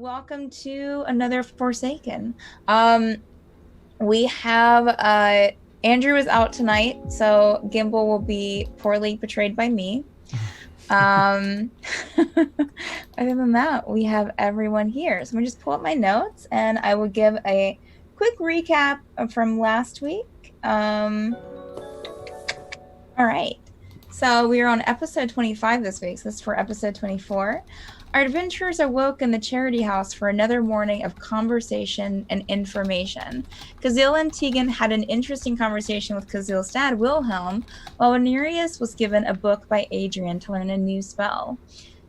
welcome to another Forsaken. We have Andrew is out tonight, so Gimble will be poorly portrayed by me. Other than that, we have everyone here. So I'm gonna just pull up my notes and I will give a quick recap from last week. All right. So we are on episode 25 this week. So this is for episode 24. Our adventurers awoke in the charity house for another morning of conversation and information. Kazil and Teagan had an interesting conversation with Kazil's dad, Wilhelm, while Ranerius was given a book by Adrian to learn a new spell.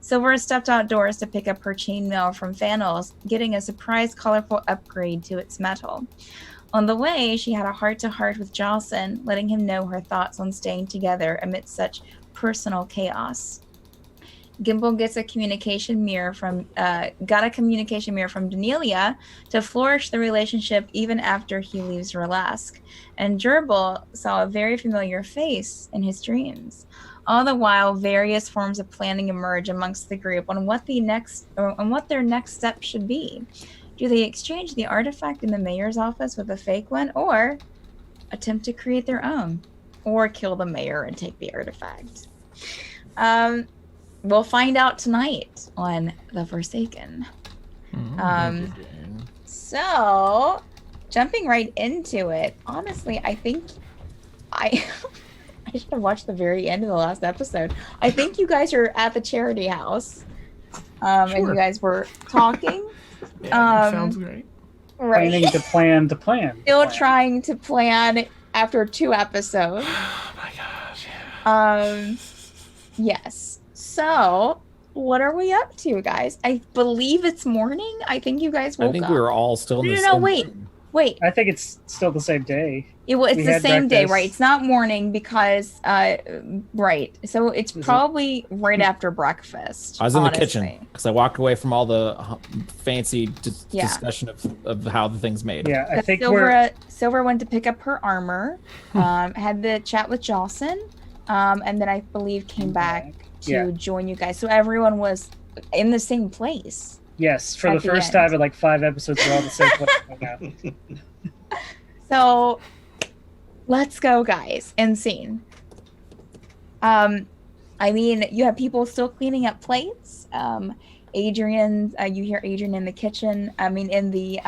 Silvra stepped outdoors to pick up her chainmail from Fanels, getting a surprise colorful upgrade to its metal. On the way, she had a heart-to-heart with Jocelyn, letting him know her thoughts on staying together amidst such personal chaos. Gimble gets a communication mirror from Danielia to flourish the relationship even after he leaves Relask. And Gerbil saw a very familiar face in his dreams. All the while, various forms of planning emerge amongst the group on what their next step should be. Do they exchange the artifact in the mayor's office with a fake one, or attempt to create their own, or kill the mayor and take the artifact? We'll find out tonight on The Forsaken. So, jumping right into it, honestly, I think I should have watched the very end of the last episode. I think you guys are at the charity house, and you guys were talking. Sounds great. Right. Planning to plan. Still trying to plan after 2 episodes. Oh my gosh. Yeah. Yes. So, what are we up to, guys? I believe it's morning. I think you guys woke up. I think we were all still in the same room. Wait. I think it's still the same day. It's the same day, right? It's not morning because, right. So it's probably right after breakfast. I was in the kitchen because I walked away from all the fancy discussion of how the thing's made. Yeah, I think Silvra went to pick up her armor, had the chat with Jocelyn, and then I believe came back to join you guys. So everyone was in the same place. Yes, for the first time in like 5 episodes, we're all in the same place. So, let's go, guys. End scene. I mean, you have people still cleaning up plates. Adrian, you hear Adrian in the kitchen. I mean, in the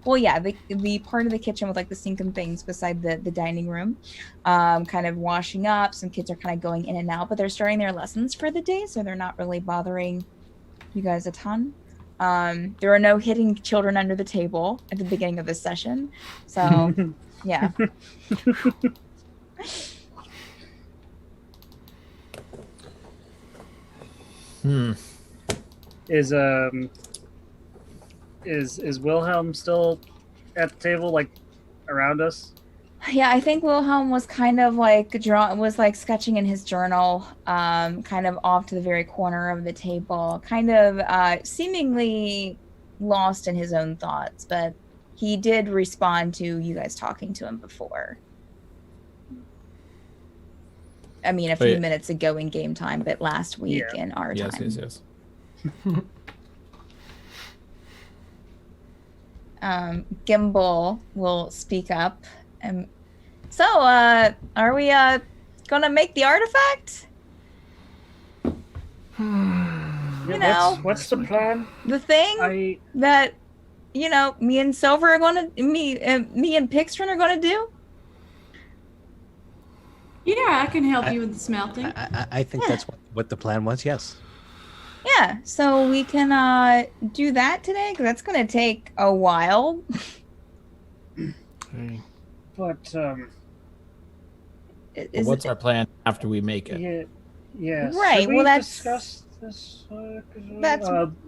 the part of the kitchen with like the sink and things beside the dining room, kind of washing up. Some kids are kind of going in and out, but they're starting their lessons for the day, so they're not really bothering you guys a ton. There are no hidden children under the table at the beginning of this session, so yeah. Is Wilhelm still at the table, like around us? Yeah, I think Wilhelm was kind of like sketching in his journal, kind of off to the very corner of the table, kind of seemingly lost in his own thoughts, but he did respond to you guys talking to him before. I mean, a few minutes ago in game time, but last week in our time. Yes. Gimble will speak up. So, are we gonna make the artifact? What's the plan? The thing that me and Silver are gonna me and Pixtron are gonna do. Yeah, I can help you with the smelting. I think that's what the plan was. Yes. Yeah, so we can do that today because that's gonna take a while. But what's our plan after we make it? Yeah. Right. Should we discuss this?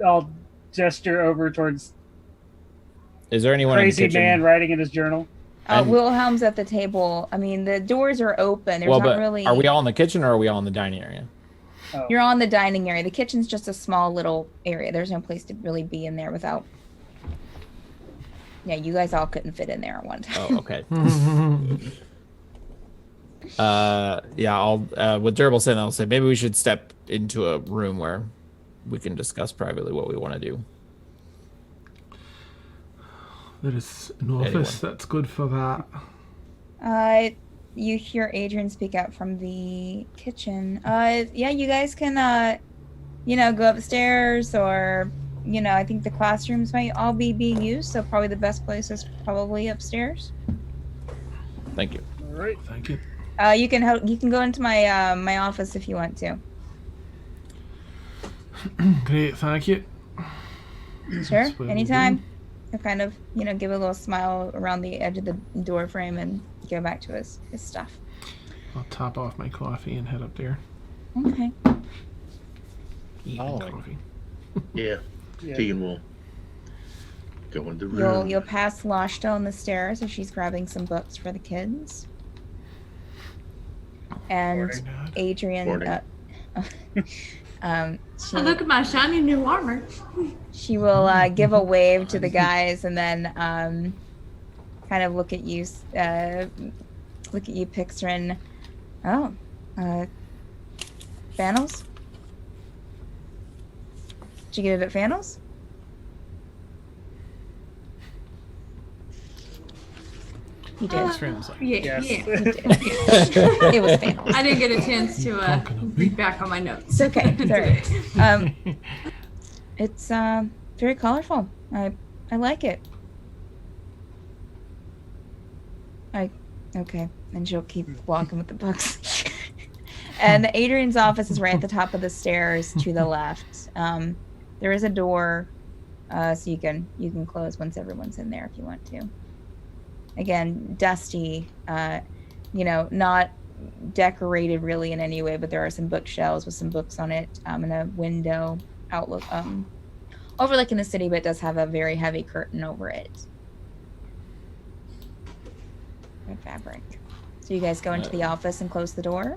I'll gesture over towards. Is there anyone crazy in the kitchen? Man writing in his journal? Wilhelm's at the table. I mean, the doors are open. There's not really. Are we all in the kitchen or are we all in the dining area? Oh. You're on the dining area. The kitchen's just a small little area. There's no place to really be in there without. Yeah, you guys all couldn't fit in there at one time. Oh, okay. With Gerbil saying, I'll say maybe we should step into a room where we can discuss privately what we want to do. There is an office that's good for that. You hear Adrian speak out from the kitchen. Yeah, you guys can, go upstairs or, I think the classrooms might all be being used, so probably the best place is probably upstairs. Thank you. All right. Thank you. You can go into my my office if you want to. Great, thank you. Sure, That's where we'll anytime. He'll kind of, give a little smile around the edge of the door frame and go back to his stuff. I'll top off my coffee and head up there. Okay. Eat Oh. coffee. Yeah. Yeah. Tegan will go in the room. You'll pass Lashta on the stairs as she's grabbing some books for the kids. And Morning. Adrian, Morning. she, Oh, look at my shiny new armor. she will give a wave to the guys and then kind of look at you, Pixrin. Oh, Fannels? Did you get it at Fannels? You did. This room's like, Yeah, Yes. yeah. You did. It was Fannels. I didn't get a chance to read back on my notes. It's okay. It's all right. It's very colorful. I like it. Okay. And she'll keep walking with the books. And Adrian's office is right at the top of the stairs to the left. There is a door, so you can close once everyone's in there if you want to. Again, dusty, not decorated really in any way, but there are some bookshelves with some books on it, and a window outlook, overlooking the city, but it does have a very heavy curtain over it. Red fabric. So you guys go into the office and close the door?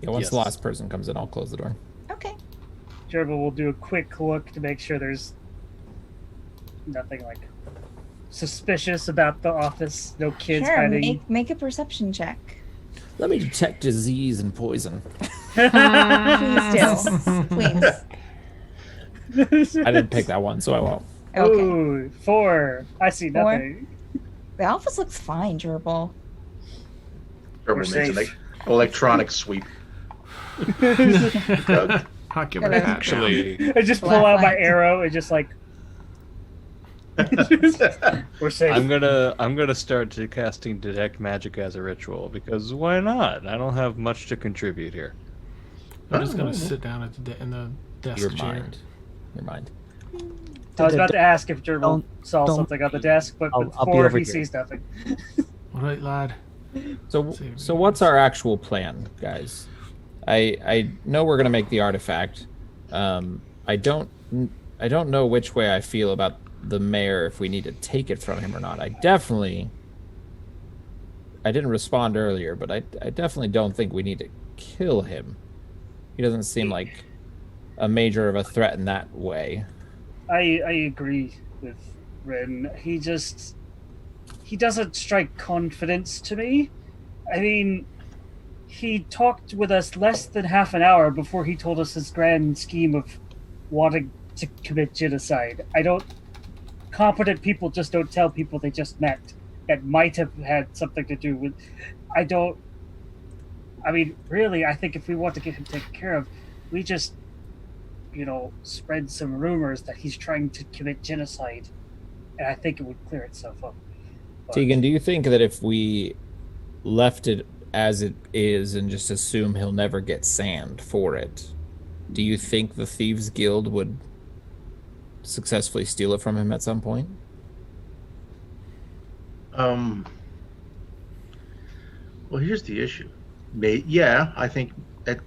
Yeah, once Yes. the last person comes in, I'll close the door. Okay. Gerbil will do a quick look to make sure there's nothing like suspicious about the office. No kids Sure, hiding. make a perception check. Let me detect disease and poison. Please do. Please. I didn't pick that one, so I won't. Okay. Ooh, 4. I see 4. nothing. The office looks fine, Gerbil. Gerbil We're makes an safe. electronic sweep. I'll give it a hat down. I just pull Black out my light. arrow and just like we're safe. I'm gonna start to casting detect magic as a ritual because why not? I don't have much to contribute here. I'm just gonna sit down at in the desk Your chair. mind. Your mind. I was about to ask if Gerbil saw don't- something on the desk, but I'll be before over he here. sees nothing. All right, lad. So what's our actual plan, guys? I know we're gonna make the artifact. I don't know which way I feel about the mayor, if we need to take it from him or not. I didn't respond earlier, but I definitely don't think we need to kill him. He doesn't seem like a major of a threat in that way. I agree with Ren. He doesn't strike confidence to me. I mean, he talked with us less than half an hour before he told us his grand scheme of wanting to commit genocide. Competent people just don't tell people they just met. That might have had something to do with. Really, I think if we want to get him taken care of, we just, spread some rumors that he's trying to commit genocide, and I think it would clear itself up. But Teagan, do you think that if we left it as it is and just assume he'll never get sand for it, do you think the Thieves Guild would successfully steal it from him at some point? Well, here's the issue. Yeah, I think that,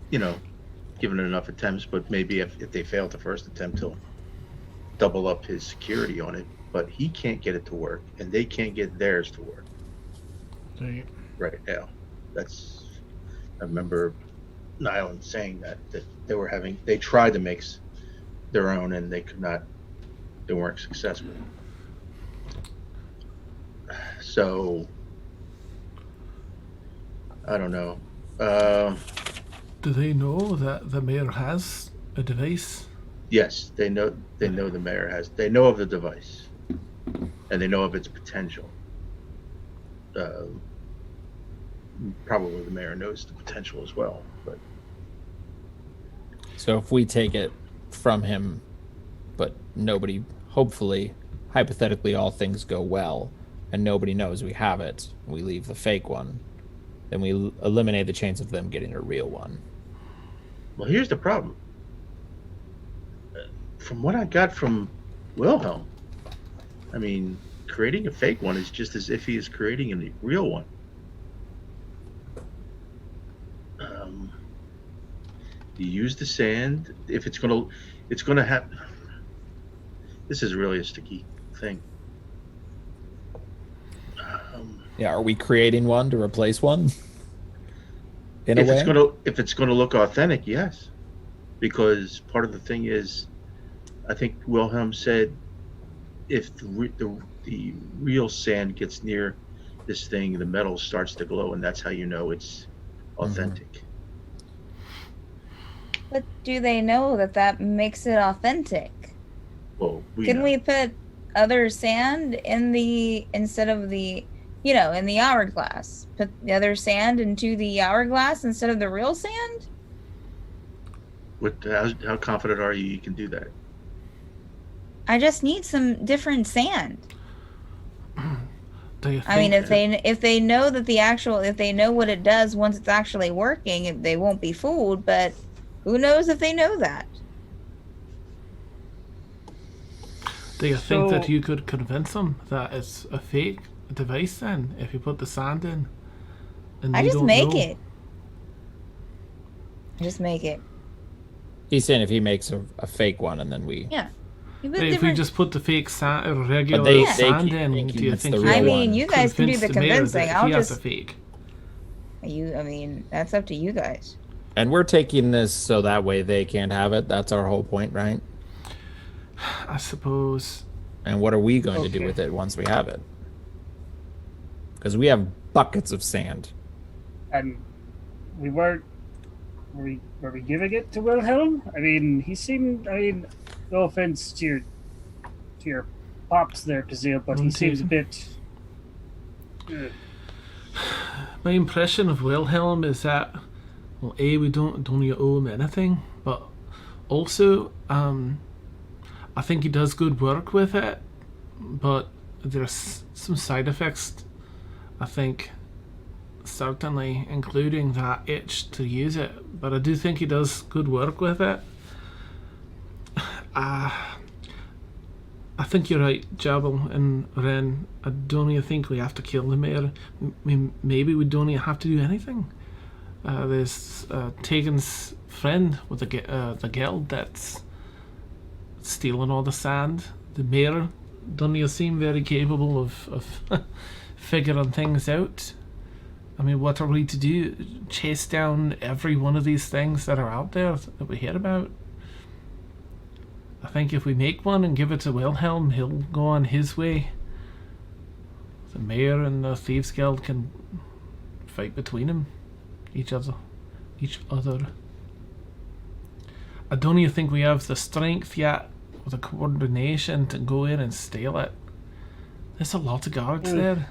given it enough attempts, but maybe if they fail the first attempt, he'll double up his security on it. But he can't get it to work, and they can't get theirs to work right now. I remember Nyland saying that they tried to make their own, and they weren't successful. So, I don't know. Do they know that the mayor has a device? Yes, they know the mayor has. They know of the device. and they know of its potential. Probably the mayor knows the potential as well, but So if we take it from him, but nobody, hopefully, hypothetically, all things go well, and nobody knows we have it, we leave the fake one, then we eliminate the chance of them getting a real one. well, here's the problem. From what I got from Wilhelm, I mean, creating a fake one is just as if he is creating a real one. You use the sand. If it's gonna have. This is really a sticky thing. Yeah, are we creating one to replace one? In if a way? if it's gonna look authentic, yes, because part of the thing is, I think Wilhelm said, if the real sand gets near this thing, the metal starts to glow, and that's how you know it's authentic. But do they know that makes it authentic? Well, Can we put other sand in instead of the, in the hourglass? Put the other sand into the hourglass instead of the real sand? How confident are you can do that? I just need some different sand. Do you think I mean, if they know that if they know what it does once it's actually working, they won't be fooled. But who knows if they know that? Do you think that you could convince them that it's a fake device then, if you put the sand in? And I they just don't make know? it. I just make it. He's saying if he makes a fake one and then we... Yeah. You put If we different- just put the fake sand, or regular they sand can't in, do you convince think the you real I could mean, one. you guys can do convince the mayor convincing. that I'll he has just. a fake? I mean, that's up to you guys. And we're taking this so that way they can't have it. That's our whole point, right? I suppose. And what are we going to do Okay. with it once we have it? Because we have buckets of sand. And we weren't. Were we giving it to Wilhelm? I mean, he seemed. I mean, no offense to your pops there, Kazil, but he seems a bit. My impression of Wilhelm is that, well, A, we don't owe him anything, but also, I think he does good work with it, but there's some side effects, I think, certainly, including that itch to use it, but I do think he does good work with it. I think you're right, Jabal and Wren. I don't even think we have to kill the mayor. Maybe we don't even have to do anything. There's Teagan's friend with the guild that's stealing all the sand. The mayor doesn't even seem very capable of figuring things out. I mean, what are we to do? Chase down every one of these things that are out there that we hear about? I think if we make one and give it to Wilhelm, he'll go on his way. The mayor and the Thieves Guild can fight between each other. I don't even think we have the strength yet, or the coordination to go in and steal it. There's a lot of guards there.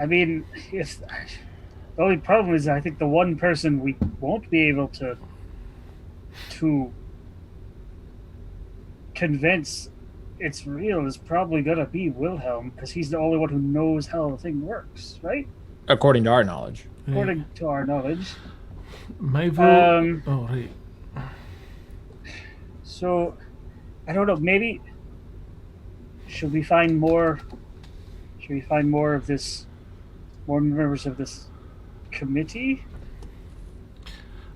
I mean, if the only problem is, I think the one person we won't be able to convince it's real is probably gonna be Wilhelm, because he's the only one who knows how the thing works, right? According to our knowledge. According to our knowledge. My vote. Oh right. So, I don't know. Maybe should we find more? Should we find more members of this committee?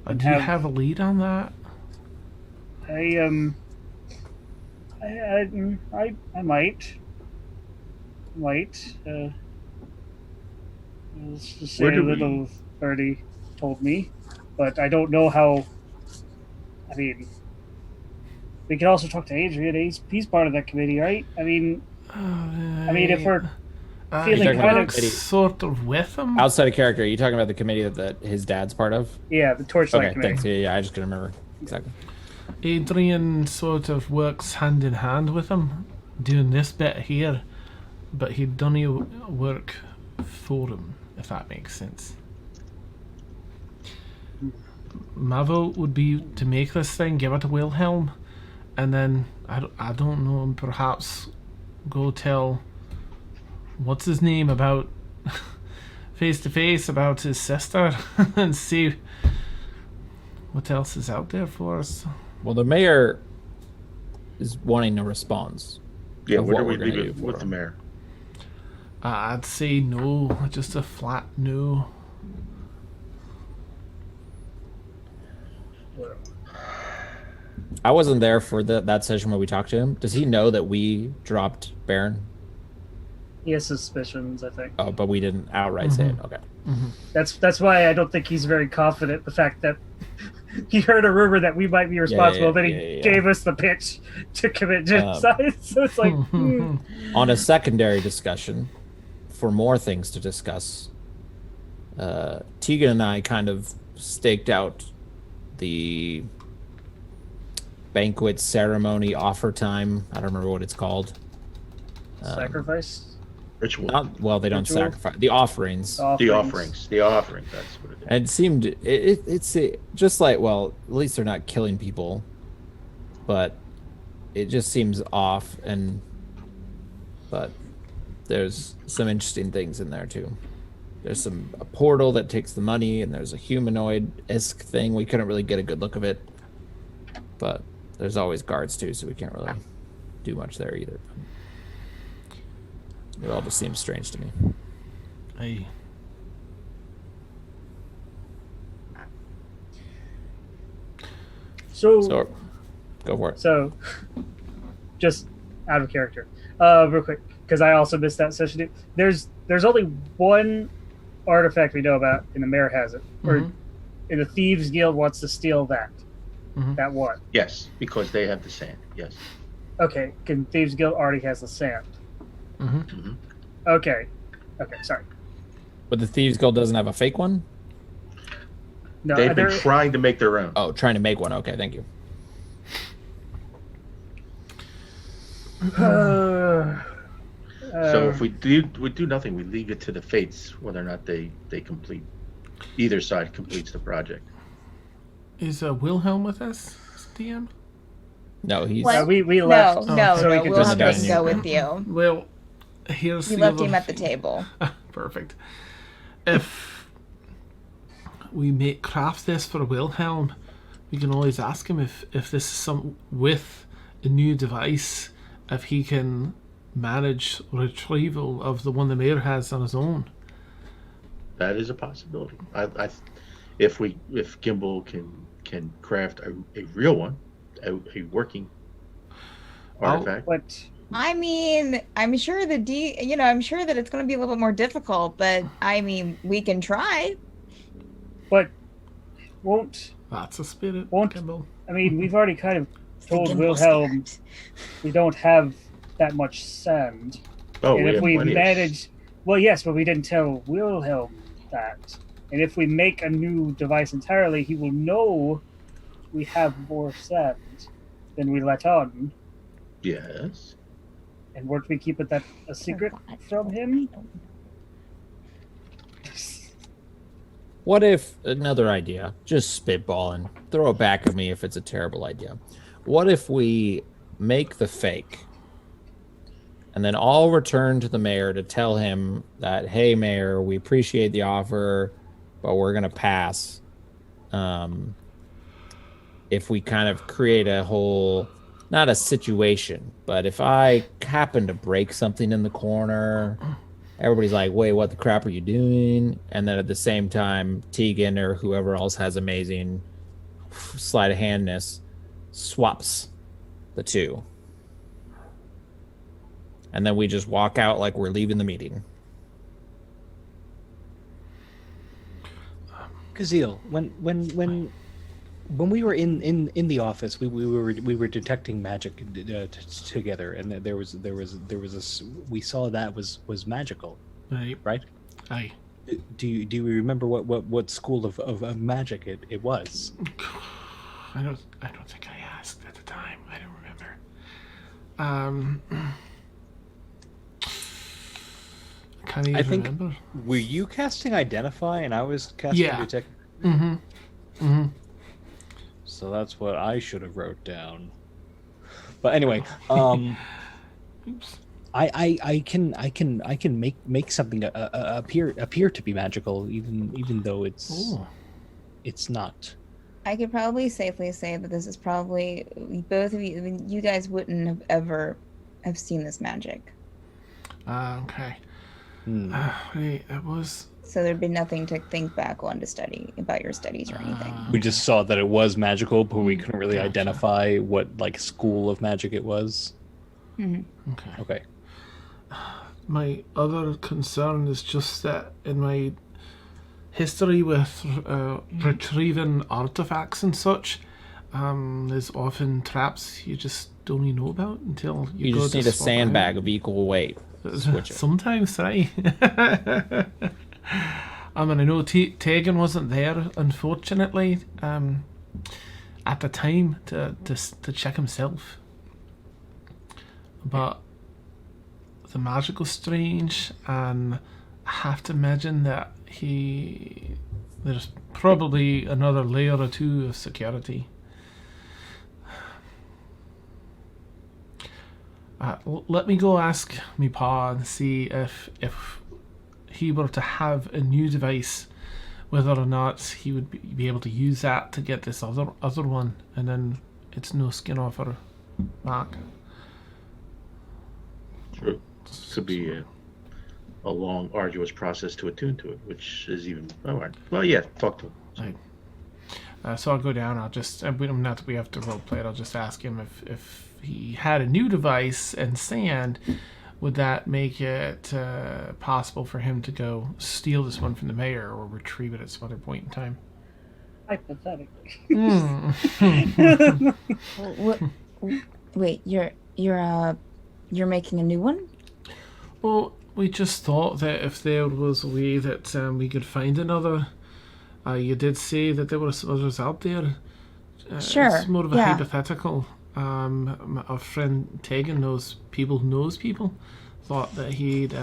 Do you have a lead on that? I might. Let's just say Where do little birdie told me, but I don't know how. I mean, we can also talk to Adrian. He's part of that committee, right? I mean, if we're feeling talking kind about of the committee. sort of with him. Outside of character, are you talking about the committee that his dad's part of? yeah, the Torchlight Okay, committee. thanks. Yeah, I just couldn't remember. Exactly. Adrian sort of works hand in hand with him, doing this bit here, but he'd done your work for him, if that makes sense. My vote would be to make this thing, give it to Wilhelm, and then, I don't know, perhaps go tell, what's his name, about face to face about his sister and see what else is out there for us. Well, the mayor is wanting a response. Yeah, of what what are we we're gonna leaving do with for the him. mayor? I'd say no, just a flat no. I wasn't there for that session where we talked to him. Does he know that we dropped Baron? He has suspicions, I think. Oh, but we didn't outright say it. Okay. That's why I don't think he's very confident. The fact that he heard a rumor that we might be responsible, then he gave us the pitch to commit genocide. So it's like, On a secondary discussion, for more things to discuss, Teagan and I kind of staked out the banquet ceremony offer time. I don't remember what it's called. sacrifice. Ritual. They don't Ritual? sacrifice the offerings. The offerings. The offerings. That's what it is. And it seemed it's just like, well, at least they're not killing people, but it just seems off. But there's some interesting things in there too. There's a portal that takes the money, and there's a humanoid-esque thing. We couldn't really get a good look of it, but there's always guards too, so we can't really do much there either. It all just seems strange to me. Aye. So Go for it. So, just out of character, real quick, because I also missed that session. There's only one artifact we know about, and the mayor has it, or in the Thieves Guild wants to steal that. That one. Yes, because they have the sand. Yes. Okay, Thieves Guild already has the sand. Okay, sorry. But the Thieves Guild doesn't have a fake one? No, They've been trying to make their own. Oh, trying to make one. Okay, thank you. So if we do nothing, we leave it to the fates whether or not they complete. Either side completes the project. Is Wilhelm with us, DM? No, he's... What? We left. No, so we no, could Wilhelm discuss. didn't go with you. Well, here's You the left other... him at the table. Perfect. If we craft this for Wilhelm, we can always ask him if this is some with a new device, if he can manage retrieval of the one the mayor has on his own. That is a possibility. If Gimble can craft a real one, a working artifact. What? I mean, I'm sure I'm sure that it's going to be a little bit more difficult, but I mean, we can try. But won't? That's a spirit. Won't? Gimble. I mean, we've already kind of told Gimble Wilhelm spirit. we don't have that much sand. Oh, And if we we manage, well, yes, but we didn't tell Wilhelm that. And if we make a new device entirely, he will know we have more sand than we let on. Yes. And weren't we keeping that a secret from him? What if, another idea, just spitballing, throw it back at me if it's a terrible idea. What if we make the fake and then all return to the mayor to tell him that, hey, mayor, we appreciate the offer, but we're going to pass. If we kind of create a whole, not a situation, but if I happen to break something in the corner, everybody's like, wait, what the crap are you doing? And then at the same time, Teagan or whoever else has amazing sleight of handness swaps the two. And then we just walk out like we're leaving the meeting. Kazil, when we were in the office, we were detecting magic together, and there was we saw that was magical, Aye. right? Aye. Do you remember what school of magic it was? I don't think I asked at the time. I don't remember. can't I even think. remember. Were you casting Identify and I was casting Yeah. Detect? Mm-hmm. Mm-hmm. So that's what I should have wrote down. But anyway, Oops. I can make something appear to be magical, even though it's not. I could probably safely say that this is probably both of you. I mean, you guys wouldn't have ever have seen this magic, Okay. Wait, it was. so there'd be nothing to think back on to study about your studies or anything. We just saw that it was magical, but we couldn't really Gotcha. identify what like school of magic it was. Mhm. Okay. Okay. My other concern is just that in my history with retrieving artifacts and such, there's often traps you just don't even know about until You go just to need a swap sandbag of equal weight. out. Switch it. Sometimes, right? I mean, I know Teagan wasn't there, unfortunately, at the time to check himself. But the magic was strange, and I have to imagine that there's probably another layer or two of security. Let me go ask me pa and see if he were to have a new device, whether or not he would be able to use that to get this other one, and then it's no skin off her back. True. Could be a long, arduous process to attune to it, which is even. All right. Well, yeah. Talk to him. Right. So I'll go down. I'll just not that we have to role play it. I'll just ask him if he had a new device and sand, would that make it possible for him to go steal this one from the mayor or retrieve it at some other point in time? Hypothetically. What? Wait, you're making a new one? Well, we just thought that if there was a way that we could find another. You did say that there were others out there. Sure. It's more of a yeah. hypothetical. Our friend Teagan knows people who knows people. Thought that he'd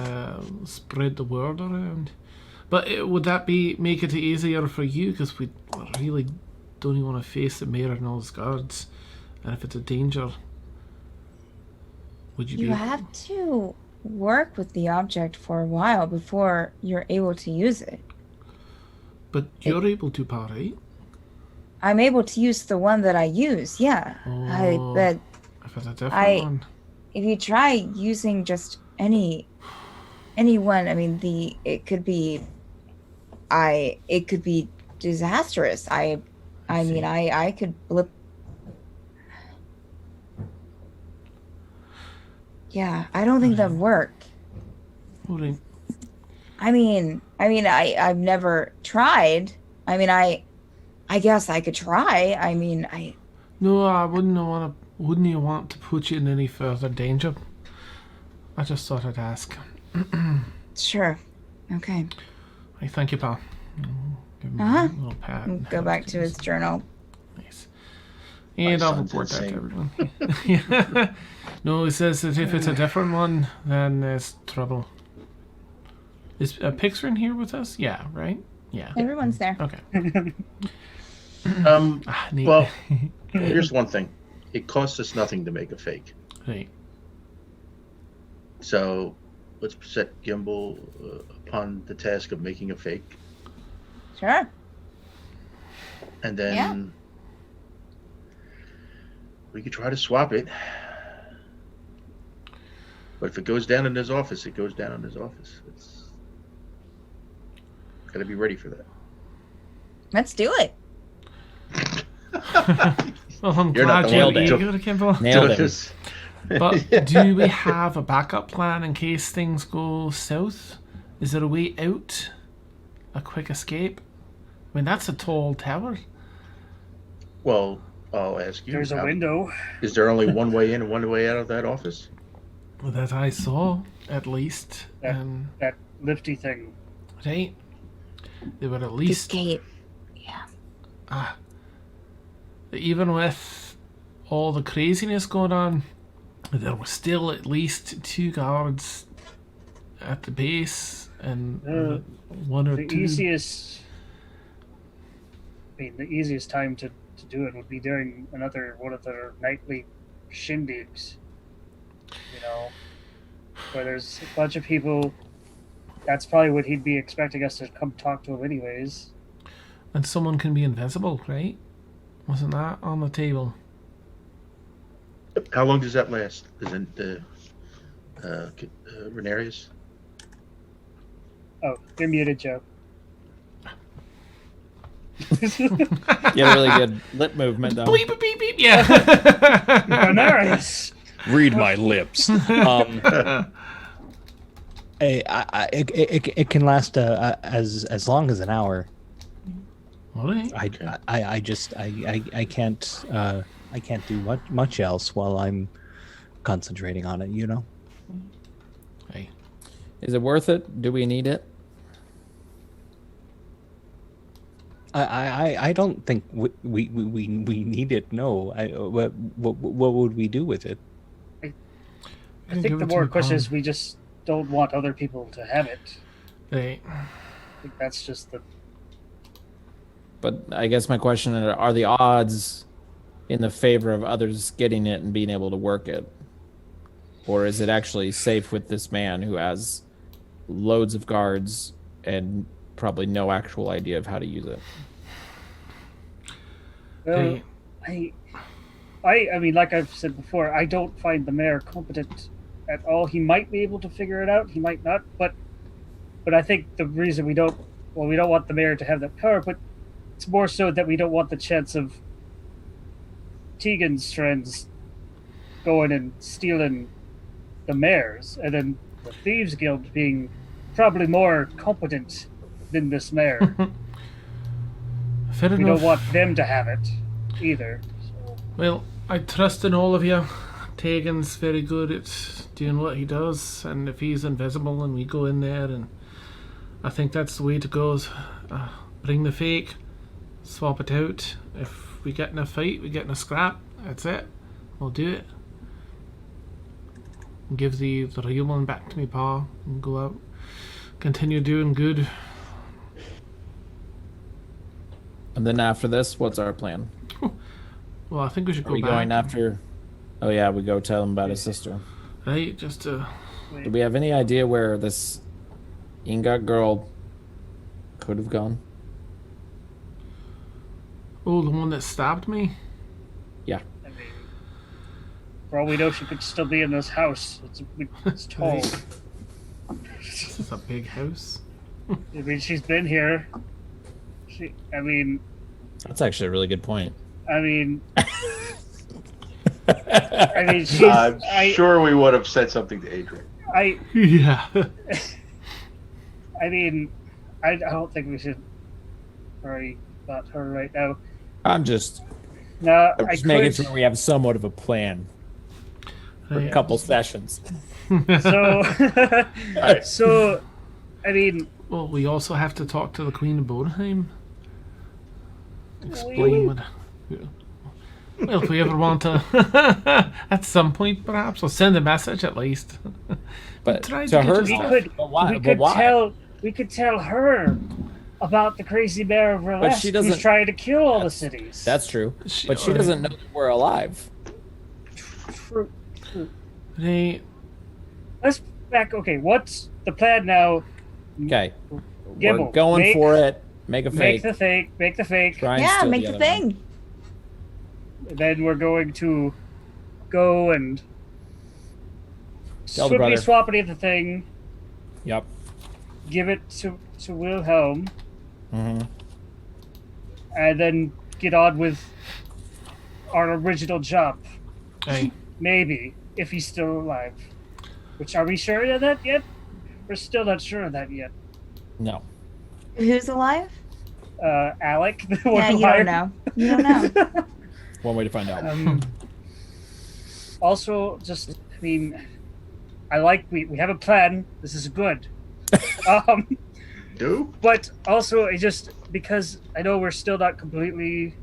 spread the word around. But would that make it easier for you? Because we really don't even want to face the mayor and all his guards. And if it's a danger, would you be You able... have to work with the object for a while before you're able to use it. But you're able to, Pa, right? I'm able to use the one that I use, yeah. Oh, But if it's a different one. if you try using just any one, I mean, it could be disastrous. I mean, I could blip. Yeah, I don't think that'd work. All right. I mean, I've never tried. I mean, I guess I could try. I mean, No, I wouldn't you want to put you in any further danger? I just thought I'd ask. Sure. Okay. Hey, thank you, pal. Give him Uh-huh. a little pat. Go back to his journal. Nice. And I'll son's report that to insane. everyone. Yeah. No, he says that if it's a different one, then there's trouble. Is Pixar in here with us? Yeah, right? Yeah. Everyone's there. Okay. Neat. Well, here's one thing. It costs us nothing to make a fake. Right. So let's set Gimble upon the task of making a fake. Sure. And then Yeah. we could try to swap it. But if it goes down in his office, it goes down in his office. It's got to be ready for that. Let's do it. Well, I'm You're not glad the you're one that eager to Kimball. Nailed him. Just- But do we have a backup plan in case things go south? Is there a way out? A quick escape? I mean, that's a tall tower. Well, I'll ask you. There's a how- window. Is there only one way in and one way out of that office? Well, that I saw, at least. Yeah. That lifty thing. Right? They were at The least... gate. Even with all the craziness going on, there were still at least 2 guards at the base and Uh, one or the two. the easiest time to do it would be during one of their nightly shindigs. You know, where there's a bunch of people. That's probably what he'd be expecting us to come talk to him anyways. And someone can be invisible, right? Wasn't that on the table? How long does that last? Isn't the Ranerius? Oh, you're muted, Joe. You have a really good lip movement, though. Beep, beep, beep, beep. Yeah. Ranerius! Read my lips. It can last as long as an hour. Really? I can't do much else while I'm concentrating on it. You know. Hey. Is it worth it? Do we need it? I don't think we need it. No. What would we do with it? I think the more question is we just don't want other people to have it. Right. I think that's just the... But I guess my question are the odds in the favor of others getting it and being able to work it? Or is it actually safe with this man who has loads of guards and probably no actual idea of how to use it? Well, I mean, like I've said before, I don't find the mayor competent at all. He might be able to figure it out. He might not. But I think the reason we don't want the mayor to have that power, but it's more so that we don't want the chance of Teagan's friends going and stealing the mayor's, and then the Thieves Guild being probably more competent than this mayor. Fair We enough. don't want them to have it either. Well, I trust in all of you. Tegan's very good at doing what he does, and if he's invisible and we go in there, and I think that's the way to go. Is, bring the fake, swap it out. If we get in a fight, we get in a scrap. That's it. We'll do it. Give the real one back to me, pa, and go out. Continue doing good. And then after this, what's our plan? Well, I think we should Are go we back. going after... Oh yeah, we go tell him about his sister. Right, just Do we have any idea where this Ingot girl could have gone? oh, the one that stabbed me. Yeah. I mean, for all we know, she could still be in this house. It's tall. This is a big house. I mean, she's been here. That's actually a really good point. I mean, she's. I'm sure we would have said something to Adrian. Yeah. I mean, I don't think we should worry about her right now. I'm just could. making sure we have somewhat of a plan for a couple sessions. So, so, I mean, Well, we also have to talk to the Queen of Bodheim. Explain what. Well, if we ever want to, at some point, perhaps, we'll send a message at least. But Try to to her, get we could tell her about the crazy mayor of Burlesque she doesn't- who's trying to kill all the cities. That's true. But she doesn't know that we're alive. True. Right. Let's back. Okay, what's the plan now? Okay. Gimble, We're going for it. Make a Make fake. the fake. Try and Yeah, steal make the the other one. thing. Then we're going to go and Tell the brother. swappity the thing. Yep. Give it to Wilhelm, Mm-hmm. and then get on with our original job. Hey. Maybe, if he's still alive. Which, are we sure of that yet? We're still not sure of that yet. No. Who's alive? Alec, the one Yeah, who you don't hired- know. You don't know. One way to find out. Also, just, I mean, we have a plan. This is good. Do? But also, it just, because I know we're still not completely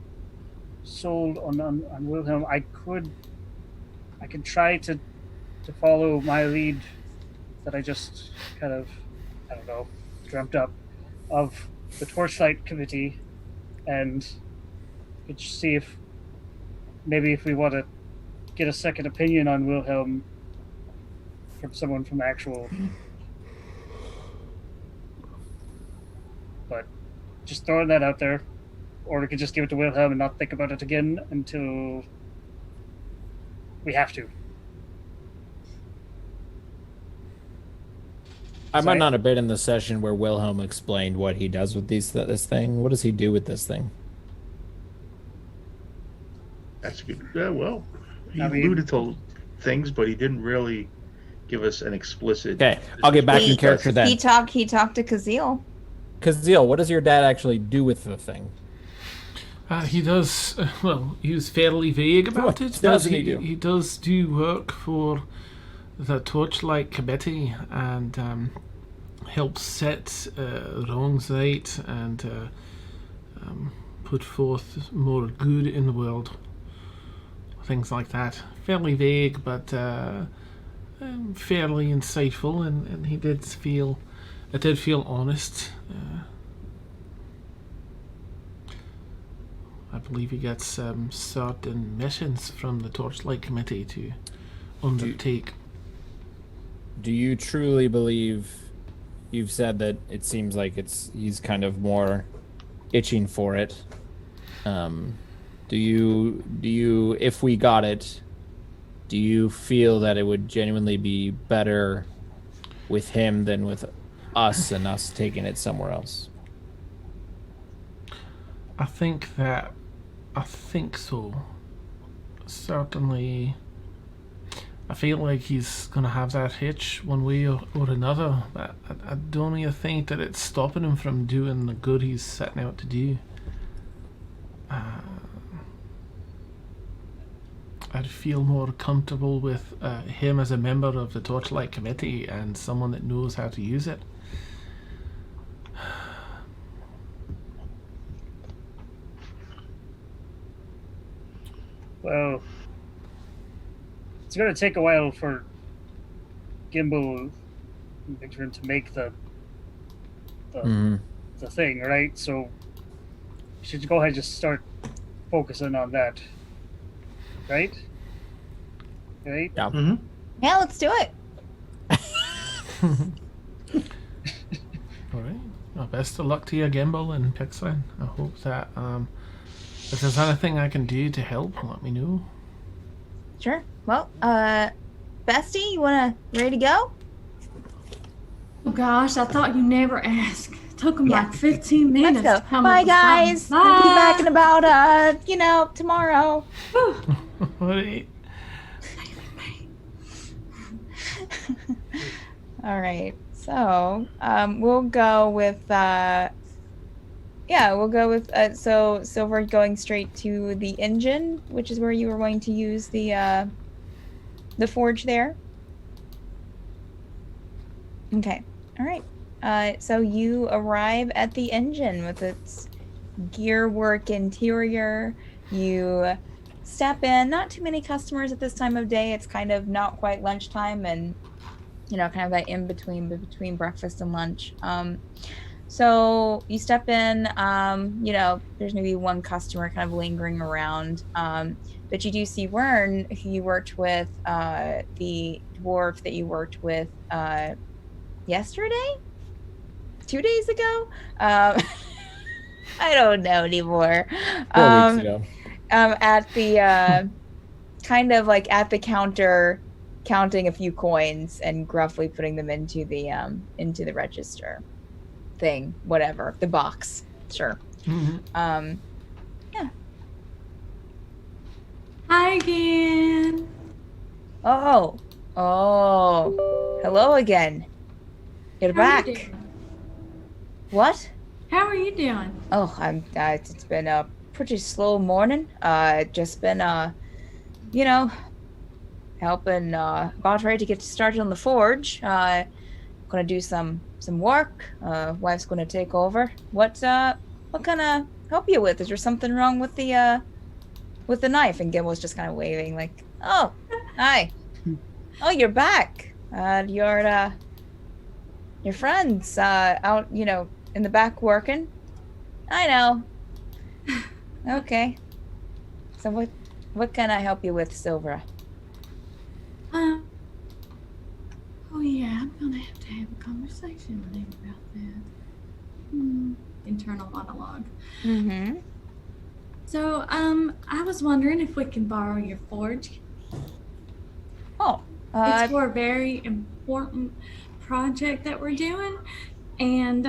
sold on Wilhelm, I could try to follow my lead that I just kind of, I don't know, dreamt up of the Torchlight Committee, and could see if maybe if we want to get a second opinion on Wilhelm from someone from actual. But just throwing that out there, or we could just give it to Wilhelm and not think about it again until we have to. I might not have been in the session where Wilhelm explained what he does with this thing. What does he do with this thing? That's good. Yeah, well, he alluded to things, but he didn't really give us an explicit. Okay, I'll get back in character then. He talked to Kazil. Kazil, what does your dad actually do with the thing? He does, well, he was fairly vague about it. Doesn't he do? He does do work for the Torchlight Committee and helps set wrongs right and put forth more good in the world. Things like that. Fairly vague, but fairly insightful, and it did feel honest. I believe he gets certain missions from the Torchlight Committee to undertake. Do you truly believe? You've said that it seems like he's kind of more itching for it. Do you if we got it, do you feel that it would genuinely be better with him than with us and us taking it somewhere else? I think so. Certainly, I feel like he's gonna have that hitch one way or another. But I don't even think that it's stopping him from doing the good he's setting out to do. I'd feel more comfortable with him as a member of the Torchlight Committee and someone that knows how to use it. Well, it's going to take a while for Gimble to make the thing, right? So you should go ahead and just start focusing on that, right? Right? Yeah. Mm-hmm. Yeah, let's do it. All right. Well, best of luck to you, Gimble and Pixlin. I hope that if there's anything I can do to help, let me know. Sure. Well, Bestie, you ready to go? Oh gosh, I thought you never asked. Took him Yeah. like 15 minutes. Let's to go. come Bye, up with something. guys. We'll be back in Bye. about, tomorrow. All right. All right. So, we'll go with, so Silver going straight to the engine, which is where you were going to use the forge there. Okay. All right. So you arrive at the engine with its gearwork interior. You step in. Not too many customers at this time of day. It's kind of not quite lunchtime, and kind of that in between breakfast and lunch. So you step in. There's maybe one customer kind of lingering around. But you do see Wren, who you worked with, the dwarf that you worked with yesterday? 2 days ago? I don't know anymore. 4 weeks ago. At the kind of like at the counter, counting a few coins and gruffly putting them into the register thing, whatever, the box. Sure. Mm-hmm. Yeah. Hi again. Oh, hello again. You're How are you back. doing? What? How are you doing? Oh, I'm. It's been a pretty slow morning. Just been helping. About ready to get started on the forge. Gonna do some work. Wife's gonna take over. What can I help you with? Is there something wrong with the knife? And Gimble's just kind of waving like, oh, hi. Oh, you're back. your friends out, in the back working. I know. Okay. So what can I help you with, Silvra? Oh yeah, I'm gonna have to have a conversation with him about that. Internal monologue. Mm-hmm. So, I was wondering if we can borrow your forge. Oh. It's for a very important project that we're doing, and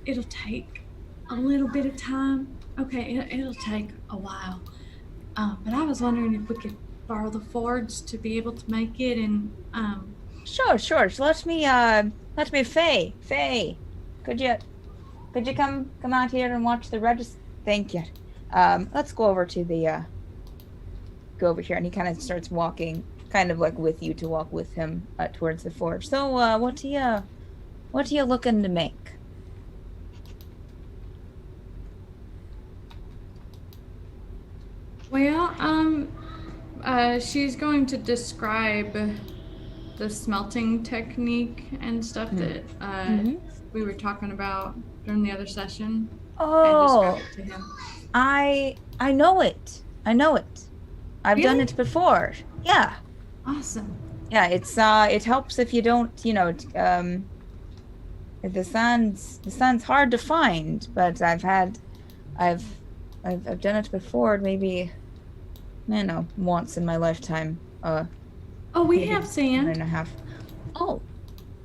it'll take a little bit of time. Okay, it'll take a while. But I was wondering if we could borrow the forge to be able to make it, and Sure. So let me, Faye, could you come out here and watch the register? Thank you. Let's go over to go over here, and he kind of starts walking, kind of like with you to walk with him towards the forge. So, what are you looking to make? well, she's going to describe the smelting technique and stuff that we were talking about during the other session. Oh, And describe it to him. I know it. I've done Really? it before. Yeah. Awesome. Yeah, it helps if you don't, the sand's hard to find, but I've done it before, maybe, once in my lifetime. Oh, we Maybe have 1.5 sand. Oh,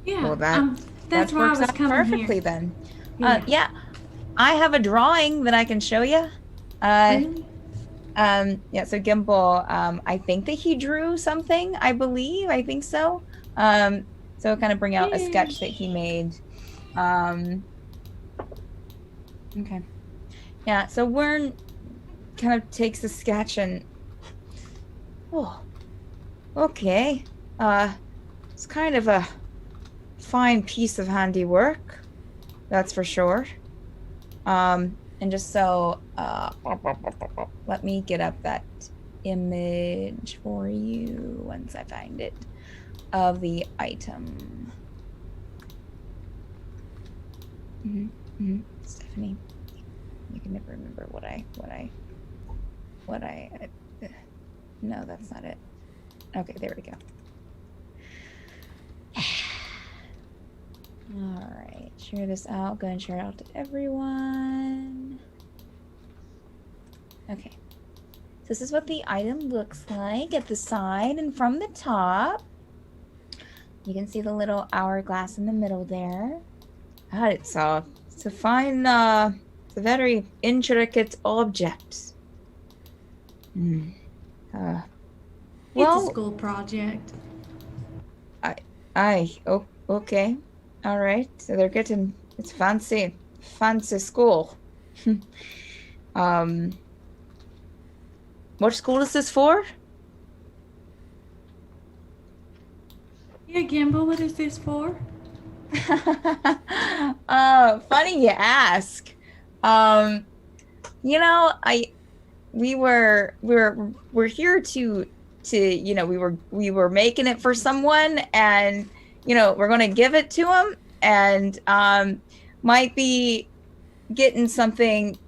Yeah. well, that's that why I works was out coming perfectly here. then. Yeah. Yeah, I have a drawing that I can show you. Really? Yeah, so Gimble, I think that he drew something, I think so. So kind of bring out a sketch that he made. Okay. Yeah, so Wern kind of takes the sketch and, oh, okay. It's kind of a fine piece of handiwork, that's for sure. And just so, let me get up that image for you once I find it of the item. Stephanie, you can never remember what I no, that's not it. Okay, there we go. All right, share this out. Go and share it out to everyone. Okay, so this is what the item looks like at the side and from the top. You can see the little hourglass in the middle there. God, it's a fine, it's a very intricate object. It's Well, a school project. okay. All right. So they're getting, it's fancy school. What school is this for? Yeah, Gimble, what is this for? Funny you ask. We're here to we were making it for someone, and we're going to give it to him, and might be getting something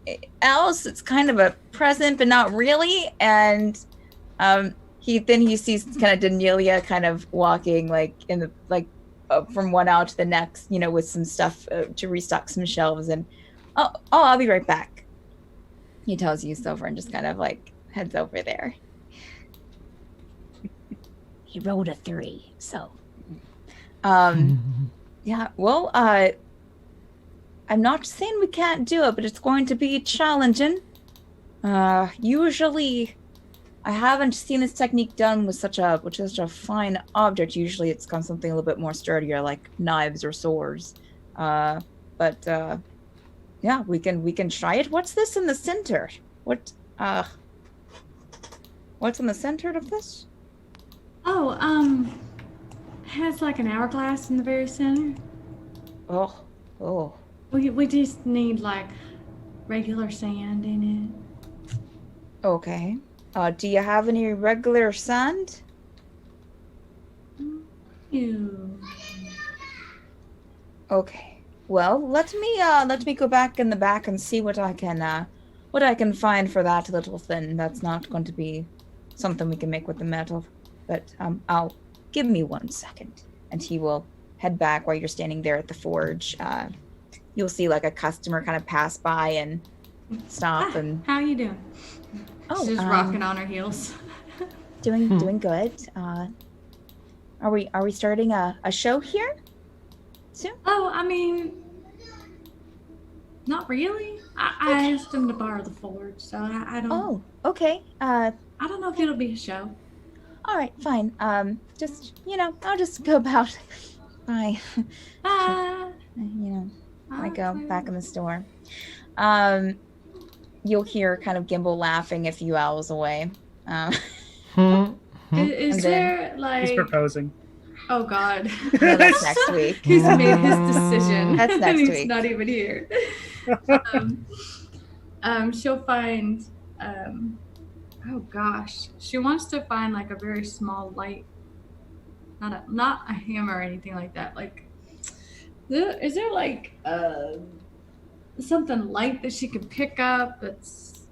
else. It's kind of a present, but not really. And he sees kind of Danielia kind of walking from one out to the next, with some stuff to restock some shelves. And I'll be right back. He tells you Silver and just kind of heads over there. He rolled a 3, so yeah. Well, I'm not saying we can't do it, but it's going to be challenging. Usually, I haven't seen this technique done with such a fine object. Usually, it's got something a little bit more sturdier, like knives or swords. Yeah, we can try it. What's this in the center? What's in the center of this? Oh, has like an hourglass in the very center. Oh. We just need like regular sand in it. Okay. Do you have any regular sand? Ew. Okay. Well, let me go back in the back and see what I can find for that little thing. That's not going to be something we can make with the metal. But I'll give me 1 second, and he will head back while you're standing there at the forge. You'll see like a customer kind of pass by and stop and How you doing? She's just rocking on her heels. doing good. Are we starting a show here soon? Oh, I mean, not really. I asked him to borrow the forge, so I don't. Oh, okay. I don't know if it'll be a show. All right, fine. Just I'll just go about. Bye. I go back in the store. You'll hear kind of Gimble laughing a few hours away. Is there like? He's proposing. Oh God. No, that's next week. He's made his decision. That's next and he's week. not even here. She'll find. Oh gosh, she wants to find like a very small light. Not a hammer or anything like that. Like, is there like something light that she can pick up? That's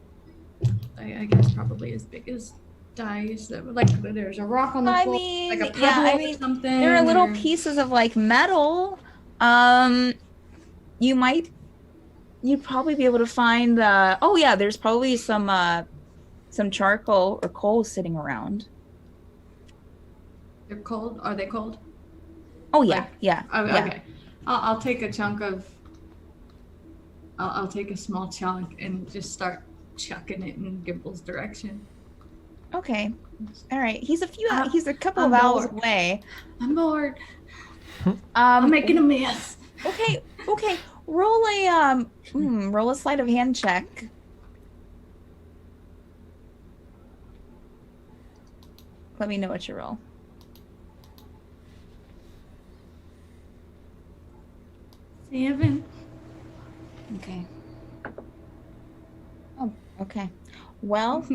I guess probably as big as dice. Like there's a rock on the floor, like a pebble or something. There are little pieces of like metal. You'd probably be able to find. There's probably some charcoal or coal sitting around. They're cold. Are they cold? Oh yeah, yeah. Oh, yeah. Okay. I'll take a chunk of. I'll take a small chunk and just start chucking it in Gimble's direction. Okay. All right. He's a couple I'm of hours bored. away. I'm bored. I'm making a mess. Okay. Roll a sleight of hand check. Let me know what you roll. 7. Okay. Oh, okay. Well,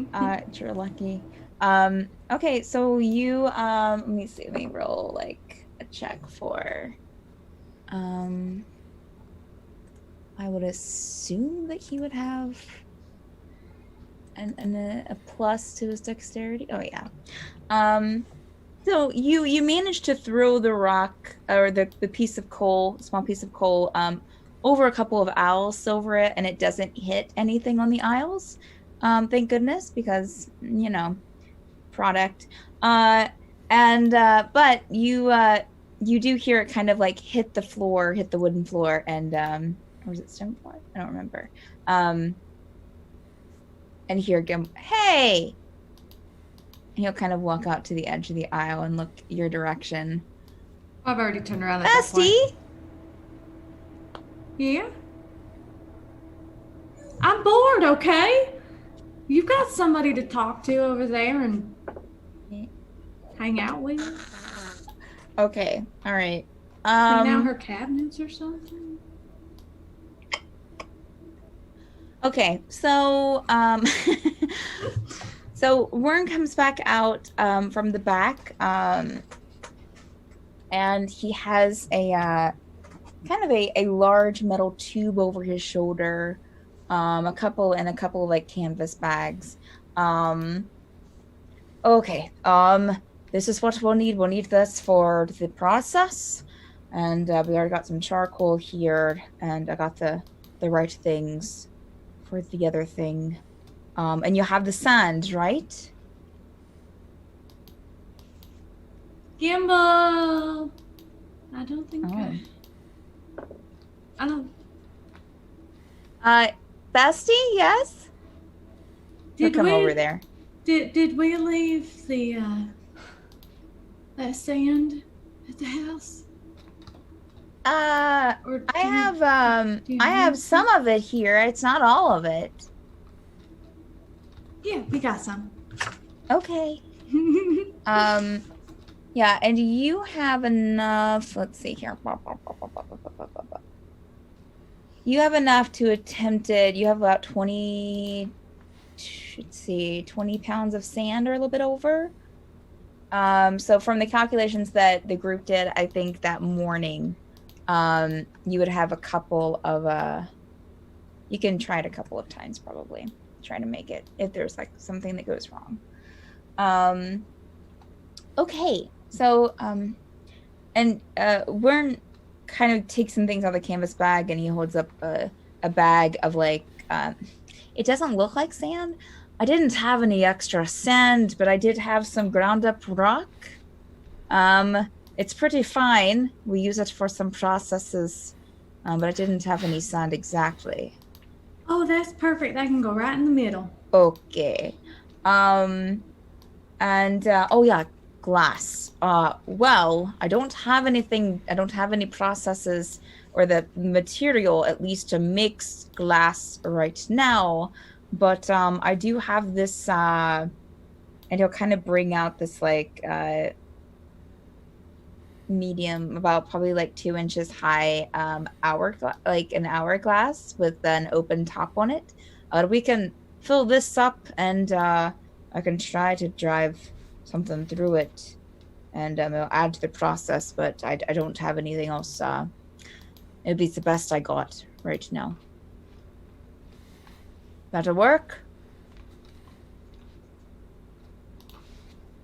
you're lucky. Okay, so you let me see, let me roll like a check for I would assume that he would have a plus to his dexterity. Oh yeah. So you managed to throw the rock or the piece of coal, small piece of coal, over a couple of owls, silver it, and it doesn't hit anything on the aisles. Thank goodness, because product. But you do hear it kind of like hit the wooden floor, and or was it stone floor? I don't remember. And hear Gimble, hey! And he'll kind of walk out to the edge of the aisle and look your direction. I've already turned around. At that Bestie! point. Yeah? I'm bored, okay? You've got somebody to talk to over there and hang out with. Okay, all right. Clean out her cabinets or something? Okay, so so Wren comes back out from the back, and he has a kind of a large metal tube over his shoulder, a couple of like canvas bags. Okay, this is what we'll need. We'll need this for the process, and we already got some charcoal here, and I got the right things for the other thing. And you have the sand, right? Gimble! I don't think I don't. Bestie, yes? He'll Did come we over there. Did we leave the that sand at the house? Or I have some of it here. It's not all of it. Yeah, we got some. Okay. Yeah, and you have enough. Let's see here. You have enough to attempt it. You have about 20 pounds of sand or a little bit over. So from the calculations that the group did, I think that morning, you would have a couple of you can try it a couple of times probably, try to make it if there's like something that goes wrong. Okay, so and Wern kind of takes some things out of the canvas bag and he holds up a bag of like it doesn't look like sand. I didn't have any extra sand, but I did have some ground up rock. It's pretty fine. We use it for some processes, but I didn't have any sand exactly. Oh, that's perfect. I can go right in the middle. Okay. And oh yeah, glass. Well, I don't have anything. I don't have any processes or the material, at least, to mix glass right now. But I do have this, and he'll kind of bring out this like medium, about probably like 2 inches high, hourglass, like an hourglass with an open top on it. We can fill this up, and I can try to drive something through it, and it'll add to the process. But I don't have anything else. It'd be the best I got right now. That'll work.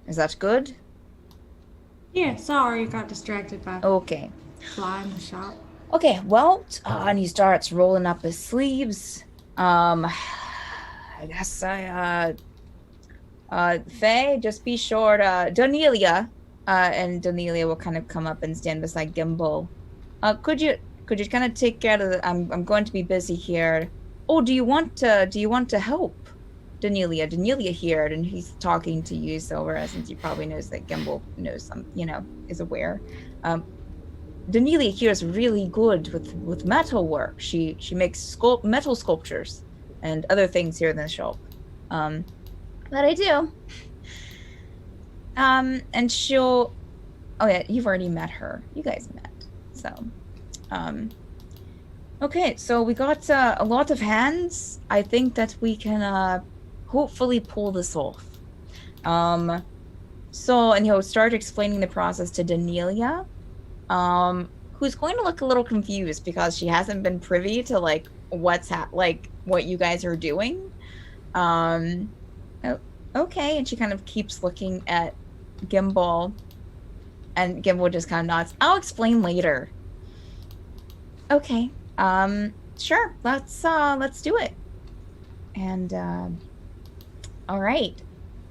Is that good? Yeah, sorry, I got distracted by Okay. fly in the shop. Okay, well, and he starts rolling up his sleeves. I guess Faye, just be sure to Donelia, and Donelia will kind of come up and stand beside Gimble. Could you kind of take care of the, I'm going to be busy here. Oh, do you want to help? Donelia here, and he's talking to you, Silvra, since he probably knows that Gimble knows some, is aware. Donelia here is really good with metal work. She makes metal sculptures and other things here in the shop. That I do. And she'll. Oh yeah, you've already met her. You guys met, so. Okay, so we got a lot of hands. I think that we can hopefully pull this off. So, and he'll start explaining the process to Donelia, who's going to look a little confused because she hasn't been privy to like what you guys are doing. Okay, and she kind of keeps looking at Gimble, and Gimble just kind of nods. I'll explain later. Okay. Sure. Let's do it. And all right.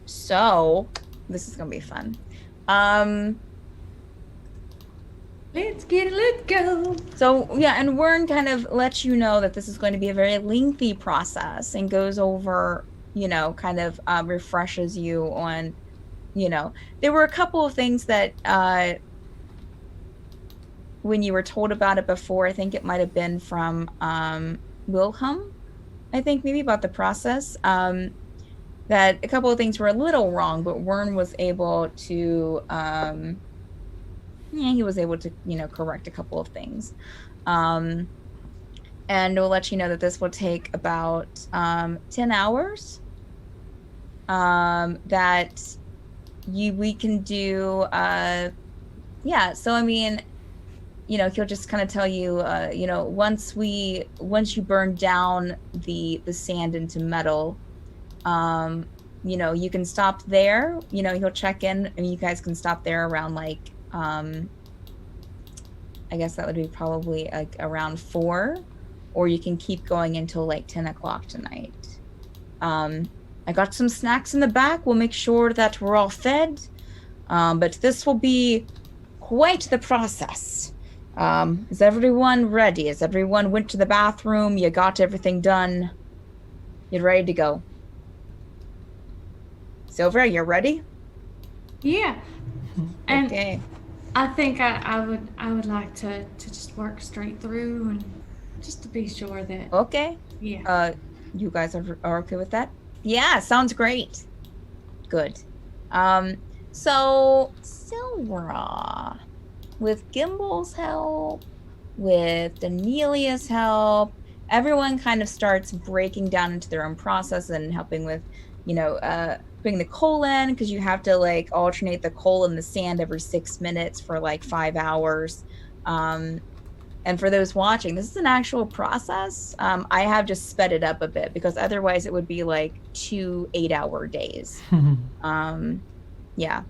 So this is gonna be fun. Let's get it, let's go. So yeah, and Wern kind of lets you know that this is going to be a very lengthy process and goes over, kind of refreshes you on, there were a couple of things that when you were told about it before, I think it might have been from Wilhelm, I think maybe about the process, that a couple of things were a little wrong, but Wern was able to, he was able to, correct a couple of things. And we'll let you know that this will take about 10 hours. That we can do, so I mean, he'll just kind of tell you, once you burn down the sand into metal, you can stop there. He'll check in, and you guys can stop there around like, I guess that would be probably like around 4, or you can keep going until like 10 o'clock tonight. I got some snacks in the back. We'll make sure that we're all fed, but this will be quite the process. Is everyone ready? Is everyone went to the bathroom? You got everything done? You're ready to go? Silvra, you're ready? Yeah. And okay. I think I would like to just work straight through, and just to be sure that. Okay. Yeah. You guys are okay with that? Yeah, sounds great. Good. So Silvra, with Gimble's help, with Donelia's help, everyone kind of starts breaking down into their own process and helping with, putting the coal in, because you have to like alternate the coal and the sand every 6 minutes for like 5 hours. And for those watching, this is an actual process. I have just sped it up a bit because otherwise it would be like 2 8-hour days. Yeah.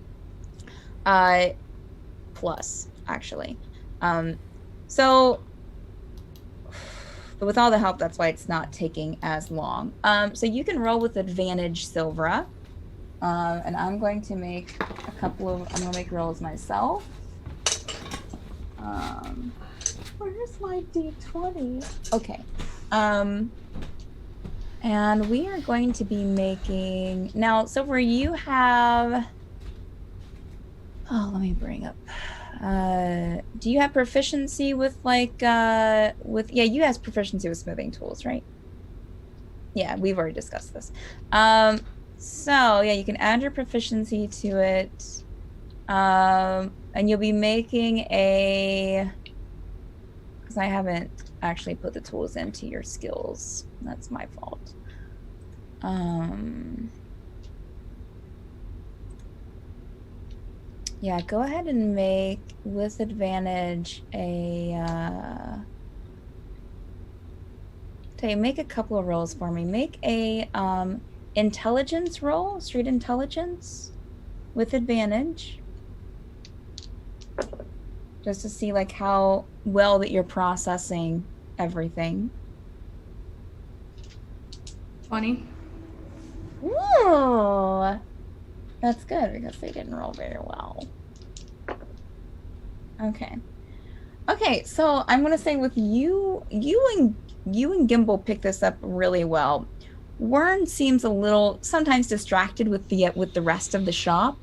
Plus, actually. So but with all the help, that's why it's not taking as long. So you can roll with advantage, Silvra. And I'm going to make I'm going to make rolls myself. Where's my D20? Okay. And we are going to be making, now, Silvra, you have, let me bring up, do you have proficiency with yeah, you have proficiency with smoothing tools, right? Yeah, we've already discussed this. So yeah, you can add your proficiency to it. And you'll be making because I haven't actually put the tools into your skills. That's my fault. Yeah, go ahead and make with advantage make a couple of rolls for me. Make a intelligence roll, street intelligence with advantage. Just to see like how well that you're processing everything. 20. Ooh, that's good because they didn't roll very well. Okay. Okay, so I'm gonna say with you and Gimble pick this up really well. Wren seems a little sometimes distracted with the rest of the shop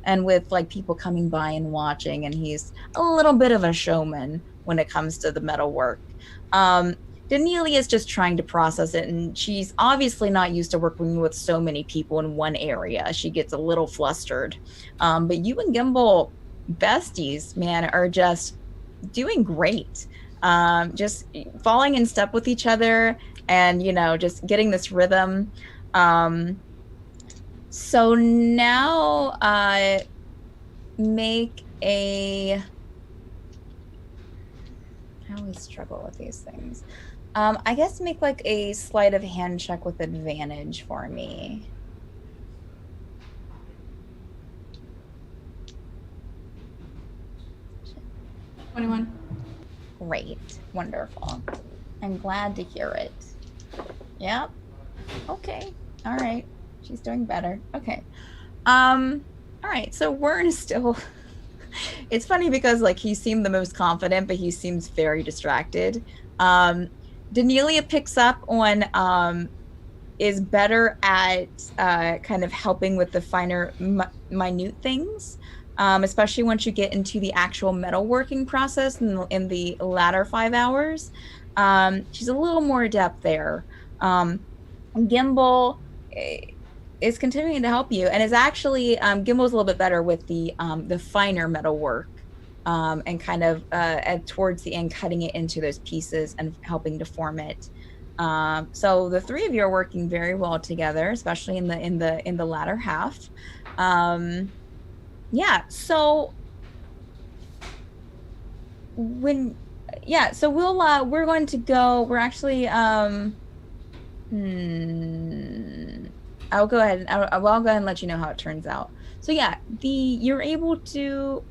and with like people coming by and watching, and he's a little bit of a showman when it comes to the metalwork. Daniela is just trying to process it, and she's obviously not used to working with so many people in one area. She gets a little flustered. But you and Gimble, besties, man, are just doing great. Just falling in step with each other and, just getting this rhythm. So now make a... I always struggle with these things. I guess make like a sleight of hand check with advantage for me. $21. Great. Wonderful. I'm glad to hear it. Yep. Okay. All right. She's doing better. Okay. All right. So Wren is still... It's funny because like he seemed the most confident, but he seems very distracted. Danelia picks up on is better at kind of helping with the finer, minute things, especially once you get into the actual metalworking process in the latter 5 hours. She's a little more adept there. Gimble is continuing to help you, and is actually Gimble's a little bit better with the finer metal work, and kind of towards the end cutting it into those pieces and helping to form it. So the three of you are working very well together, especially in the latter half. Yeah. So so we're going to go. We're actually I'll go ahead and let you know how it turns out. So yeah, you're able to,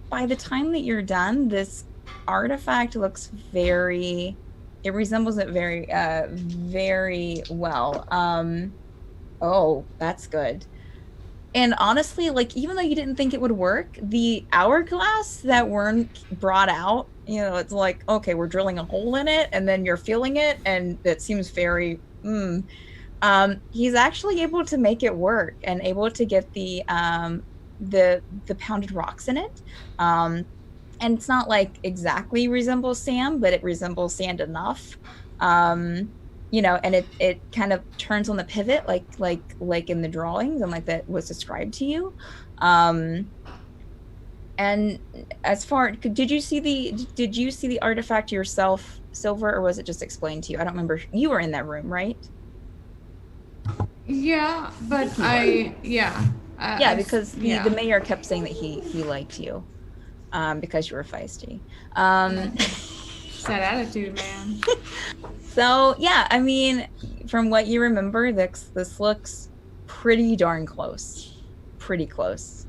by the time that you're done, this artifact looks it resembles it very, very well. Oh, that's good. And honestly, like, even though you didn't think it would work, the hourglass that Wren brought out, it's like, okay, we're drilling a hole in it, and then you're feeling it, and it seems very, he's actually able to make it work and able to get the pounded rocks in it. And it's not like exactly resembles sand, but it resembles sand enough. And it kind of turns on the pivot like in the drawings and like that was described to you. And as far, did you see the artifact yourself, Silver, or was it just explained to you? I don't remember. You were in that room, right? Yeah, but because the mayor kept saying that he liked you, because you were feisty. that attitude, man. So yeah, I mean, from what you remember, this looks pretty darn close, pretty close,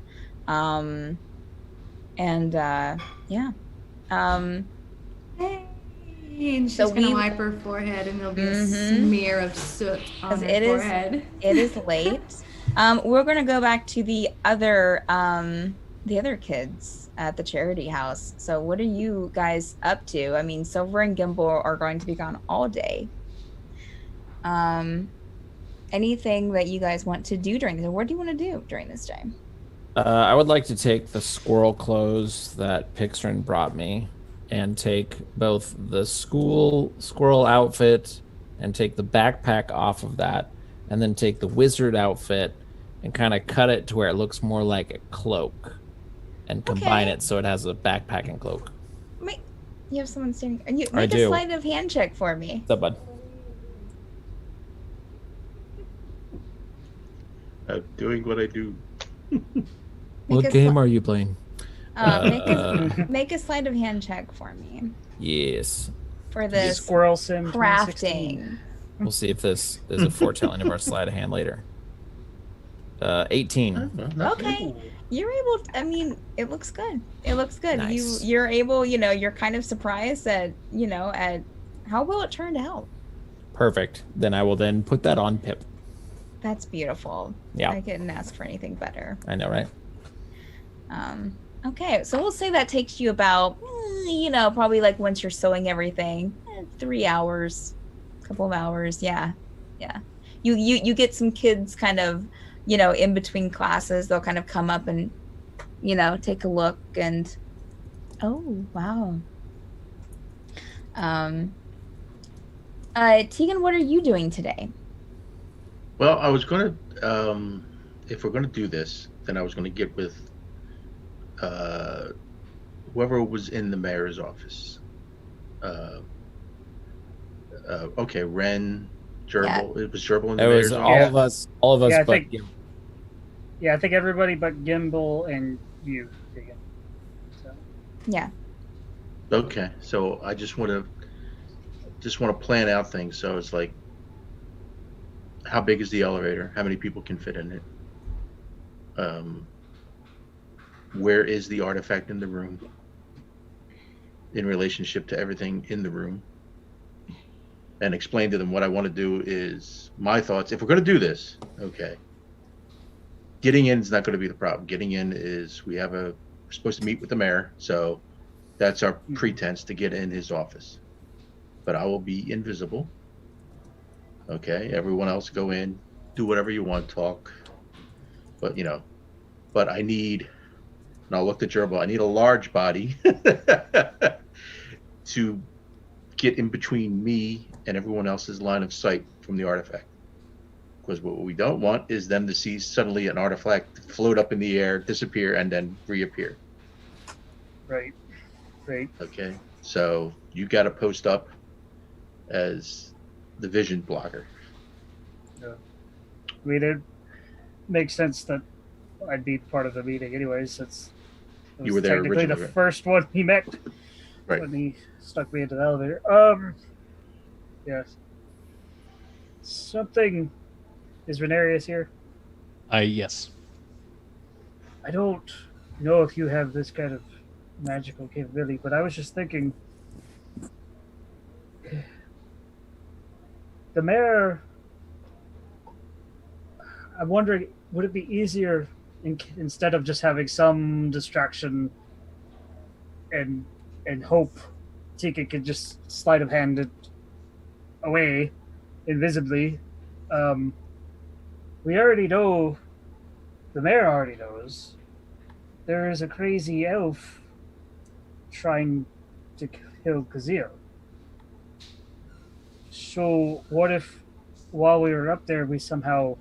and yeah, Hey, and she's So gonna we- wipe her forehead, and there'll be a Mhm. smear of soot on 'Cause her it is- forehead. it is late. We're gonna go back to the other kids at the charity house. So what are you guys up to? I mean, Silver and Gimble are going to be gone all day. Anything that you guys want to do during this? What do you want to do during this time? I would like to take the squirrel clothes that Pixrin brought me and take both the squirrel outfit and take the backpack off of that, and then take the wizard outfit and kind of cut it to where it looks more like a cloak and combine Okay. it so it has a backpack and cloak. You have someone standing. And you I make a do. sleight of hand check for me. What's up, bud? I'm doing what I do. What a game sli- are you playing? Make a sleight of hand check for me Yes. for this Squirrel Sim 2016. crafting. We'll see if this is a foretelling of our sleight of hand later. 18. Okay, you're able. I mean, it looks good. It looks good. Nice. You're able. You're kind of surprised at at how well it turned out. Perfect. Then I will then put that on Pip. That's beautiful. Yeah. I couldn't ask for anything better. I know, right? Okay, so we'll say that takes you about, probably like once you're sewing everything, 3 hours, couple of hours. Yeah. You get some kids kind of, in between classes. They'll kind of come up and, take a look and, oh wow. Teagan, what are you doing today? Well, I was gonna, if we're gonna do this, then I was gonna get with whoever was in the mayor's office. Okay, Wren, Gerbil. It was Gerbil in the It mayor's was office. all of us, Yeah, I but think- Yeah, I think everybody but Gimble and you, Teagan. So, Yeah. Okay, so I just want to plan out things. So it's like, how big is the elevator? How many people can fit in it? Where is the artifact in the room in relationship to everything in the room? And explain to them what I want to do is my thoughts. If we're going to do this, okay, getting in is not going to be the problem. Getting in is we're supposed to meet with the mayor, so that's our pretense to get in his office. But I will be invisible. Okay, everyone else go in, do whatever you want, talk. But but I need, and I'll look at Gerbil, I need a large body to get in between me and everyone else's line of sight from the artifact. Because what we don't want is them to see suddenly an artifact float up in the air, disappear, and then reappear. right. Okay, so you got to post up as the vision blocker. I mean, it makes sense that I'd be part of the meeting anyways, since it was You were there technically the originally, right? first one he met Right. when he stuck me into the elevator. Yes. Something. Is Ranerius here? Yes. I don't know if you have this kind of magical capability, but I was just thinking. The mayor. I'm wondering, would it be easier instead of just having some distraction and hope Tika could just sleight of hand it away invisibly? We already know, the mayor already knows, there is a crazy elf trying to kill Kazir. So what if while we were up there we somehow,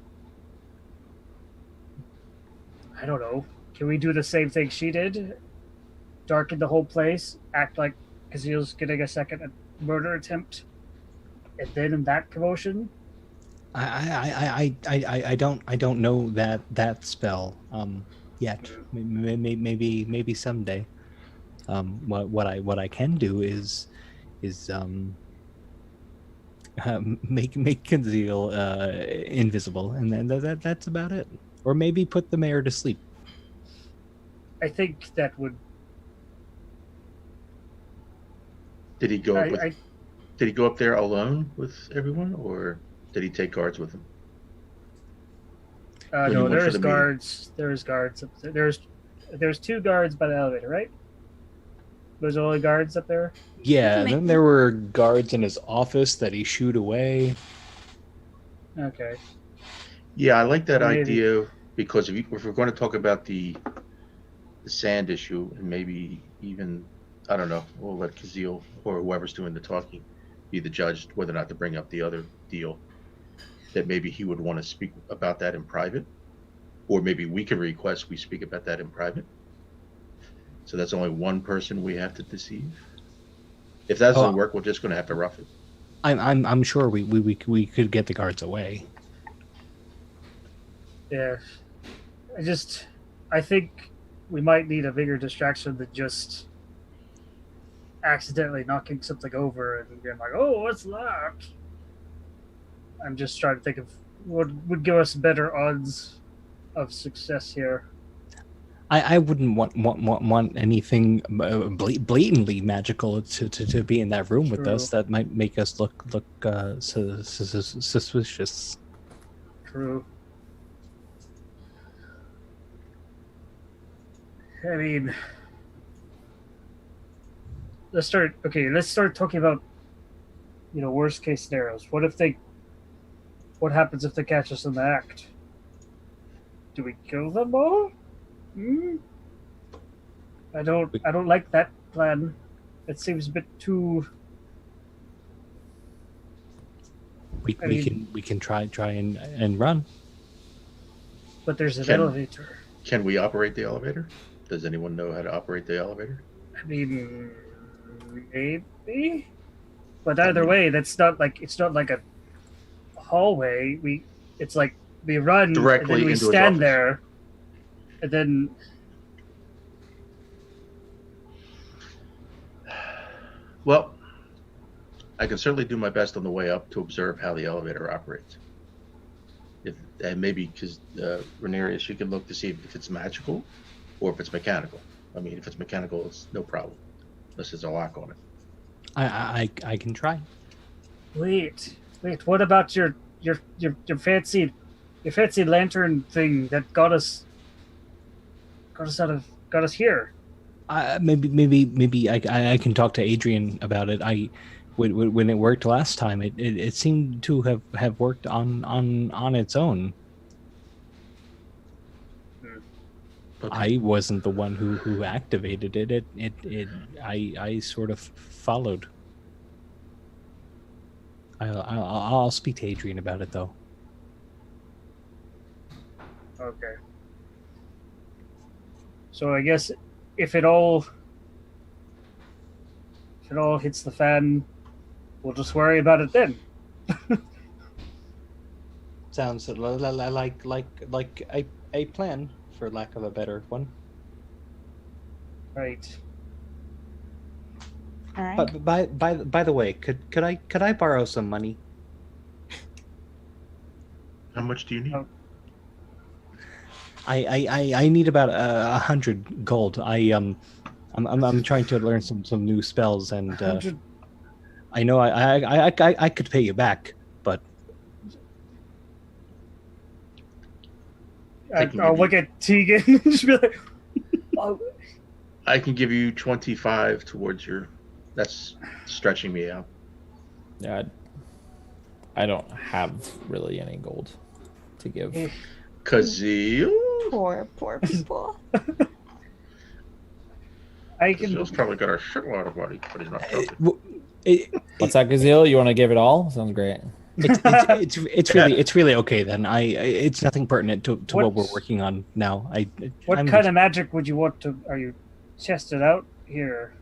I don't know, can we do the same thing she did? Darken the whole place, act like Kazir's getting a second murder attempt, and then in that commotion, I don't know that spell yet. Maybe someday. What I can do is make Conceal invisible, and then that's about it. Or maybe put the mayor to sleep. I think that would. Did he go up with? I, Did he go up there alone with everyone, or did he take guards with him? When he no, went for there's the meeting? guards. There's guards up there. There's 2 guards by the elevator, right? Those are only guards up there. Yeah, and make- then there were guards in his office that he shooed away. Okay. Yeah, I like that Maybe. idea because if we're going to talk about the sand issue and maybe even, I don't know, we'll let Kazeel or whoever's doing the talking be the judge whether or not to bring up the other deal, that maybe he would want to speak about that in private, or maybe we can request we speak about that in private. So that's only one person we have to deceive. If that doesn't work, we're just going to have to rough it. I'm sure we could get the guards away. Yeah. I think we might need a bigger distraction than just accidentally knocking something over and being like, "Oh, what's that?" I'm just trying to think of what would give us better odds of success here. I wouldn't want anything blatantly magical to be in that room with True. us. That might make us look suspicious. True. I mean, let's start talking about, worst case scenarios. What happens if they catch us in the act? Do we kill them all? I don't like that plan. It seems a bit too. We can try and run. But there's an Can- elevator. Can we operate the elevator? Does anyone know how to operate the elevator? I mean, maybe. But either way, it's not like a hallway. It's like we run Directly and then we into his stand office. there, and then Well, I can certainly do my best on the way up to observe how the elevator operates. And maybe because Ranerius, you can look to see if it's magical or if it's mechanical. I mean, if it's mechanical, it's no problem, unless there's a lock on it. I can try. wait. What about your fancy lantern thing that got us here? Maybe I can talk to Adrian about it. When it worked last time, it seemed to have worked on its own. Okay. I wasn't the one who activated it. I sort of followed. I'll speak to Adrian about it though. Okay. So I guess if it all hits the fan, we'll just worry about it then. Sounds like a plan, for lack of a better one. Right. All right. But by the way, could I borrow some money? How much do you need? Oh. I need about 100 gold. I'm trying to learn some new spells, and 100 I know I could pay you back, but I'll look at Teagan and just be like, "Oh, I can give you 25 towards your. That's stretching me out. Yeah, I don't have really any gold to give. Kazeel? Poor people. I can." Kazeel's probably got a shitload of money, but he's not talking. What's that, Gazelle? You want to give it all? Sounds great. It's really okay then. It's nothing pertinent to what we're What's- working on now. What I'm kind of magic would you want to? Are you tested out here?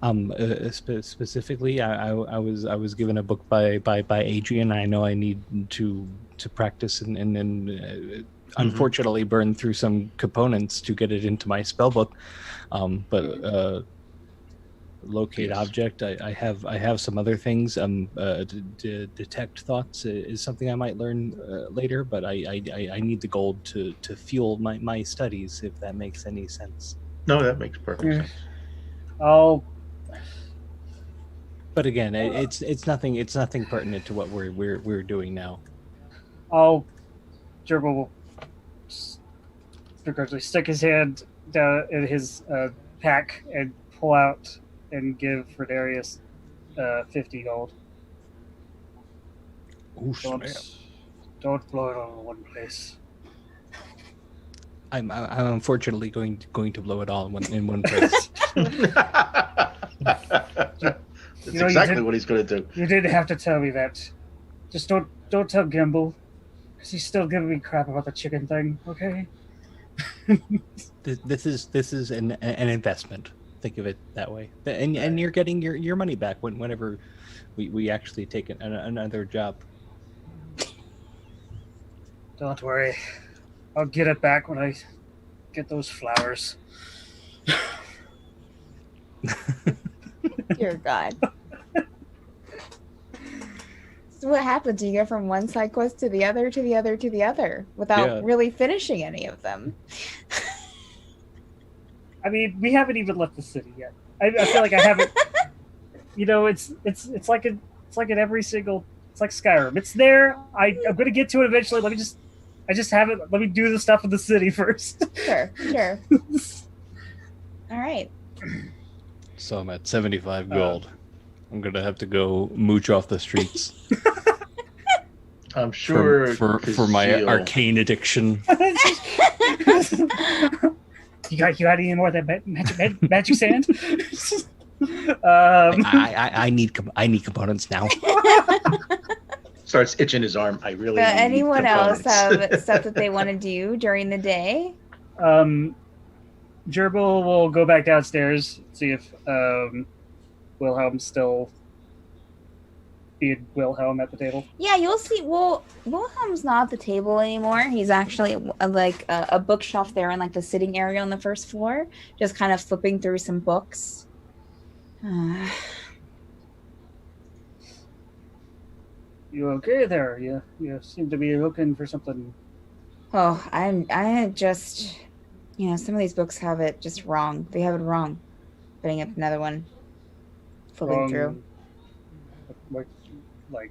Specifically, I was given a book by Adrian. I know I need to practice and unfortunately burn through some components to get it into my spell book. locate Yes. object. I have some other things. Detect thoughts is something I might learn later, but I need the gold to fuel my studies, if that makes any sense. No, that makes perfect Yeah. sense. I'll But again, it's nothing pertinent to what we're doing now. Gerbil will begrudgingly stick his hand down in his pack and pull out and give Ranerius 50 gold. Oosh, man. Don't blow it all in one place. I'm unfortunately going to blow it all in one place. That's You exactly did- what he's going to do. You didn't have to tell me that. Just don't tell Gimble, because he's still giving me crap about the chicken thing. Okay. This is an investment. Think of it that way, and you're getting your money back whenever we actually take another job. Don't worry, I'll get it back when I get those flowers. Dear God. So what happens? You go from one side quest to the other, to the other, to the other, without Yeah. really finishing any of them. I mean, we haven't even left the city yet. I feel like I haven't. You know, it's like in every single. It's like Skyrim. It's there. I'm gonna get to it eventually. I just haven't. Let me do the stuff in the city first. Sure. All right. So I'm at 75 gold. I'm gonna have to go mooch off the streets I'm sure for my Kazeel- arcane addiction. You got any more of that magic sand? I need components now. starts itching his arm. I really. But need anyone else components. have stuff that they want to do during the day? Gerbil will go back downstairs, see if Wilhelm's still being Wilhelm at the table. Yeah, you'll see. Well, Wilhelm's not at the table anymore. He's actually like a bookshelf there in like the sitting area on the first floor, just kind of flipping through some books. You okay there? You seem to be looking for something. Oh, I just, some of these books have it just wrong. They have it wrong. Putting up another one, flipping through. Like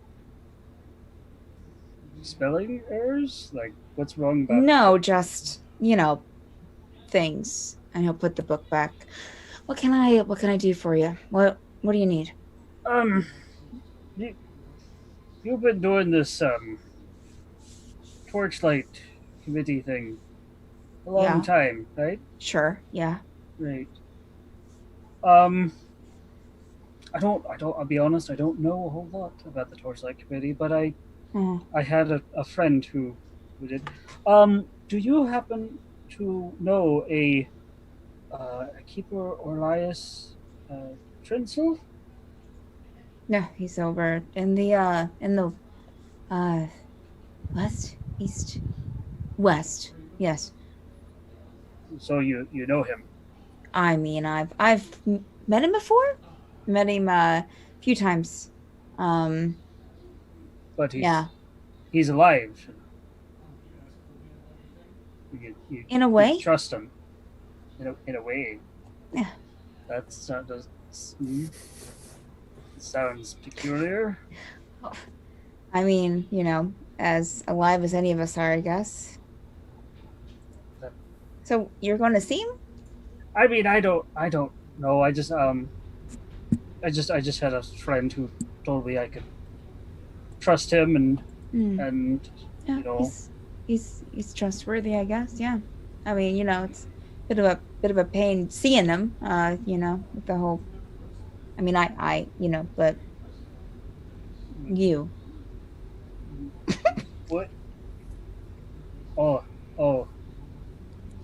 spelling errors? Like what's wrong about? No, just things. And he'll put the book back. What can I do for you? What do you need? You've been doing this torchlight committee thing a long Yeah. time, right? Sure. Yeah. Right. I'll be honest, I don't know a whole lot about the Torchlight Committee, but I had a friend who did. Do you happen to know a Keeper Orlias Trinsel? No, he's over in the west, east, west. Yes. So you know him. I mean, I've met him before. Met him a few times. But he's alive. You In a way. you trust him. In a way. Yeah. Sounds peculiar. I mean, as alive as any of us are, I guess. So you're going to see him? I mean, I don't know. I just had a friend who told me I could trust him and Yeah, he's trustworthy, I guess. Yeah. I mean, it's a bit of a pain seeing him. With the whole. I mean, I but you. what? Oh.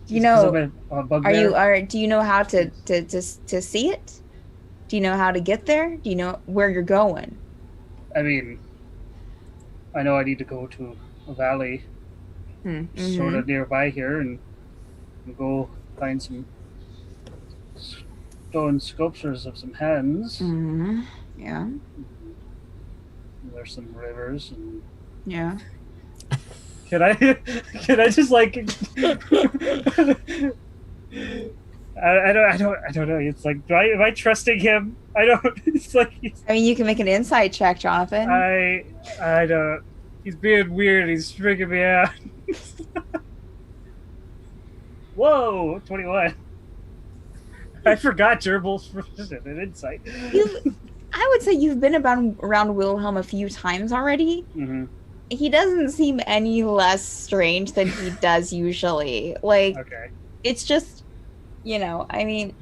Do you know? A bugbear? Do you know how to see it? Do you know how to get there? Do you know where you're going? I mean, I know I need to go to a valley sort of nearby here and go find some stone sculptures of some hands. Mm-hmm. Yeah. There's some rivers and Yeah. can I just like I don't know. It's like am I trusting him? I don't it's like I mean, you can make an insight check, Jonathan. I don't he's being weird, he's freaking me out. Whoa, 21. I forgot Gerbil's an insight. I would say you've been around Wilhelm a few times already. Mm-hmm. He doesn't seem any less strange than he does usually. Like, Okay. it's just, I mean,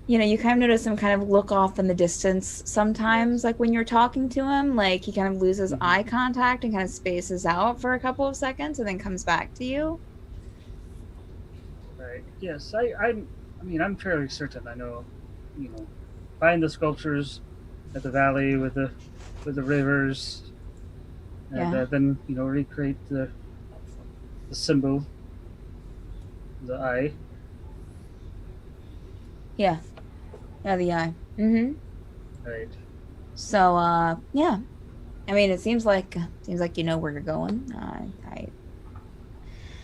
you kind of notice him kind of look off in the distance sometimes, like when you're talking to him, like he kind of loses eye contact and kind of spaces out for a couple of seconds and then comes back to you. Right. Yes, I'm fairly certain I know, find the sculptures at the valley with the rivers, and Yeah. then recreate the symbol, the eye. Yeah, the eye. Mm-hmm. Right. So, yeah. I mean, it seems like you know where you're going.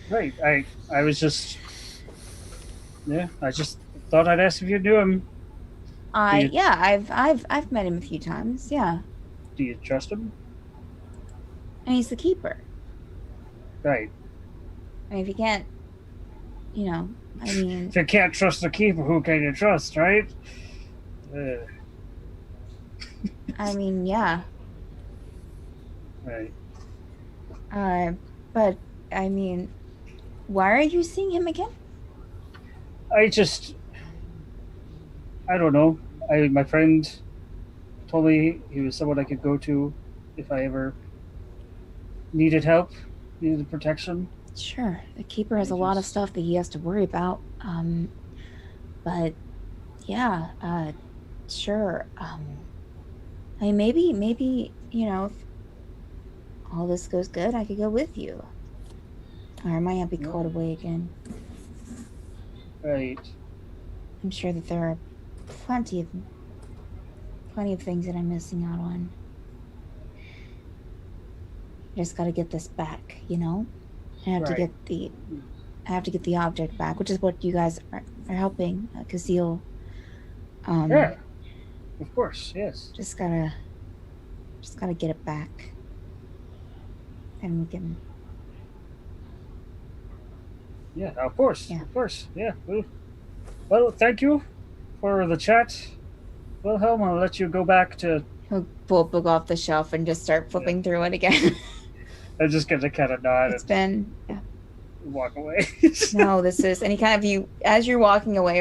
Right. I was just. Yeah, I just thought I'd ask if you knew him. Yeah, I've met him a few times. Yeah, Do you trust him? and he's the keeper. Right. I mean, if you can't, I mean, If you can't trust the keeper, who can you trust, right? yeah. Right. But I mean, why are you seeing him again? I don't know. My friend told me he was someone I could go to if I ever needed help, needed protection. Sure, the keeper has a lot of stuff that he has to worry about. But yeah, sure. I mean, maybe if all this goes good, I could go with you. Or I might be called away again. Right. I'm sure that there are plenty of things that I'm missing out on. I just got to get this back, I have to Right. get the object back, which is what you guys are helping Kazil. Yeah. Of course. Yes. Just gotta get it back, and we can. Yeah. Of course. Yeah. Of course. Yeah. Well, thank you for the chat, Wilhelm. I'll let you go back to. He'll pull a book off the shelf and just start flipping through it again. I'm just gonna kind of nod It's been and walk away. no. This is and he kind of as you're walking away,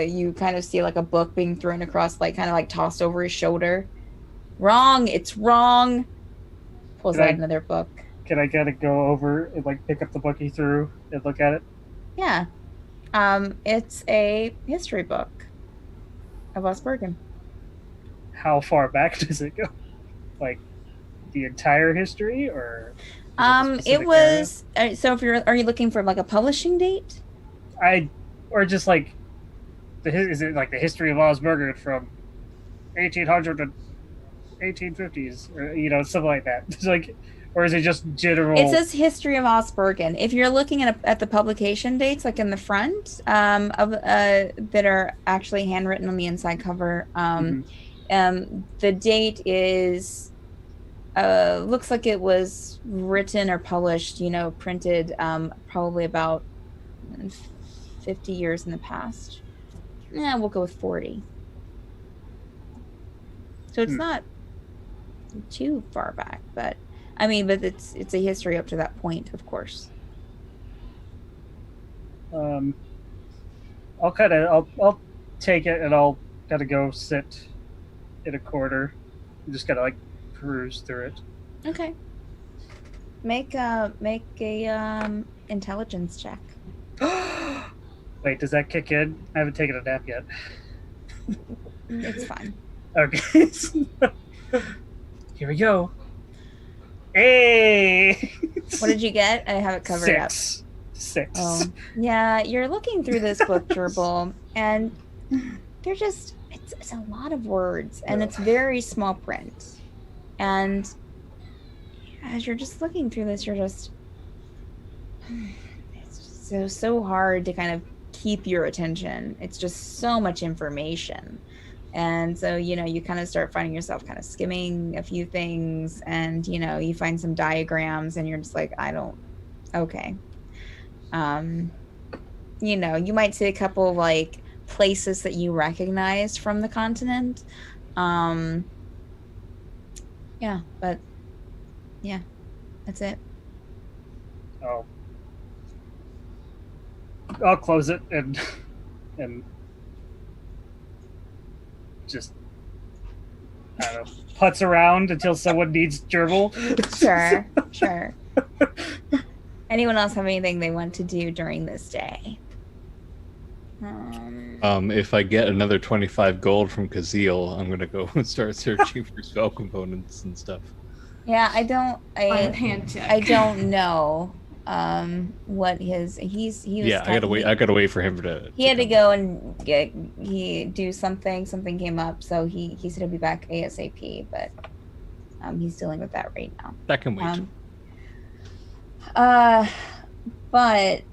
you kind of see like a book being thrown across, like kind of like tossed over his shoulder. Wrong. It's wrong. Pulls Can out I- another book. Can I kind of go over and like pick up the book he threw and look at it? Yeah. It's a history book of Osbergen. How far back does it go? Like the entire history, or? is a It specific was so. Are you looking for like a publishing date? area? Or just like is it like the history of Osbergen from 1800 to 1850s, or something like that? It's like, or is it just general? It says history of Osbergen. If you're looking at the publication dates, like in the front, of that are actually handwritten on the inside cover, the date is looks like it was written or published, printed probably about 50 years in the past. Yeah, we'll go with 40. So it's not too far back, but it's a history up to that point, of course. I'll take it and I'll gotta go sit in a corner. I'm just gotta like peruse through it. Okay. Make a intelligence check. Wait, does that kick in? I haven't taken a nap yet. It's fine. Okay. Here we go. Hey! What did you get? I have it covered up. 6. Yeah, you're looking through this book, Gerbil, and they're just, it's a lot of words, and it's very small print. And as you're just looking through this, you're just, it's so hard to kind of keep your attention. It's just so much information. And so, you kind of start finding yourself kind of skimming a few things, and, you find some diagrams, and you're just like, okay. You might see a couple of like places that you recognize from the continent. Yeah, but yeah, that's it. I'll close it and just I don't know, putz around until someone needs gerbil. Sure. Anyone else have anything they want to do during this day? If I get another 25 gold from Kazeel, I'm gonna go and start searching for spell components and stuff. Yeah, I don't know what his he was I gotta wait for him to he had to go and do something came up, so he said he'll be back ASAP, but he's dealing with that right now. That can wait. But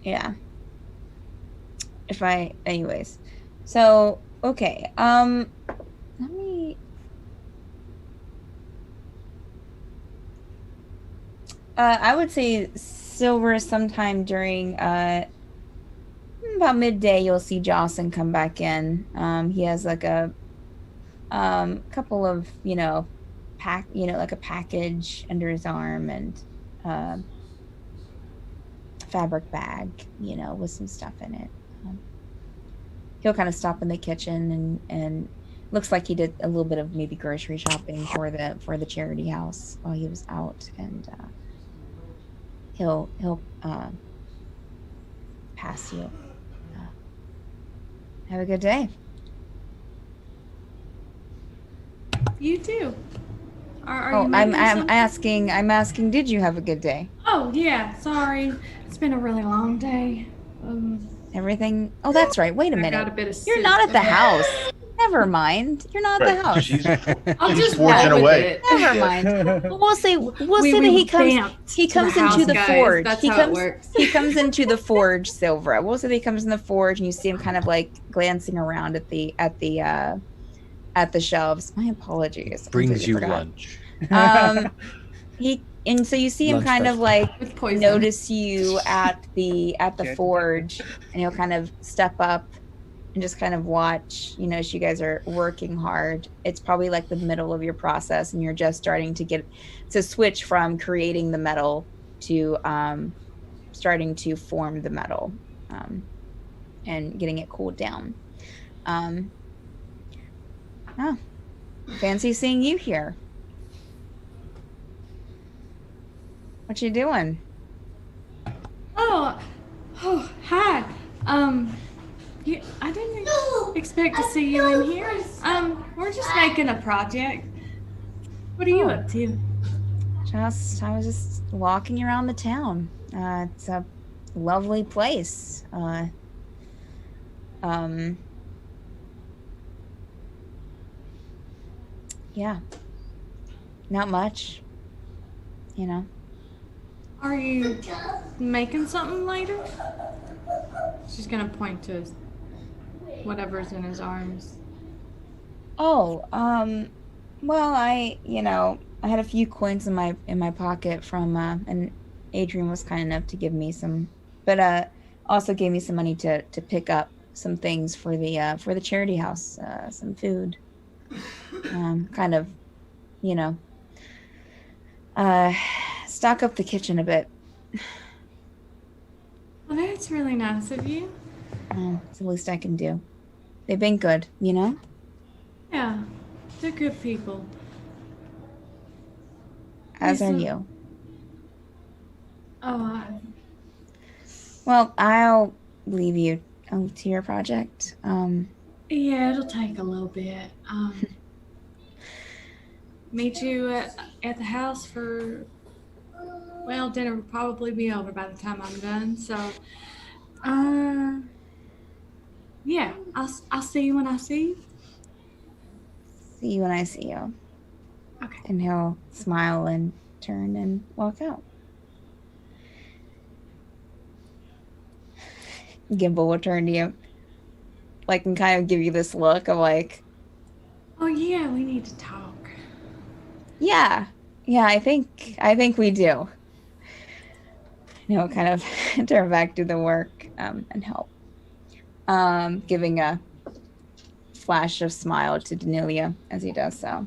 yeah, anyways, so okay, let me I would say Silver sometime during about midday you'll see Jocelyn come back in. He has like a couple of like a package under his arm, and fabric bag with some stuff in it. He'll kind of stop in the kitchen and looks like he did a little bit of maybe grocery shopping for the charity house while he was out, and he'll pass you. Have a good day. You too. I'm asking, did you have a good day? Oh yeah, sorry. It's been a really long day. Everything. Oh, that's right. Wait a minute. Got a bit of You're not at the house. Never mind. You're not at the house. I'll just forging away. it. Never mind. We'll say that he comes into the forge. That's how it works. He comes into the forge, Silvra. We'll say that he comes in the forge, and you see him kind of like glancing around at the shelves. My apologies. Brings you lunch. So you see him Lunch kind of like notice you at the forge, and he'll kind of step up and just kind of watch, as you guys are working hard. It's probably like the middle of your process, and you're just starting to switch from creating the metal to starting to form the metal, and getting it cooled down. Fancy seeing you here. What you doing? Oh, hi. I didn't expect to see you in here. We're just making a project. What are you up to? I was just walking around the town. It's a lovely place. Yeah. Not much. Are you making something later? She's gonna point to whatever's in his arms. Oh, well, I had a few coins in my pocket from and Adrian was kind enough to give me some, but also gave me some money to pick up some things for the charity house, some food. Kind of, stock up the kitchen a bit. Well, that's really nice of you. It's the least I can do. They've been good, Yeah, they're good people. As are you. Oh, Well, I'll leave you to your project. yeah, it'll take a little bit. Meet you at the house for Well, dinner will probably be over by the time I'm done. So, yeah, I'll see you when I see you. See you when I see you. Okay. And he'll smile and turn and walk out. Gimble will turn to you, like, and kind of give you this look of like, Oh yeah, we need to talk. yeah, I think we do. And he'll kind of turn back to the work and help. Giving a flash of smile to Danelia as he does so.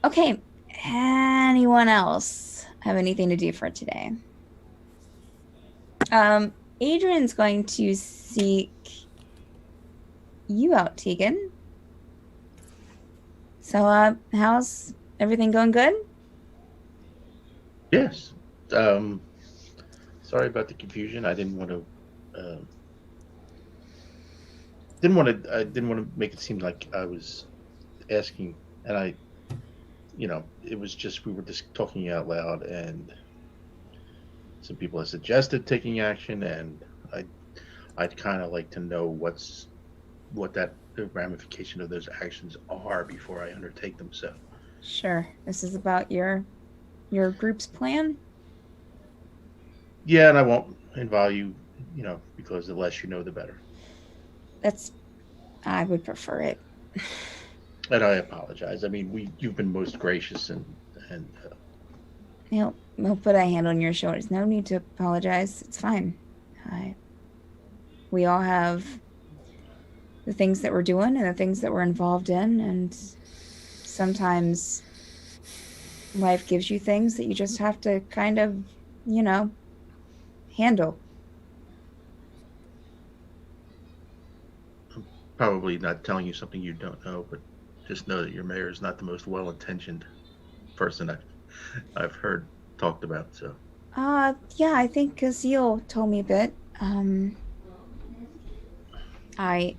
Okay. Anyone else have anything to do for today? Adrian's going to seek you out, Teagan. So, how's everything going? Good? Yes. Sorry about the confusion. I didn't want to. I didn't want to make it seem like I was asking, and it was just we were just talking out loud, and some people have suggested taking action, and I'd kind of like to know what the ramification of those actions are before I undertake them. So. Sure. This is about your group's plan? Yeah, and I won't involve you, because the less you know, the better. I would prefer it. And I apologize. I mean, you've been most gracious and He'll put a hand on your shoulders. No need to apologize. It's fine. We all have the things that we're doing and the things that we're involved in, and sometimes life gives you things that you just have to kind of, handle. I'm probably not telling you something you don't know, but just know that your mayor is not the most well-intentioned person I've heard talked about. So. Yeah, I think Gazeel told me a bit. I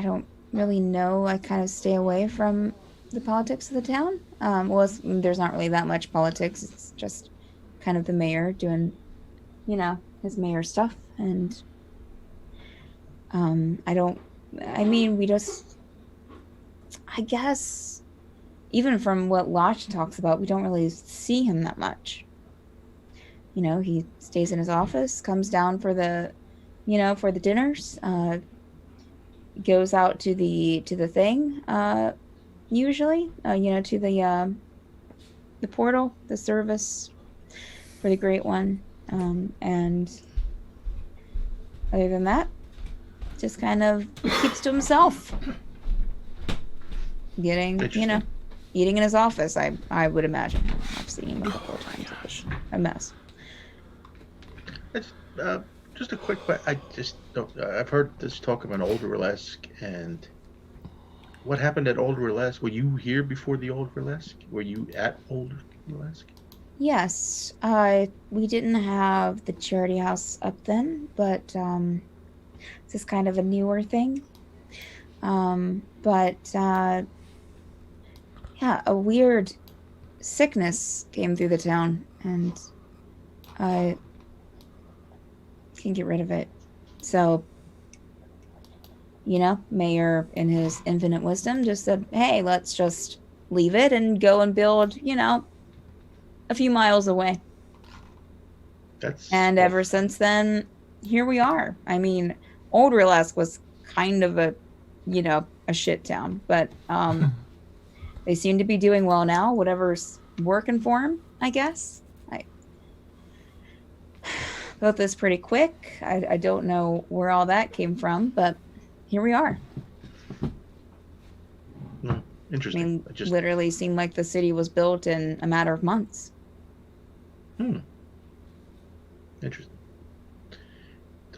don't really know. I kind of stay away from the politics of the town. There's not really that much politics. It's just kind of the mayor doing, his mayor stuff. And I guess, even from what Lodge talks about, we don't really see him that much. He stays in his office, comes down for the dinners, goes out to the thing, usually, to the portal, the service for the Great One, and other than that, just kind of keeps to himself, getting, eating in his office. I would imagine. I've seen him a couple of times. It's a mess. It's just a quick question. I just don't. I've heard this talk of an old Burlesque, and what happened at Old Burlesque? Were you here before the Old Burlesque? Were you at Old Burlesque? Yes, we didn't have the charity house up then, but this is kind of a newer thing. Yeah, a weird sickness came through the town, and I can't get rid of it. So, Mayor, in his infinite wisdom, just said, hey, let's just leave it and go and build, a few miles away. And ever since then, here we are. I mean, Old Burlesque was kind of a shit town, but they seem to be doing well now. Whatever's working for them, I guess. I built this pretty quick. I don't know where all that came from, but here we are. Interesting. I mean, literally seemed like the city was built in a matter of months. Interesting.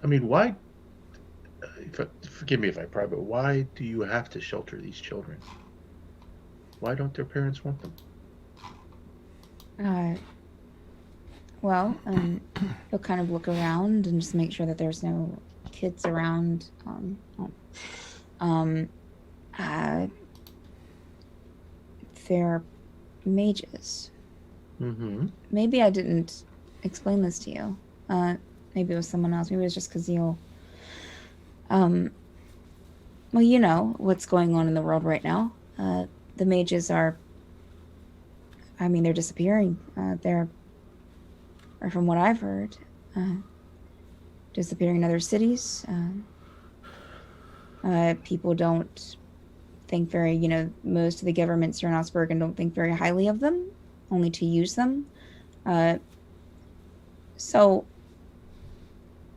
I mean, why? Forgive me if I pry, but why do you have to shelter these children? Why don't their parents want them? He'll kind of look around and just make sure that there's no kids around. Their mages. Mm-hmm. Maybe I didn't explain this to you. Maybe it was someone else. Maybe it was just Kazeel. Well, you know what's going on in the world right now. The mages are, I mean, they're disappearing. Or from what I've heard, disappearing in other cities. People don't think very, most of the governments here in Osbergen don't think very highly of them, only to use them. So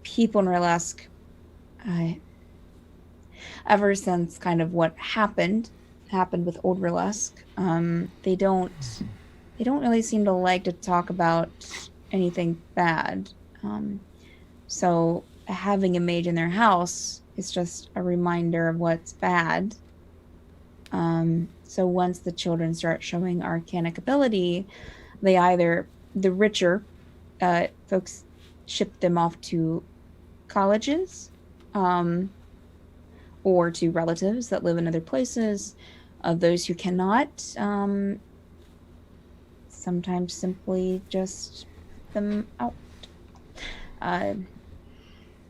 people in Realesk, ever since kind of what happened with Old Realesk, they don't really seem to like to talk about anything bad. So having a mage in their house is just a reminder of what's bad. So once the children start showing arcanic ability, the richer folks ship them off to colleges, or to relatives that live in other places. Those who cannot, sometimes simply just put them out.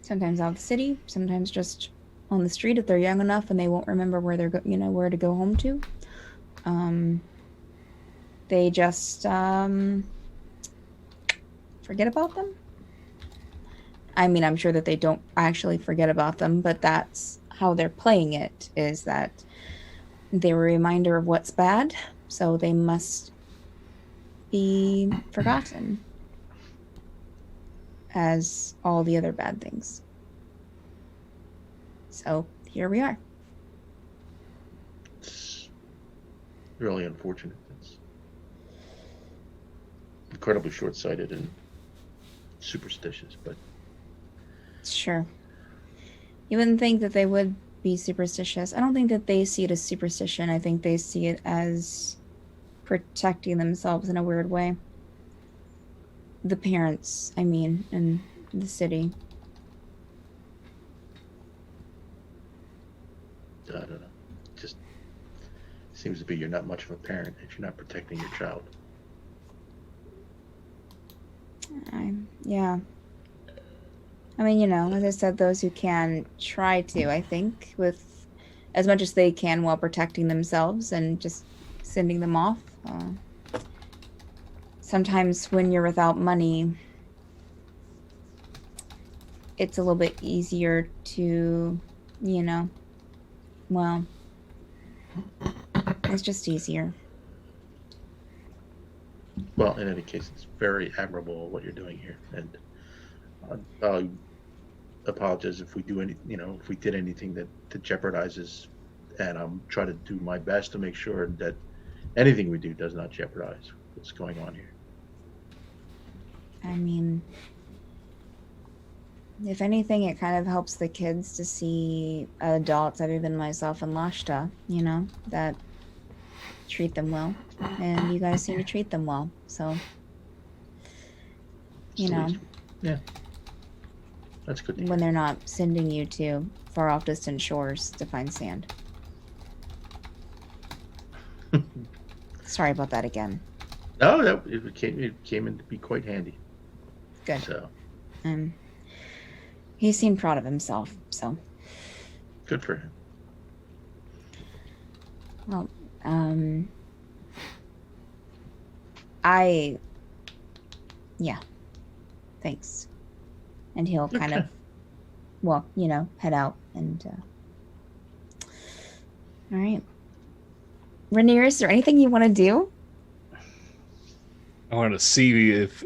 Sometimes out of the city, sometimes just on the street if they're young enough and they won't remember where they're where to go home to. They just forget about them. I mean, I'm sure that they don't actually forget about them, but that's how they're playing it, is that they're a reminder of what's bad, so they must be forgotten, as all the other bad things. So here we are. It's really unfortunate. It's incredibly short-sighted and superstitious, but Sure. You wouldn't think that they would be superstitious. I don't think that they see it as superstition. I think they see it as protecting themselves in a weird way. The parents, I mean, in the city. I don't know. Just seems to be you're not much of a parent if you're not protecting your child. Yeah. I mean, as I said, those who can try to, I think, with as much as they can while protecting themselves and just sending them off. Sometimes when you're without money, it's a little bit easier to, well, it's just easier. Well, in any case, it's very admirable what you're doing here, and I apologize if we do if we did anything that jeopardizes, and I'm trying to do my best to make sure that anything we do does not jeopardize what's going on here. I mean, if anything, it kind of helps the kids to see adults other than myself and Lashta, that treat them well. And you guys seem to treat them well, so, Yeah. That's good to hear. when they're not sending you to far off distant shores to find sand. Sorry about that again. No, it came in to be quite handy. Good. So He seemed proud of himself, so. good for him. Well, yeah, thanks. And he'll kind of, head out and, all right. Ranerius, is there anything you want to do? I want to see if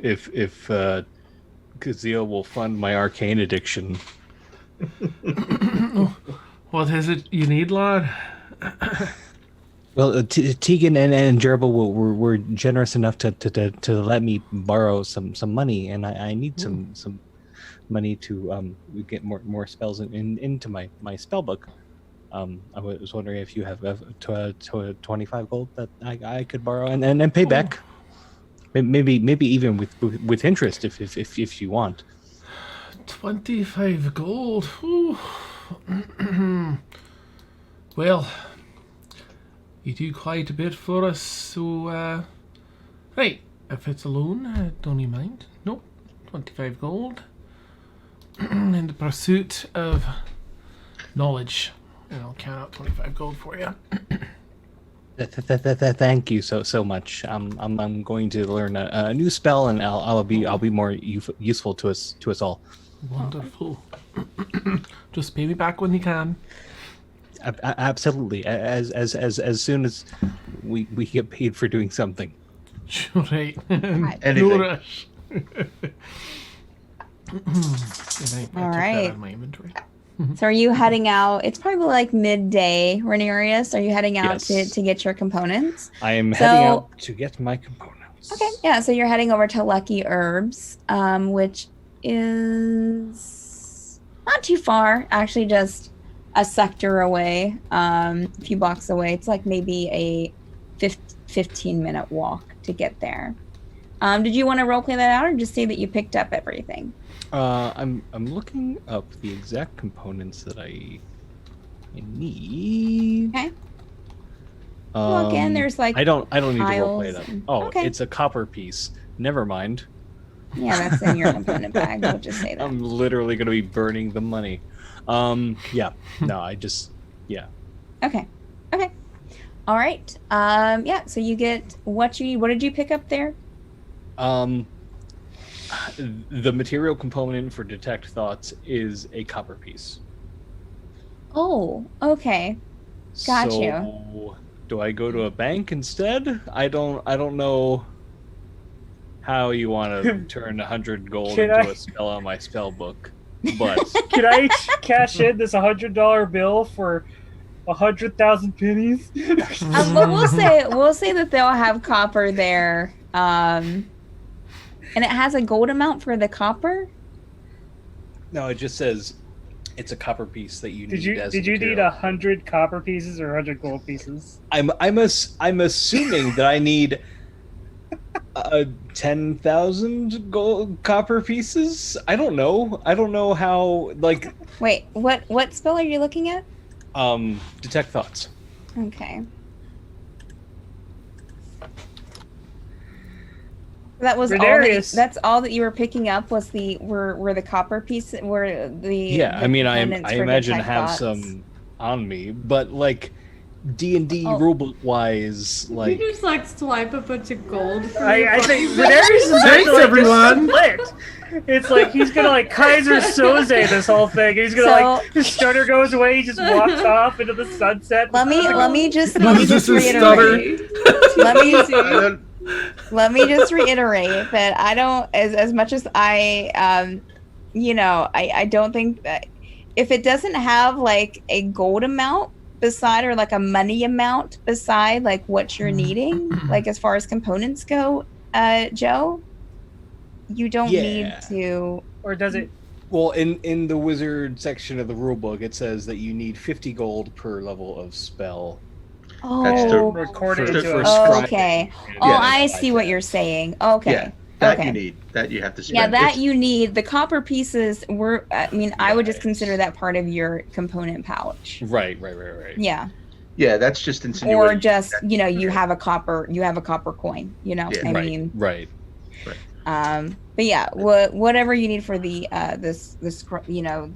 Kazeel will fund my arcane addiction. What is it you need, lad? Well, Teagan and Gerbil were generous enough to let me borrow some money, and I need some money to get more spells into my spellbook. I was wondering if you have 25 gold that I could borrow and pay back. Maybe even with interest if you want. 25 gold. Ooh. Well, you do quite a bit for us, so Right, if it's a loan, don't you mind? Nope, 25 gold. In the pursuit of knowledge. And I'll count out 25 gold for you. Thank you so much. I'm going to learn a new spell, and I'll be more useful to us all. Wonderful. Just pay me back when you can. Absolutely. As soon as we get paid for doing something. Sure, right. Anything. No rush. All right. My inventory. So are you heading out? It's probably like midday, Ranerius. Are you heading out Yes. to get your components? I am heading out to get my components. Okay, yeah. So you're heading over to Lucky Herbs, which is not too far. Actually, just a sector away, a few blocks away. It's like maybe a 15-minute walk to get there. Did you want to roleplay that out, or just say that you picked up everything? I'm looking up the exact components that I need. Okay. Well, again, there's like I don't need to tiles roleplay that. and- Oh, okay. it's a copper piece. Never mind. Yeah, that's in your component bag. We'll just say that. I'm literally going to be burning the money. Yeah. No, yeah. Okay. All right. Yeah. So you get what did you pick up there? The material component for detect thoughts is a copper piece. Oh, okay. Got so, you. Do I go to a bank instead? I don't know how you want to turn 100 gold Can into I- a spell on my spell book, but Can I cash in this $100 bill for 100,000 pennies? But we'll say that they'll have copper there. And it has a gold amount for the copper. no, it just says it's a copper piece that you need. Did you need 100 copper pieces or 100 gold pieces? I'm assuming that I need 10,000 gold copper pieces. I don't know how. Like, Wait, what spell are you looking at? detect thoughts. Okay. That was Ranerius. that's all that you were picking up was were the copper pieces were the Yeah, the I mean, I components for imagine detect have thoughts. some on me, but like D&D Oh. rulebook wise, like you just like swipe a bunch of gold. From I think Ranerius is Thanks, actually, like, everyone. just split. It's like he's gonna like Kaiser Soze this whole thing. He's gonna like his stutter goes away. He just walks off into the sunset. Let me just This is reiterate. stutter. Let me just reiterate that I don't as much as I I don't think that if it doesn't have like a gold amount beside or like a money amount beside like what you're needing, like as far as components go, Joe, you don't need to. Or does it? well in the wizard section of the rulebook it says that you need 50 gold per level of spell. That's the- Oh, Recorded For- into for a scribe- okay. Yeah, Oh, Yeah. I see what you're saying. Okay. Yeah, that okay. you need. That you have to spend. Yeah, that It's- you need. The copper pieces were, I would just consider that part of your component pouch. Right. Yeah. Yeah, that's just Or insinuating. just, you have a copper coin, Yeah. I Right. mean, Right. but yeah, whatever you need for the,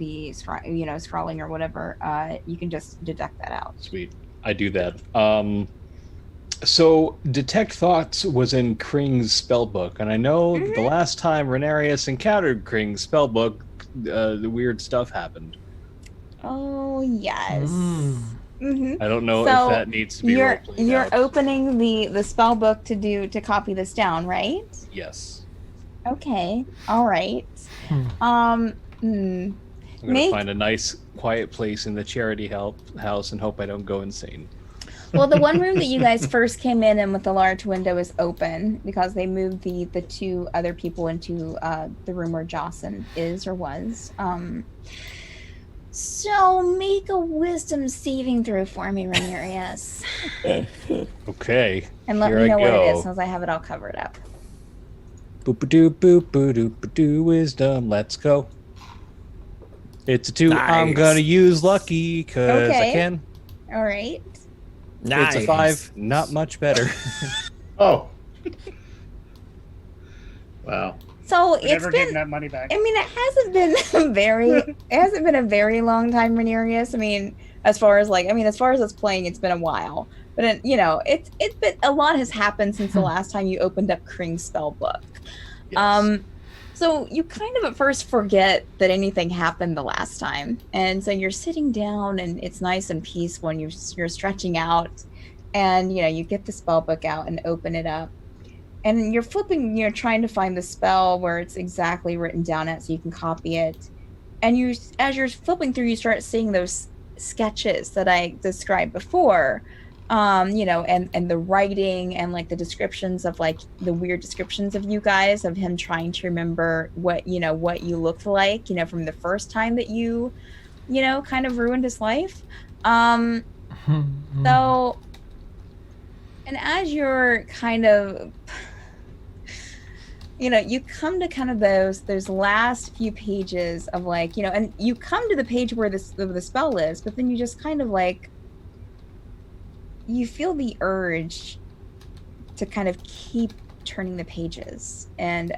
scrolling or whatever, you can just deduct that out. Sweet. I do that. So detect thoughts was in Kring's spellbook, and I know that the last time Ranerius encountered Kring's spellbook, the weird stuff happened. Oh, yes. Mm-hmm. I don't know So, if that needs to be You're roleplayed out. opening the spell book to copy this down, right? Yes. Okay. All right. I'm gonna Make- find a nice, quiet place in the charity house and hope I don't go insane. Well, the one room that you guys first came in and with the large window is open because they moved the two other people into the room where Jocelyn is or was. So make a wisdom saving throw for me, Ranerius. Okay. And let Here me I know what it go. is since I have it all covered up. Boop-a-doo, boop-a-doo, wisdom. Let's go. It's a 2. I'm Nice. gonna use lucky because I Okay. can. All right. It's a 5. Not much better. Oh, Wow. So We're it's never getting been. that money back. I mean, it hasn't been it hasn't been a very long time, Ranerius. I mean, as far as us playing, it's been a while. But it's been a lot has happened since the last time you opened up Kring's spellbook. Yes. So you kind of at first forget that anything happened the last time, and so you're sitting down, and it's nice and peaceful, and you're stretching out, and you get the spellbook out and open it up, and you're flipping, trying to find the spell where it's exactly written down at, so you can copy it, and as you're flipping through, you start seeing those sketches that I described before. And the writing and like the descriptions of like the weird descriptions of you guys, of him trying to remember what you looked like, from the first time that you kind of ruined his life. So, and as you're kind of, you come to kind of those last few pages of like, and you come to the page where the spell is, but then you just kind of like, you feel the urge to kind of keep turning the pages and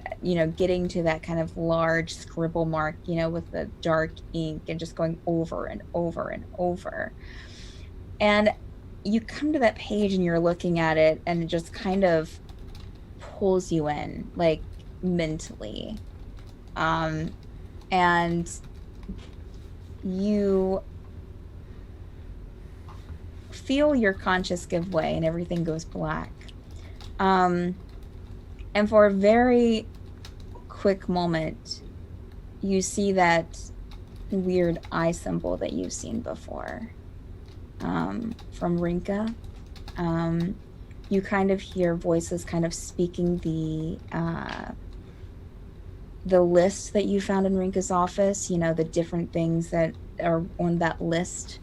getting to that kind of large scribble mark with the dark ink and just going over and over and over, and you come to that page and you're looking at it and it just kind of pulls you in, like, mentally, and you feel your conscience give way and everything goes black, and for a very quick moment you see that weird eye symbol that you've seen before, from Rinka. You kind of hear voices kind of speaking the list that you found in Rinka's office, the different things that are on that list,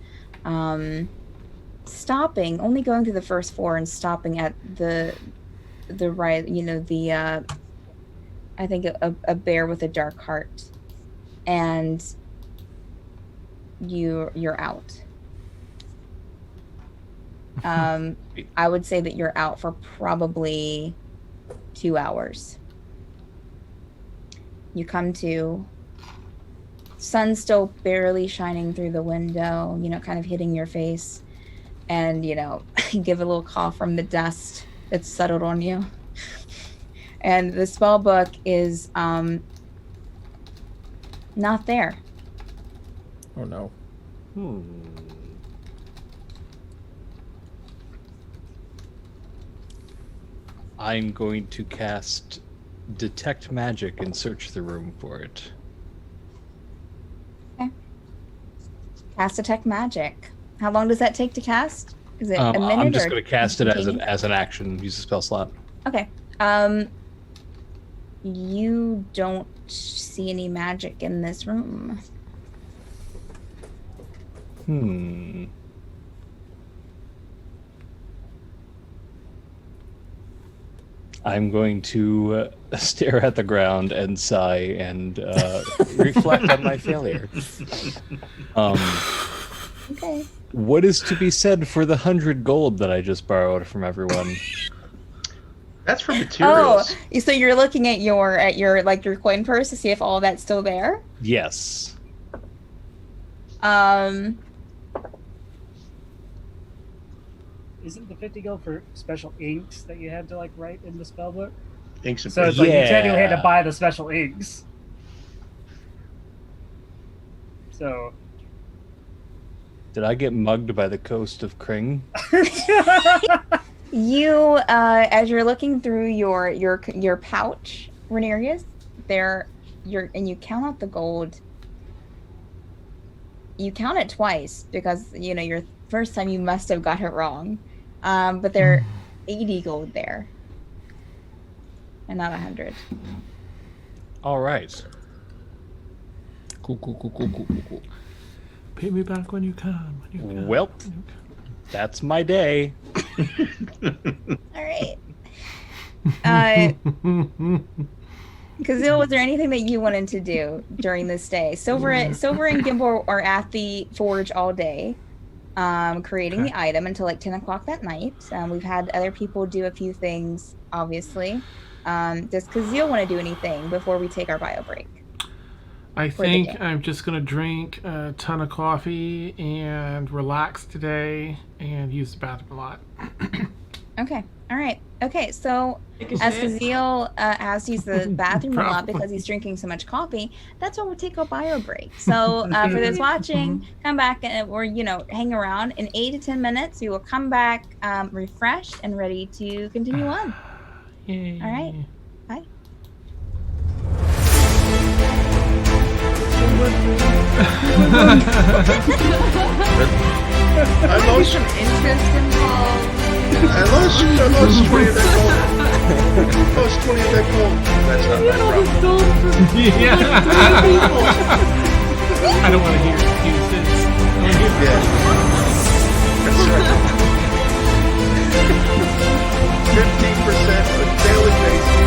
stopping, only going through the first four and stopping at the right, I think a bear with a dark heart, and you're out. I would say that you're out for probably 2 hours. You come to, sun still barely shining through the window, kind of hitting your face, and you give a little cough from the dust that's settled on you, and the spell book is not there. Oh no. I'm going to cast Detect Magic and search the room for it. Okay. Cast Detect Magic. How long does that take to cast? Is it a minute? I'm just or going to cast it as instantaneous? an action. Use a spell slot. Okay. You don't see any magic in this room. I'm going to stare at the ground and sigh and reflect on my failure. Okay. What is to be said for the 100 gold that I just borrowed from everyone? That's for materials. Oh, so you're looking at your your coin purse to see if all that's still there? Yes. Isn't the 50 gold for special inks that you had to like write in the spellbook? Inks and So it's paper. like you technically had to Yeah. buy the special inks. So Did I get mugged by the coast of Kring? You, as you're looking through your pouch, Ranerius, and you count out the gold. You count it twice because your first time you must have got it wrong, but there are 80 gold there, and not 100. All right. Cool. Pay me back when you can. Well, that's my day. All right. Kazil, was there anything that you wanted to do during this day? Silver and Gimble are at the forge all day. creating the item until like 10 o'clock that night. We've had other people do a few things, obviously. Does Kazeel want to do anything before we take our bio break? I think I'm just going to drink a ton of coffee and relax today and use the bathroom a lot. Okay. All right. Okay. So as Kazeel has used the bathroom a lot because he's drinking so much coffee, that's why we'll take a bio break. So for those watching, come back and or hang around. In 8 to 10 minutes, we will come back refreshed and ready to continue on. Yay. All right. Bye. I lost Some interest involved. I lost 20 of that gold. I lost 20 of that gold. That's not my problem. Yeah. I don't want to hear excuses. I want to hear Yeah. That's right. 15% on a daily basis.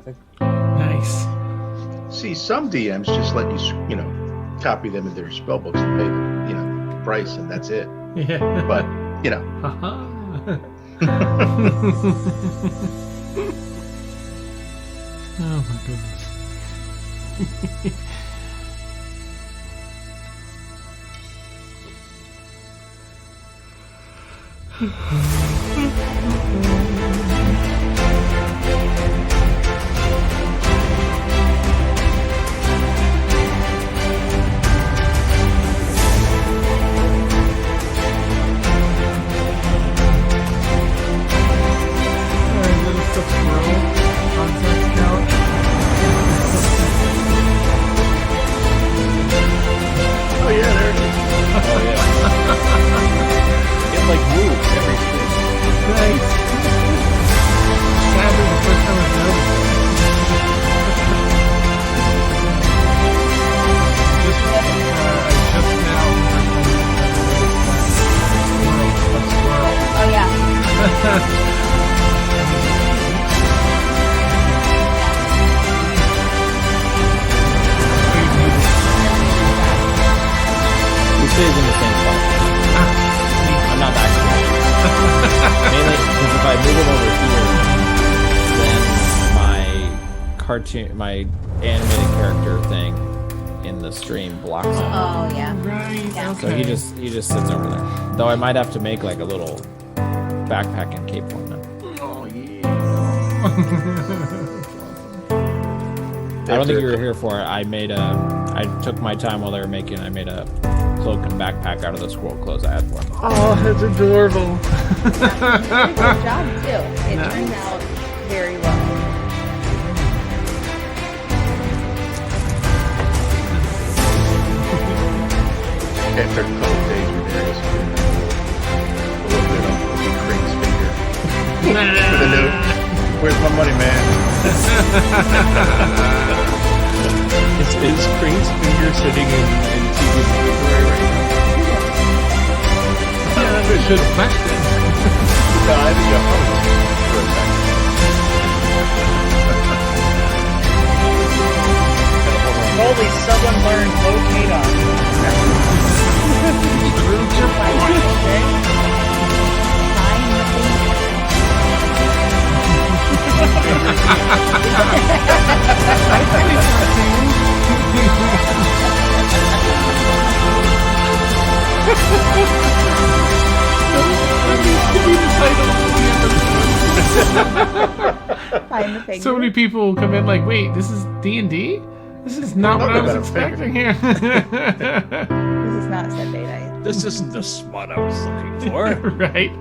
nothing. Nice. See, some DMs just let you, copy them in their spell books and pay the, price, and that's it. Yeah. But, Haha. Oh my goodness. oh yeah, there it is. Oh yeah. It like moves every spin. Nice. Sadly, the first time I've noticed it. I just now. Squirrel. Oh yeah. He stays in the same spot. I'm not that scared. Mainly because if I move it over here, then my animated character thing in the stream blocks it. Oh yeah. Right. Yeah. So he just sits over there. Though I might have to make like a little backpack and cape for him now. Oh yeah. I don't think you were here for it. I took my time while they were making it. I made a cloak and backpack out of the squirrel clothes I had for him. Oh, that's adorable. Good job too. It turned out very well. After a couple of days, Ranerius did a little bit of Kring's finger with a note. Where's my money, man? Is Kring's finger sitting in Teagan's inventory right now? Yeah, they should have flexed it. No, I didn't go home for a second. Holy, someone learned locate on. Find the finger. So many people come in like, wait, this is D&D? This is not what I was expecting here. This is not set date. This isn't the spot I was looking for. Right.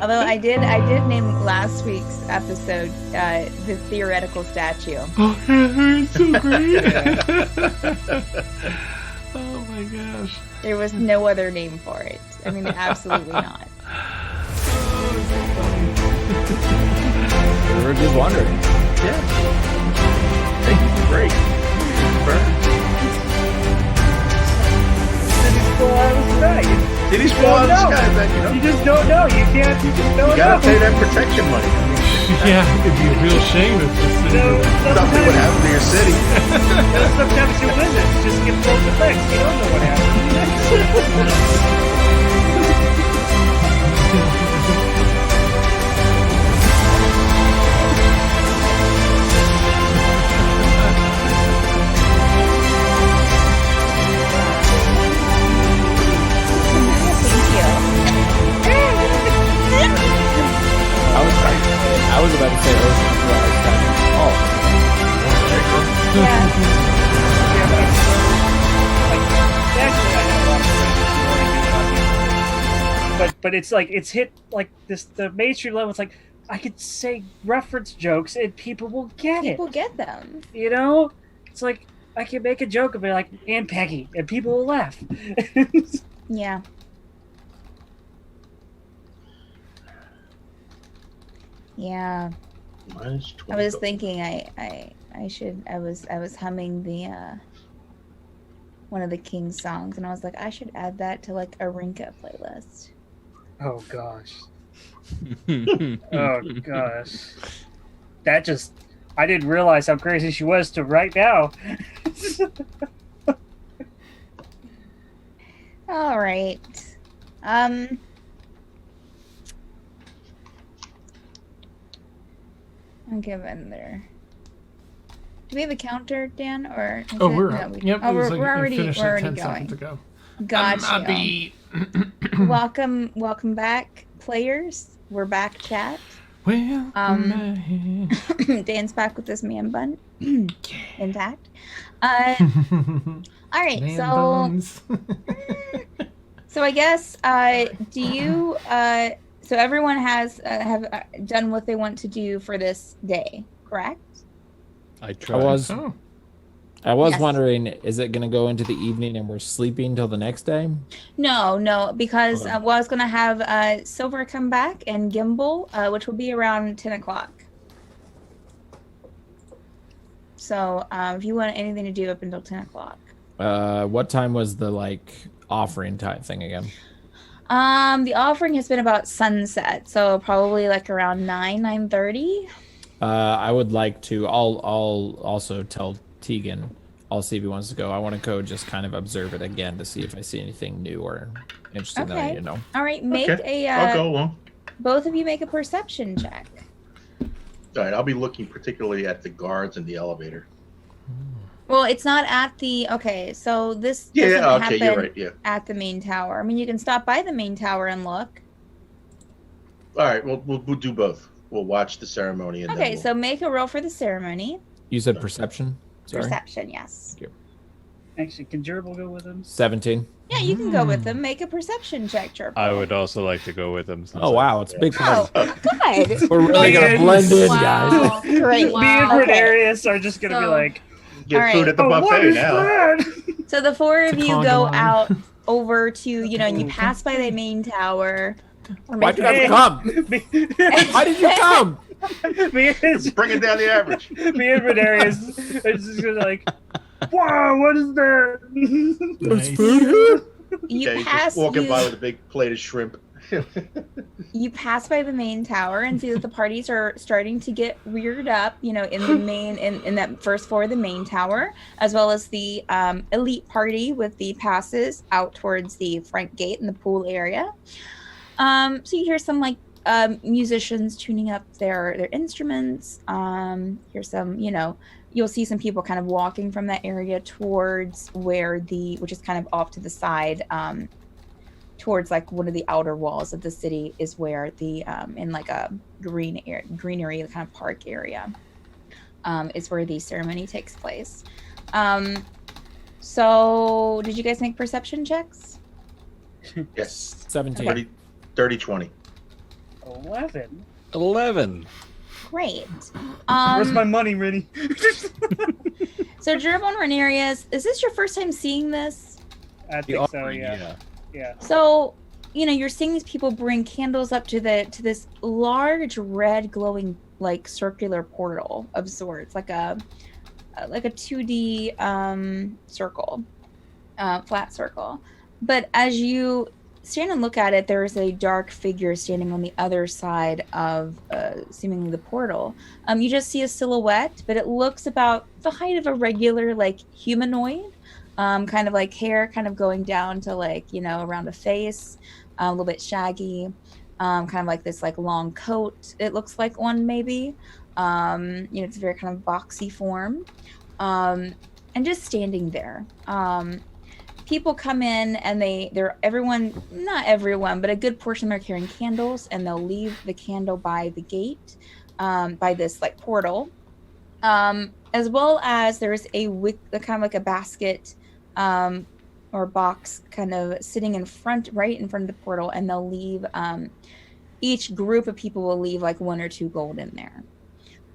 Although I did name last week's episode the theoretical statue. Oh, it's so great. Oh my gosh. There was no other name for it. I mean, absolutely not. We were just wondering. Yeah. Thank you for break. Did he fall out of the sky, man? You just don't know. You can't. You just don't You gotta know. pay that protection money. Yeah, it'd be a real shame if this So Something would happen to your city. sometimes your wizards just get broke effects. You don't know what happened. I was about to say Ocean's Rise Diamond. Oh. Yeah. Actually, I have a lot of friends who already do but it's like it's hit like this the mainstream level. It's like I could say reference jokes and people will get People it. get them. You know, it's like I can make a joke and be like "and Peggy" and people will laugh. Yeah. Yeah. Minus 20. I was thinking I was humming the one of the King's songs and I was like I should add that to like a Rinka playlist. Oh gosh. Oh gosh. That just I didn't realize how crazy she was to right now. All right. I'm giving there. Do we have a counter, Dan, or? Oh, we're up. Yep, Oh, it was we're like, already finished we're like already 10 seconds going. ago. Gotcha. Welcome back, players. We're back, chat. Well, Dan's back with this man bun intact. All right, Man so buns. so I guess do you so everyone has have done what they want to do for this day, correct? I I tried. was Oh, Yes. wondering, is it going to go into the evening and we're sleeping till the next day? No, because Okay. I was gonna have Silver come back and Gimble, which will be around 10 o'clock. So if you want anything to do up until 10 o'clock. What time was the offering type thing again? The offering has been about sunset, so probably like around 9:30. I would like to. I'll also tell Teagan. I'll see if he wants to go. I want to go just kind of observe it again to see if I see anything new or interesting that I Okay. need to know. All right, make Okay, a I'll go along. both of you make a perception check. All right, I'll be looking particularly at the guards and the elevator. Well, it's not at the okay, so this Yeah, doesn't okay, happen you're right. Yeah. at the main tower. I mean, you can stop by the main tower and look. All right, we'll do both. We'll watch the ceremony and Okay, then so make a roll for the ceremony. You said perception? Sorry. Perception, yes. Actually, can Gerbil go with him? 17. Yeah, you can go with them. Make a perception check, Gerbil. I would also like to go with him. since Oh, wow. It's a big Oh, party. good. We're really going to Yes. blend in, Wow. guys. Great. Me and Okay. Ranerius are just gonna be So- like, get All food right. at the "Oh, what buffet is now. that?" So the four of It's a you conga go line. out over to, and you pass by the main tower. Or Why'd make you a- have to come? me, Why did you come? me and Bring it down the average. me and Ranerius are just gonna like, wow, what is that? nice. You Yeah, he's pass just walking you, by with a big plate of shrimp. you pass by the main tower and see that the parties are starting to get reared up, in the main in that first floor of the main tower, as well as the elite party with the passes out towards the front gate in the pool area. So you hear some musicians tuning up their instruments. Hear some, you'll see some people kind of walking from that area towards which is kind of off to the side, towards one of the outer walls of the city is where the in a greenery kind of park area is where the ceremony takes place. So did you guys make perception checks? Yes. 17. Okay. 30, 20. 11. 11. Great. Where's my money, Rennie? So Gerbil and Ranerius, is this your first time seeing this? I The think so. offering, Yeah. Yeah. So, you're seeing these people bring candles up to this large red glowing circular portal of sorts, like a 2D circle, flat circle. But as you stand and look at it, there is a dark figure standing on the other side of seemingly the portal. You just see a silhouette, but it looks about the height of a regular humanoid. Kind of hair kind of going down to around a face, a little bit shaggy, kind of this long coat, it looks like one maybe. It's a very kind of boxy form, and just standing there. People come in and not everyone, but a good portion are carrying candles, and they'll leave the candle by the gate, by this portal, as well as there's a kind of a basket or box kind of sitting right in front of the portal, and they'll leave each group of people will leave 1 or 2 gold in there.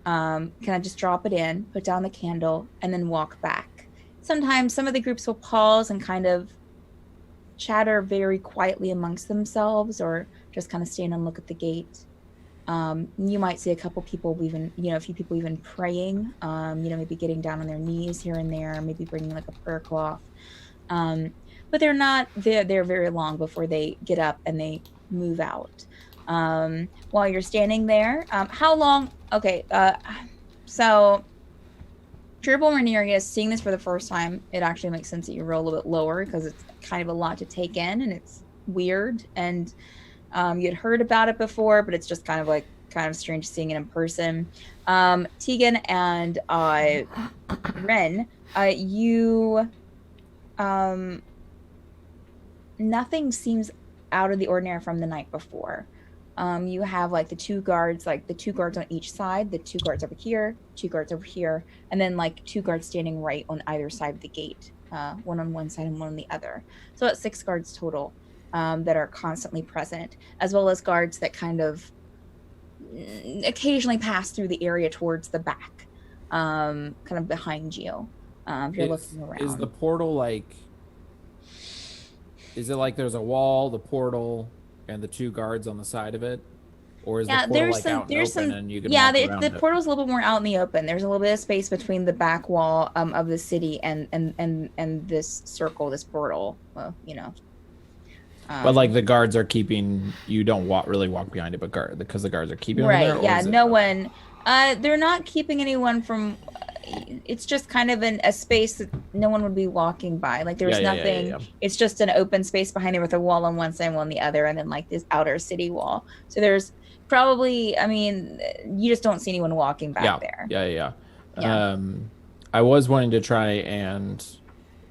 Kind of just drop it in, put down the candle, and then walk back. Sometimes some of the groups will pause and kind of chatter very quietly amongst themselves, or just kind of stand and look at the gate. You might see a couple people even, a few people even praying, maybe getting down on their knees here and there, maybe bringing a prayer cloth. But they're not there very long before they get up and they move out. While you're standing there, how long? Okay, So, Dribble Ranerius, seeing this for the first time, it actually makes sense that you roll a little bit lower because it's kind of a lot to take in and it's weird. And you'd heard about it before, but it's just kind of strange seeing it in person. Teagan and Wren, nothing seems out of the ordinary from the night before. You have like the two guards on each side, the two guards over here, two guards over here, and then like two guards standing right on either side of the gate, one on one side and one on the other. So it's 6 guards total that are constantly present, as well as guards that kind of occasionally pass through the area towards the back, kind of behind you. If you're looking around. Is the portal like? Is it like there's a wall, the portal, and the 2 guards on the side of it, or is the portal like out and open and you can walk around the portal's a little bit more out in the open. There's a little bit of space between the back wall of the city and this circle, this portal. Well, you know. But like the guards are keeping you don't really walk behind it, but because the guards are keeping right. them there. Yeah, no one. They're not keeping anyone from. It's just kind of a space that no one would be walking by. Like there's nothing. Yeah. It's just an open space behind there with a wall on one side and one on the other, and then like this outer city wall. So there's probably. I mean, you just don't see anyone walking back there. Yeah. I was wanting to try and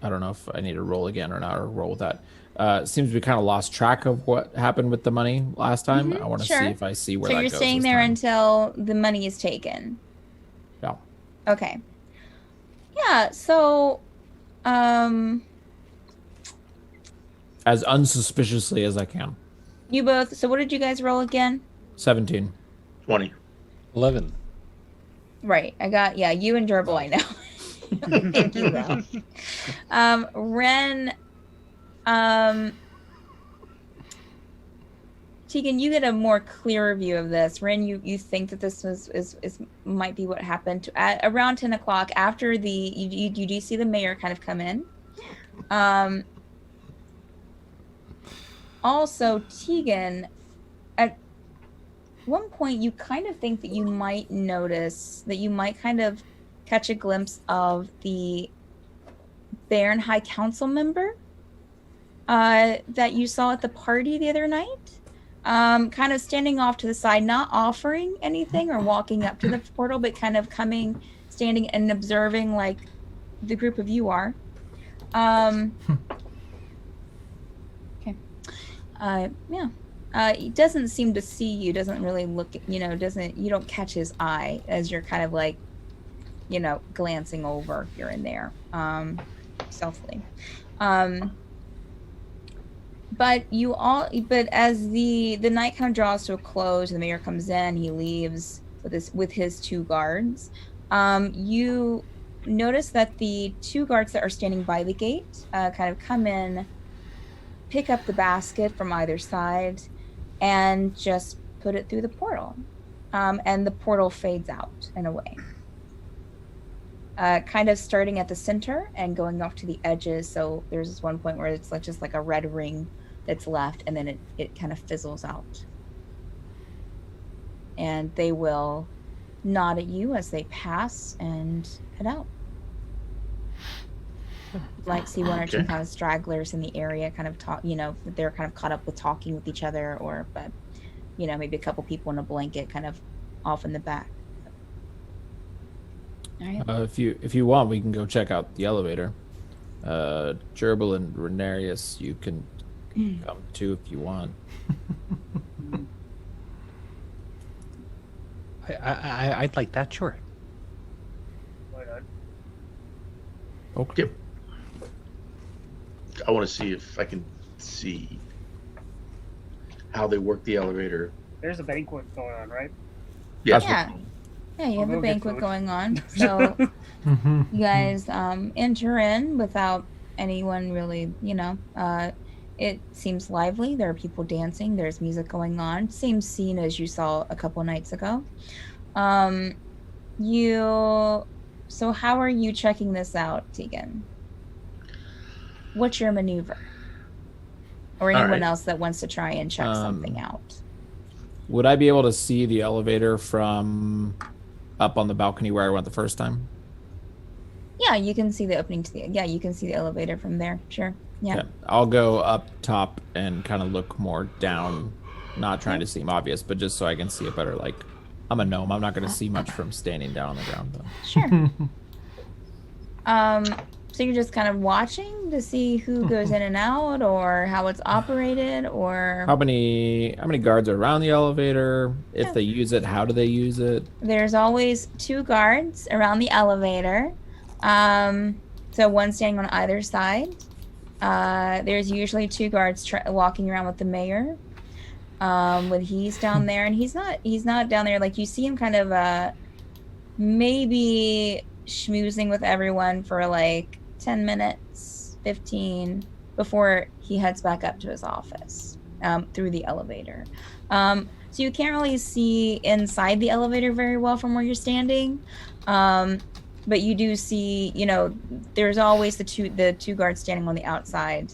I don't know if I need to roll again or not, or roll with that. Seems we kind of lost track of what happened with the money last time. I want to see if I see where that goes. So you're staying there until the money is taken. Yeah. Okay. Yeah. So, as unsuspiciously as I can. You both. So what did you guys roll again? 17. 20. 11. Right. I got you and Gerbil. I know. Thank you, though. Wren. Teagan, you get a more clearer view of this. Wren, you think that this is might be what happened at around 10 o'clock after you do see the mayor kind of come in. Also, Teagan, at one point you kind of think that you might notice that you might kind of catch a glimpse of the Baron High Council member that you saw at the party the other night, kind of standing off to the side, not offering anything or walking up to the portal, but kind of standing and observing like the group of you are. Okay. He doesn't seem to see you, doesn't really look, you don't catch his eye as you're kind of like, glancing over here and there, stealthily. But as the night kind of draws to a close, the mayor comes in, he leaves with his 2 guards. You notice that the 2 guards that are standing by the gate kind of come in, pick up the basket from either side, and just put it through the portal. And the portal fades out and away. Kind of starting at the center and going off to the edges. So there's this one point where it's like just like a red ring that's left, and then it kind of fizzles out. And they will nod at you as they pass and head out. Like see one or two kind of stragglers in the area kind of talk, they're kind of caught up with talking with each other, but maybe a couple people in a blanket kind of off in the back. All right. If you want, we can go check out the elevator. Gerbil and Ranerius, you can come too if you want. I'd like that, sure. Why not? Okay. Yep. I want to see if I can see how they work the elevator. There's a banquet going on, right? Yes. Yeah, you have I'll a go get banquet food. going on. So you guys enter in without anyone really, it seems lively. There are people dancing. There's music going on. Same scene as you saw a couple nights ago. So how are you checking this out, Teagan? What's your maneuver? Or anyone else that wants to try and check something out? Would I be able to see the elevator from up on the balcony where I went the first time? Yeah, you can see the opening to the. Yeah, you can see the elevator from there. Sure. Yeah. Okay. I'll go up top and kind of look more down, not trying to seem obvious, but just so I can see it better. Like, I'm a gnome. I'm not going to see much from standing down on the ground, though. Sure. So you're just kind of watching to see who goes in and out, or how it's operated, or How many guards are around the elevator? If they use it, how do they use it? there's always 2 guards around the elevator. So one standing on either side. There's usually 2 guards walking around with the mayor. When he's down there, and he's not down there, like, you see him kind of maybe schmoozing with everyone for like 10 minutes, 15, before he heads back up to his office through the elevator. So you can't really see inside the elevator very well from where you're standing. But you do see, there's always the two guards standing on the outside.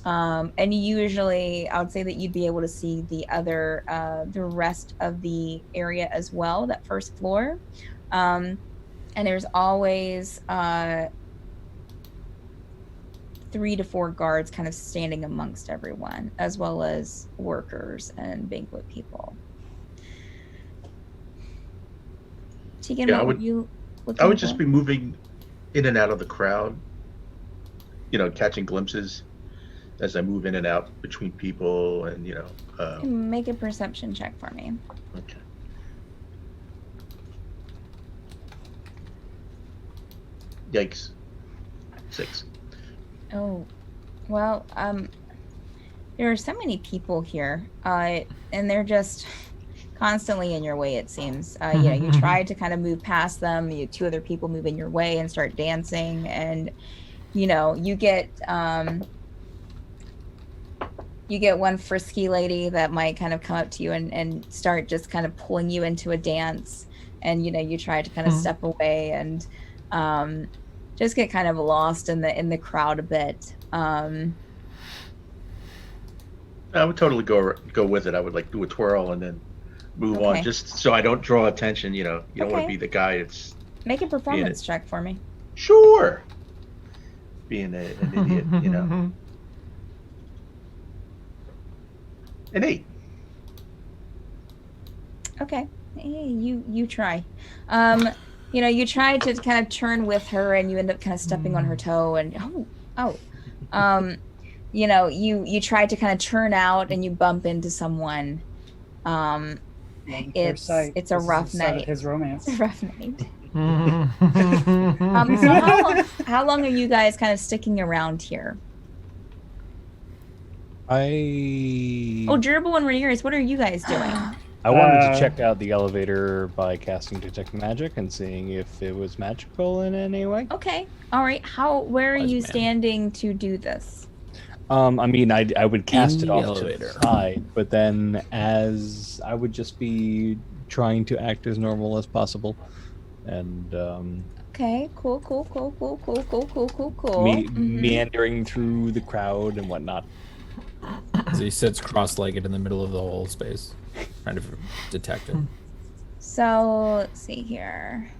And usually I would say that you'd be able to see the rest of the area as well, that first floor. And there's always 3 to 4 guards kind of standing amongst everyone, as well as workers and banquet people. Teagan, Yeah, what would you I would just be moving in and out of the crowd, catching glimpses as I move in and out between people, and make a perception check for me. Okay. Yikes. 6. Oh, well, there are so many people here, and they're just constantly in your way, it seems. You try to kind of move past them, 2 other people move in your way and start dancing, and, you get one frisky lady that might kind of come up to you and start just kind of pulling you into a dance, and, you try to kind of step away and, just get kind of lost in the crowd a bit. I would totally go with it. I would do a twirl and then move on, just so I don't draw attention. You don't want to be the guy that's Make a performance check for me. Sure. Being an idiot, An 8. Okay. Hey, you try. You try to kind of turn with her, and you end up kind of stepping on her toe, and you try to kind of turn out, and you bump into someone. It's a rough night. His romance. It's a rough night. How long are you guys kind of sticking around here? Oh, Gerbil and Ranerius, what are you guys doing? I wanted to check out the elevator by casting Detect Magic and seeing if it was magical in any way. Okay. All right. Where are you standing to do this? I would cast it off to the side, but then as I would just be trying to act as normal as possible. And okay, cool. Meandering through the crowd and whatnot. So he sits cross-legged in the middle of the whole space, trying to detect it. So let's see here.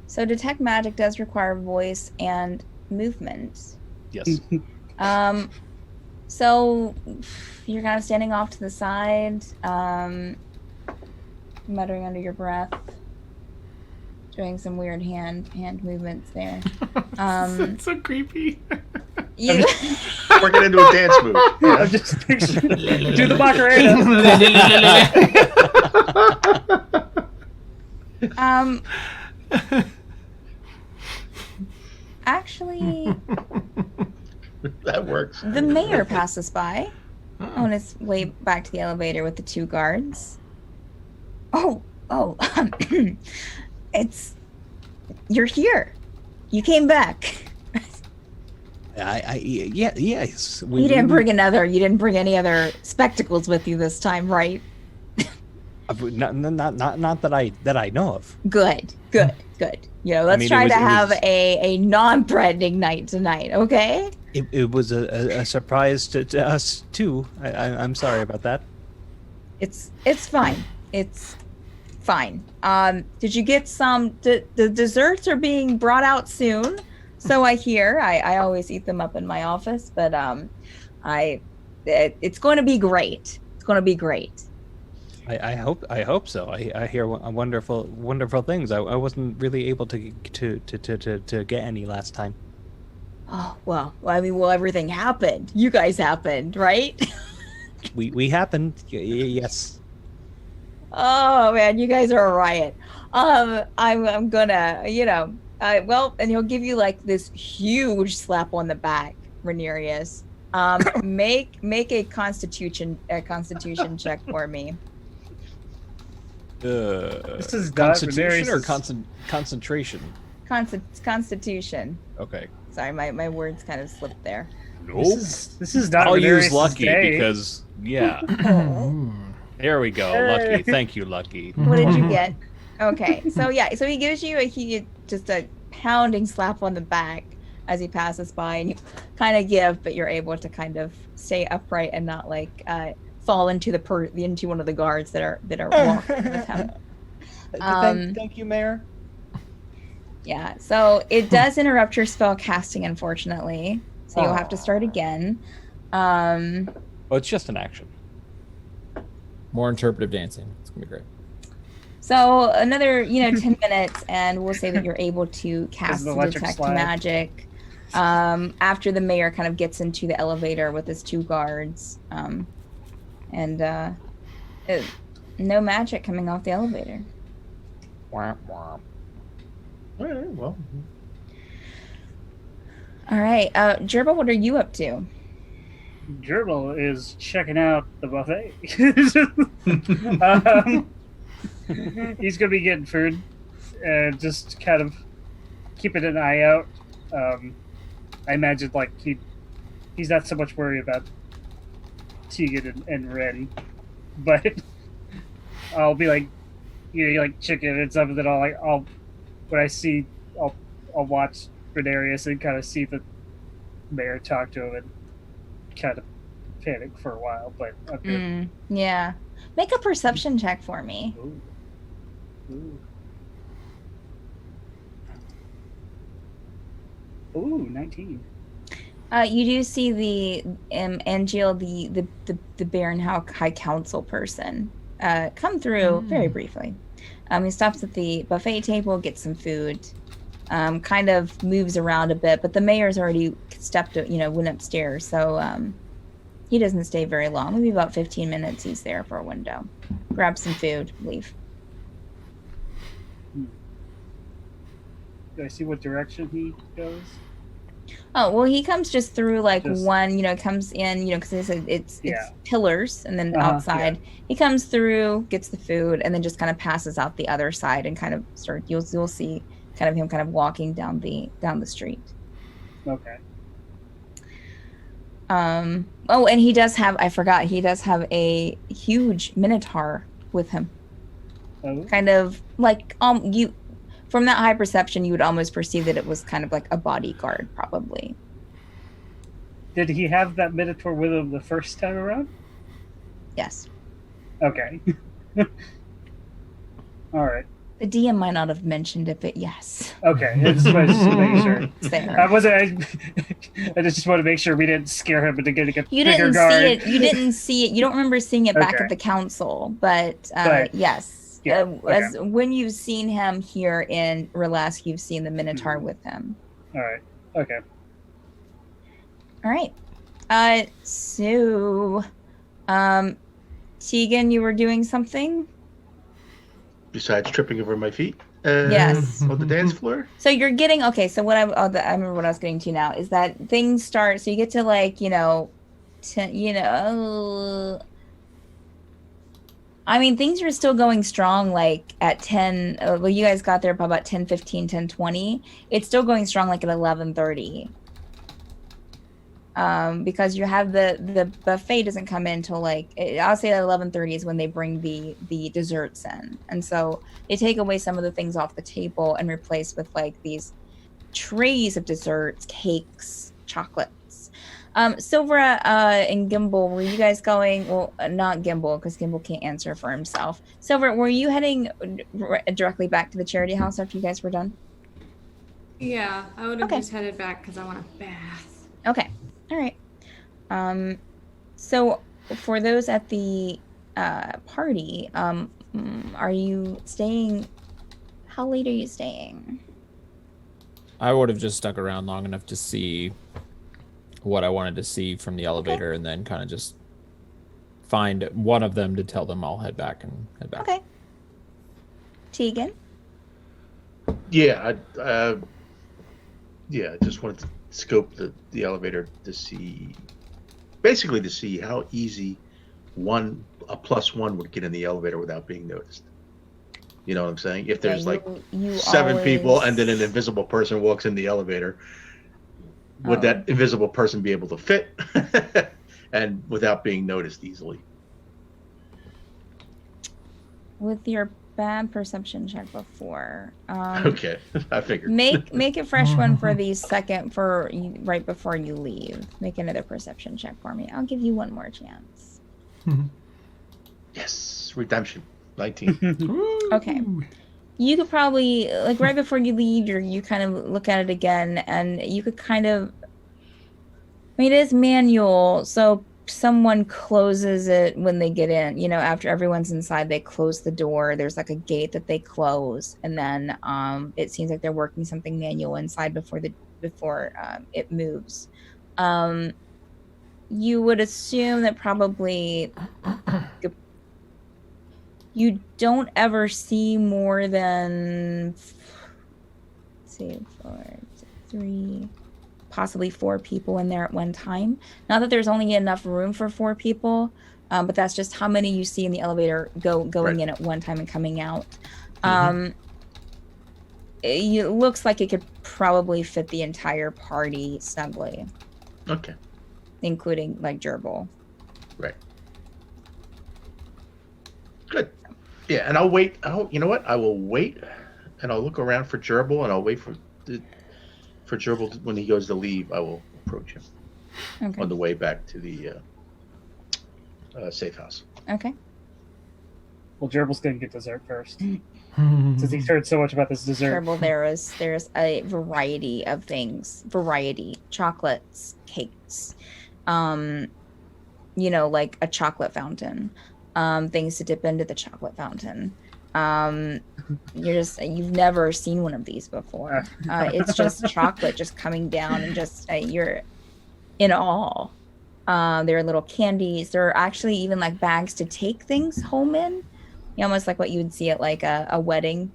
So detect magic does require voice and movement. Yes. So you're kind of standing off to the side, muttering under your breath, doing some weird hand movements there. It's so creepy. You Working into a dance move. Yeah. I'm just picturing do the Macarena. Actually, That works. the mayor passes by on his way back to the elevator with the 2 guards. You're here. You came back. Yes. You didn't bring any other spectacles with you this time, right? Not that I know of. Good. Let's try to have a non-threatening night tonight, okay? It was a surprise to us too. I'm sorry about that. It's fine. It's fine. Did you get some? The desserts are being brought out soon, so I hear. I always eat them up in my office, but it's going to be great. It's going to be great. I hope so. I hear wonderful things. I wasn't really able to get any last time. Oh well, I mean, everything happened. You guys happened, right? We happened. Yes. Oh man, you guys are a riot. I'm gonna, and he'll give you like this huge slap on the back, Ranerius. Make a constitution check for me. This is Constitution or Ranerius' concentration? Constitution. Okay. Sorry, my words kind of slipped there. Nope. This is not I'll use Ranerius' lucky day. because yeah. There we go. Lucky. Thank you, Lucky. What did you get? Okay, so he gives you just a pounding slap on the back as he passes by, and you kind of give, but you're able to kind of stay upright and not like fall into into one of the guards that are walking with him. Thank you, Mayor. Yeah, so it does interrupt your spell casting, unfortunately. So you'll have to start again. Oh, it's just an action. More interpretive dancing. It's gonna be great. So another, 10 minutes, and we'll say that you're able to cast the electric detect slide. magic. After the mayor kind of gets into the elevator with his 2 guards, no magic coming off the elevator. Womp womp. All right, well, All right, Gerbil, what are you up to? Gerbil is checking out the buffet. He's gonna be getting food and just kind of keeping an eye out. I imagine like he's not so much worried about Teagan and Wren, but I'll be like, like chicken and stuff, and then I'll when I see I'll watch Ranerius and kind of see the mayor talk to him and kind of panic for a while, but I'm good. Yeah. Make a perception check for me. Ooh, 19. You do see the Angeal, the Baron High Council person, come through very briefly. He stops at the buffet table, gets some food, kind of moves around a bit, but the mayor's already went upstairs, so he doesn't stay very long. Maybe about 15 minutes he's there for a window. Grab some food, leave. Do I see what direction he goes? Oh, well, he comes just through Just- one, comes in, because it's Yeah. pillars and then outside. He comes through, gets the food, and then just kind of passes out the other side and kind of you'll see kind of him kind of walking down the street. Okay. Oh, and he does have a huge minotaur with him. Oh, Kind of like you from that high perception, you would almost perceive that it was kind of like a bodyguard, probably. did he have that Minotaur with him the first time around? Yes. Okay. All right. The DM might not have mentioned it, but yes. Okay. I just wanted to make sure. It's there. I just want to make sure we didn't scare him into getting a You bigger didn't guard. see it. You didn't see it. You don't remember seeing it back Okay. at the council, but But, yes. yeah, As when you've seen him here in Relask, you've seen the Minotaur with him. All right. Okay. All right. So, Teagan, you were doing something? besides tripping over my feet. Yes. On the dance floor. So you're getting okay. So I remember what I was getting to now is that things start. So you get to I mean, things are still going strong. Like at 10. Well, you guys got there about 10:15, 10:20. It's still going strong. Like at 11:30. Because you have the buffet doesn't come in till I'll say that 11:30 is when they bring the desserts in, and so they take away some of the things off the table and replace with these trays of desserts, cakes, chocolates, Silvra and Gimble, were you guys going? Well, not Gimble, because Gimble can't answer for himself. Silvra, were you heading directly back to the charity house after you guys were done? Yeah, I would have Okay. just headed back because I want a bath. Okay. All right. So for those at the party, are you staying? How late are you staying? I would have just stuck around long enough to see what I wanted to see from the elevator, and then kind of just find one of them to tell them I'll head back and head back. Okay. Teagan? Yeah, I just wanted to scope the elevator to see, basically to see how easy a +1 would get in the elevator without being noticed. You know what I'm saying? If there's you 7 people always- and then an invisible person walks in the elevator, would that invisible person be able to fit and without being noticed easily? With your bad perception check before. Okay, I figured. Make a fresh one for the second for you, right before you leave. Make another perception check for me. I'll give you one more chance. Yes, redemption. 19. Okay. You could probably like right before you leave, you kind of look at it again, and you could kind of. I mean, it is manual, so someone closes it when they get in. You know, after everyone's inside, they close the door. There's like a gate that they close, and then it seems like they're working something manual inside before it moves. You would assume that probably you don't ever see more than, let's see, 4, 3, possibly 4 people in there at one time. Not that there's only enough room for 4 people, but that's just how many you see in the elevator going in at one time and coming out. It looks like it could probably fit the entire party snugly. Okay. Including like Gerbil. Right. Good. Yeah, and I'll wait. You know what? I will wait, and I'll look around for Gerbil, and I'll wait for Gerbil when he goes to leave. I will approach him on the way back to the safe house. Okay. Well, Gerbil's gonna get dessert first, since he's heard so much about this dessert. Gerbil, there's a variety of things. Chocolates, cakes, like a chocolate fountain. Things to dip into the chocolate fountain. You've never seen one of these before. It's just chocolate just coming down and just you're in awe. There are little candies. There are actually even like bags to take things home in. Almost like what you would see at like a wedding,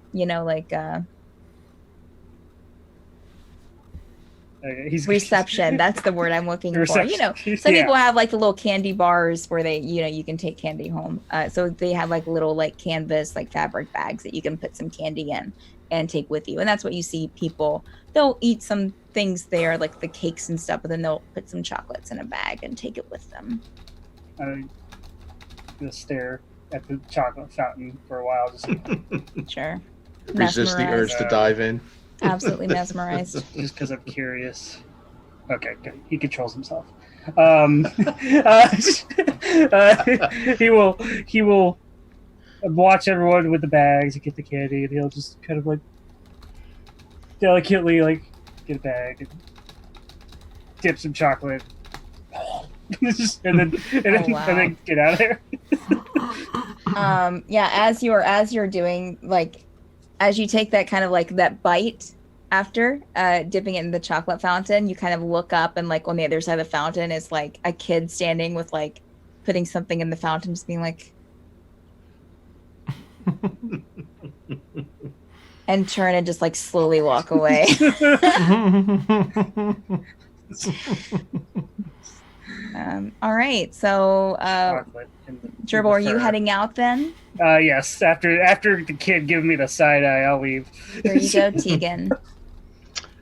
reception. That's the word I'm looking for. Some people have like the little candy bars where they, you can take candy home. So they have like little like canvas, like fabric bags that you can put some candy in and take with you. And that's what you see people. They'll eat some things there, like the cakes and stuff, but then they'll put some chocolates in a bag and take it with them. I'm gonna stare at the chocolate fountain for a while. Just sure. Resist the urge to dive in. Absolutely mesmerized. Just because I'm curious. Okay, good. He controls himself. He will watch everyone with the bags and get the candy, and he'll just kind of like delicately like get a bag and dip some chocolate, and then get out of there. As you're doing, like, as you take that kind of like that bite after dipping it in the chocolate fountain, you kind of look up, and like on the other side of the fountain is like a kid standing with like putting something in the fountain, just being like, and turn and just like slowly walk away. All right, so Gerbil, are you heading out then? Yes. After the kid giving me the side eye, I'll leave. There you go, Teagan.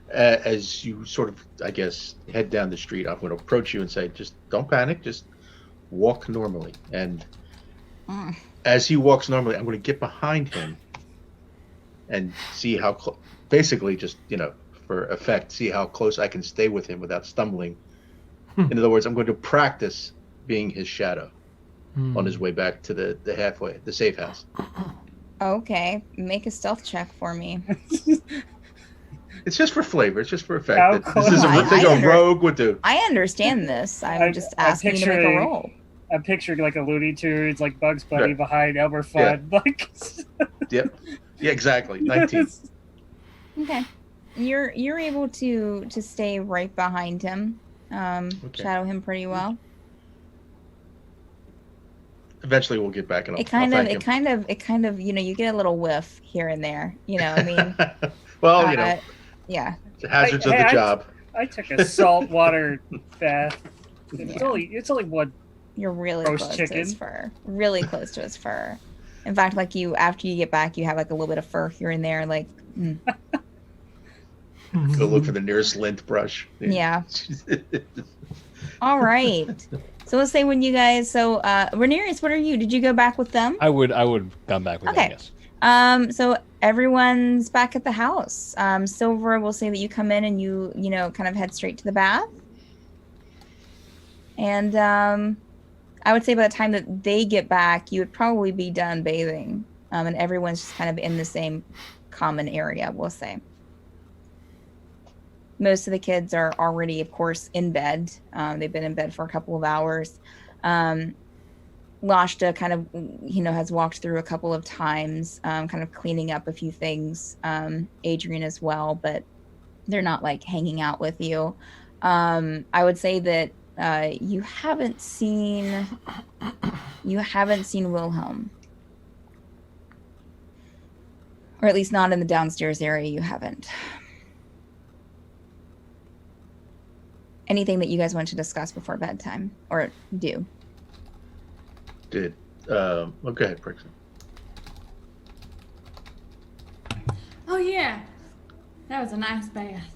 As you sort of, I guess, head down the street, I'm going to approach you and say, just don't panic, just walk normally. And as he walks normally, I'm going to get behind him and see how basically just, for effect, see how close I can stay with him without stumbling In other words, I'm going to practice being his shadow on his way back to the safe house. Okay, make a stealth check for me. It's just for flavor. It's just for effect. How This is cool. a thing a rogue would do. I understand this. I'm just I'm asking you to make a picturing- roll. I'm picturing like a Looney Tunes, like Bugs Bunny Right. behind Elmer Fudd. Like, Yep. Yeah, exactly. 19. Okay, you're able to stay right behind him, shadow him pretty well. Eventually, we'll get back and It kind of, you get a little whiff here and there. I mean, well, yeah. the hazards of Hey, the job. I took a saltwater bath. It's Yeah. only one. You're really Roast close to chicken. his fur. Really close to his fur. In fact, like after you get back, you have like a little bit of fur here and there. Like, Go look for the nearest lint brush. yeah. All right. So let's say when you guys. So, Ranerius, what are you? Did you go back with them? I would come back with Okay. them, yes. So everyone's back at the house. Silver will say that you come in and you kind of head straight to the bath. And I would say by the time that they get back, you would probably be done bathing. And everyone's just kind of in the same common area, we'll say. Most of the kids are already, of course, in bed. They've been in bed for a couple of hours. Lashta kind of, has walked through a couple of times, kind of cleaning up a few things. Adrian as well, but they're not like hanging out with you. I would say that you haven't seen Wilhelm, or at least not in the downstairs area. You haven't. Anything that you guys want to discuss before bedtime or do? Did well, go ahead, Brixton. Oh yeah, that was a nice bath.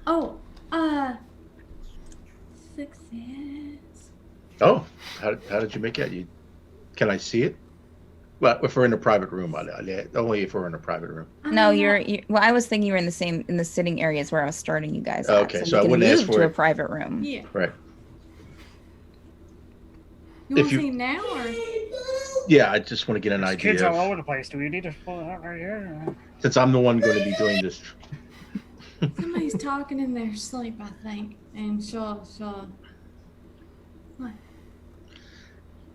Oh, success. Oh, how did you make it? Can I see it? Well, if we're in a private room, only if we're in a private room. No, you're well, I was thinking you were in the sitting areas where I was starting you guys. Okay, at, so I you can wouldn't ask move for to it. a private room. Yeah. Right. You want to see now or? Yeah, I just want to get an There's kids idea all of, over the place. Do we need to pull it out right here? since I'm the one going to be doing this. Somebody's talking in their sleep, I think, and she'll. What?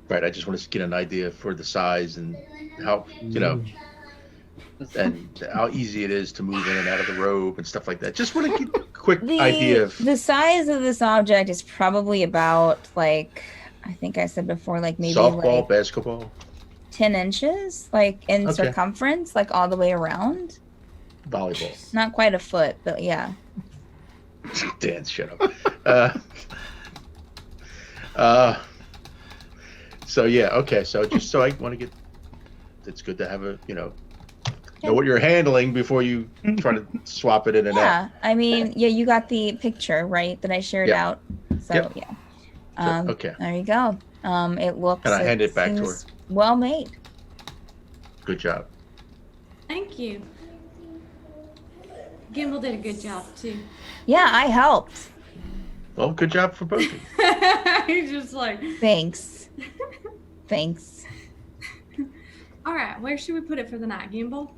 Right, I just want to get an idea for the size and how and how easy it is to move in and out of the robe and stuff like that. Just want to get a quick idea of. The size of this object is probably about like, I think I said before, like maybe Softball, like basketball, 10 inches, like in Okay. circumference, like all the way around. volleyball. Not quite a foot, but yeah. Dan, shut up. So yeah, okay. So just so I want to get, it's good to have know what you're handling before you try to swap it in and out. Yeah, I mean, yeah, you got the picture, right, that I shared Yep. out. So Yep. yeah. Okay. There you go. It looks. And I hand it back to her. seems well made. Good job. Thank you. Gimble did a good job too. Yeah, I helped. Well, good job for both of you. He's just like. Thanks. Thanks. All right, where should we put it for the night, Gimble?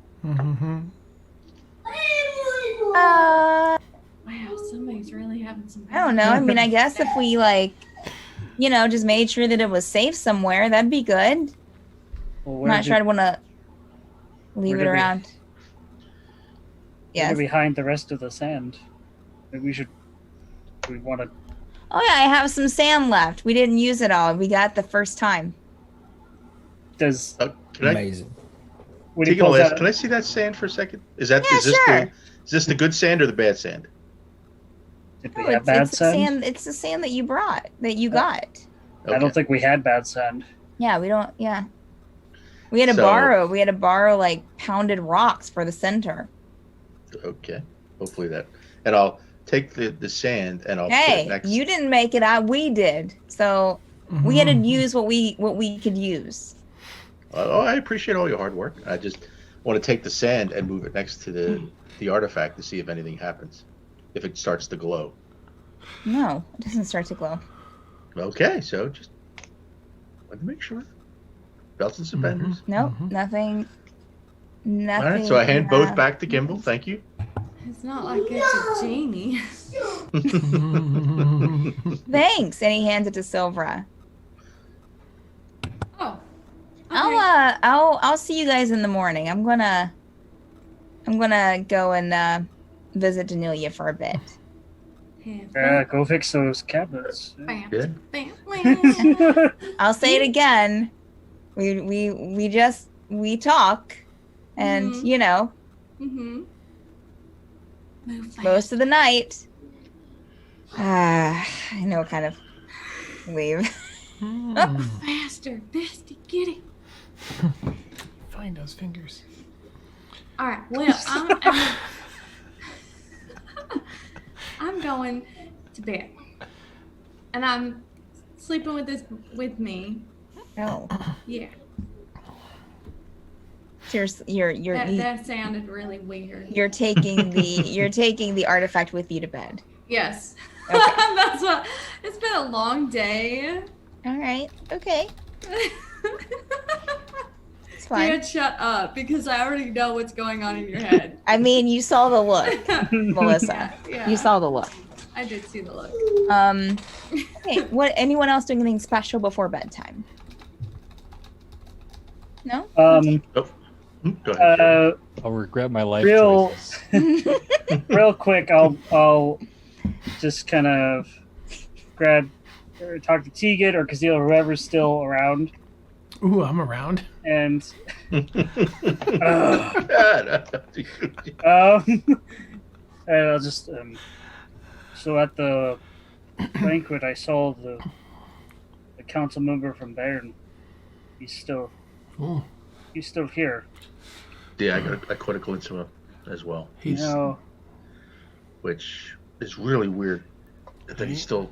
Wow, somebody's really having some. I don't know. I mean, I guess if we just made sure that it was safe somewhere, that'd be good. Well, I'm not sure I'd want to leave We're it gonna be- around. Yes. behind the rest of the sand. Maybe we should. We want to. Oh yeah, I have some sand left. We didn't use it all. We got the first time. Does Can I Amazing. when he take a pulls last? out, Can I see that sand for a second? Is that Yeah, is this sure. is this the good sand or the bad sand? did we No, have bad it's the sand? sand. It's the sand that you brought, that you got. Okay. I don't think we had bad sand. Yeah, we don't. Yeah, we had to So- borrow. We had to borrow like pounded rocks for the center. Okay. Hopefully that. And I'll take the sand and I'll put it Hey, next. you didn't make it out. We did. So we had to use what we could use. Oh, I appreciate all your hard work. I just want to take the sand and move it next to the artifact to see if anything happens, if it starts to glow. No, it doesn't start to glow. Okay, so just wanted to make sure. Belts and suspenders. Nope, nothing. Nothing. All right, so I hand both back to Gimble. Thank you. It's not like it's a genie. Thanks, and he hands it to Silvra. Oh. Okay. I'll see you guys in the morning. I'm gonna go and visit Danelia for a bit. Go fix those cabinets. Bam, Yeah. bam, bam. I'll say it again. We talk, and Mhm. you know, Mm-hmm. Move fast. most of the night. I know, kind of wave. Faster, bestie, get it. Find those fingers. All right. Well, I'm going to bed, and I'm sleeping with me. Oh, Yeah. seriously, you're That sounded really weird. you're taking the artifact with you to bed. Yes. Okay. That's what. It's been a long day. All right. Okay. It's fine. Dad, shut up, because I already know what's going on in your head. I mean, you saw the look, Melissa. Yeah. You saw the look. I did see the look. Okay. What? Anyone else doing anything special before bedtime? No. Go ahead. I'll regret my life Real- choices. Real quick, I'll just kind of grab or talk to Teagan or Kazeel or whoever's still around, Ooh, I'm around. and God. and I'll just so at the banquet I saw the council member from Bairn. He's still Oh, here. Yeah, I caught a glimpse of him as well, You he's know, which is really weird that he's still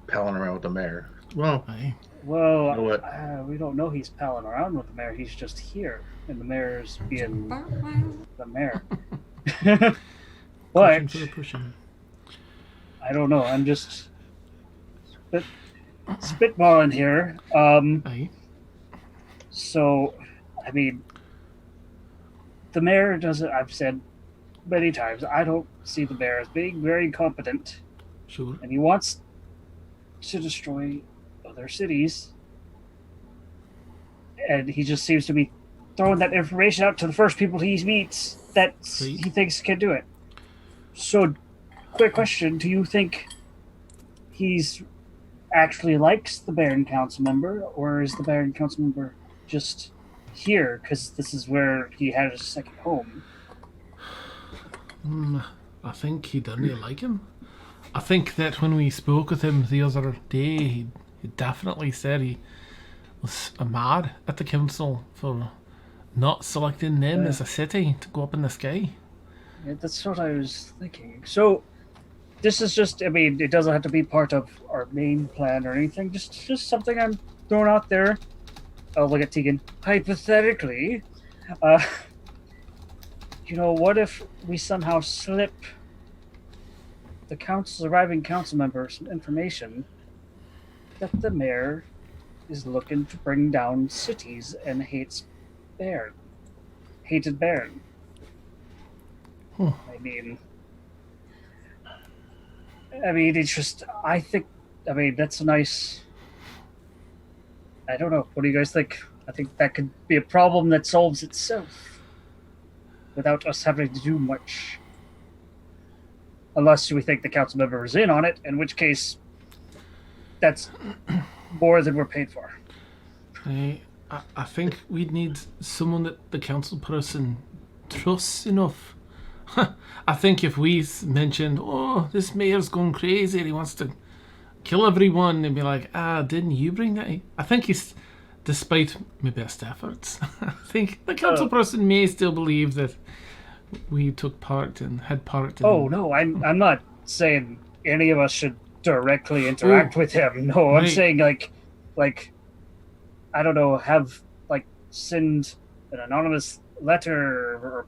palling around with the mayor. Well, aye. well, You know what? we don't know he's palling around with the mayor. He's just here, and the mayor's being the mayor. Pushing But for the pushing. I don't know. I'm just spitballing here. Aye. So, I mean, the mayor doesn't. I've said many times I don't see the mayor as being very competent, Sure. and he wants to destroy other cities, and he just seems to be throwing that information out to the first people he meets that Right. he thinks can do it. So, quick question: do you think he's actually likes the Baron Council member, or is the Baron Council member just here because this is where he had his second home? I think he didn't like him. I think that when we spoke with him the other day, he definitely said he was mad at the council for not selecting them as a city to go up in the sky. Yeah, that's what I was thinking. So, this is just, I mean, it doesn't have to be part of our main plan or anything. Just something I'm throwing out there. Oh, look at Teagan. Hypothetically, what if we somehow slip the arriving council members some information that the mayor is looking to bring down cities and hated Baron? Huh. I mean, it's just, that's a nice, I don't know. What do you guys think? I think that could be a problem that solves itself without us having to do much. Unless we think the council member is in on it, in which case that's more than we're paid for. I think we'd need someone that the council person trusts enough. I think if we mentioned, oh, this mayor's going crazy and he wants to kill everyone, they'd be like, didn't you bring that? I think he's, despite my best efforts, I think the council person may still believe that we took part and had part in... Oh, no, I'm not saying any of us should directly interact with him. No, I'm Right. saying, like, I don't know, send an anonymous letter or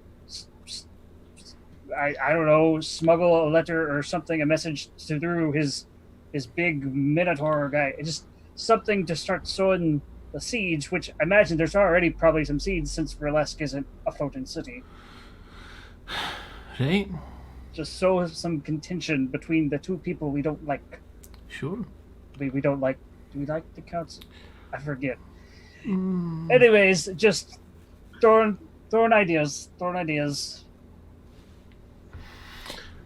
I don't know, smuggle a letter or something, a message through his big Minotaur guy. Just something to start sowing the seeds, which I imagine there's already probably some seeds since Burlesque isn't a floating city. Right? Just sow some contention between the two people we don't like. Sure. We don't like. Do we like the council? I forget. Anyways, just throwing ideas.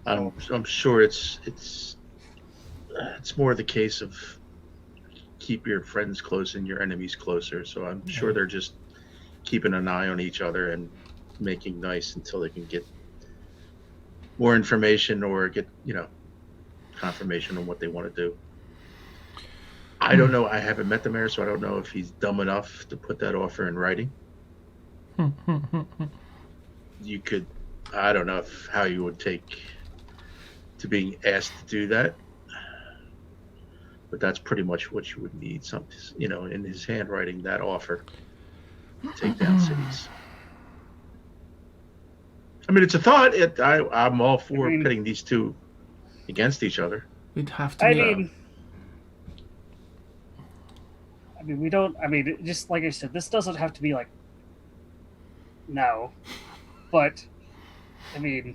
I'm sure it's more the case of keep your friends close and your enemies closer. So I'm sure they're just keeping an eye on each other and making nice until they can get more information or get, confirmation on what they want to do. I don't know. I haven't met the mayor, so I don't know if he's dumb enough to put that offer in writing. You could, I don't know how you would take to being asked to do that, but that's pretty much what you would need. In his handwriting, that offer to take down cities. I mean, it's a thought. I'm all for pitting these two against each other. We'd have to. We don't. Just like I said, this doesn't have to be like now, but I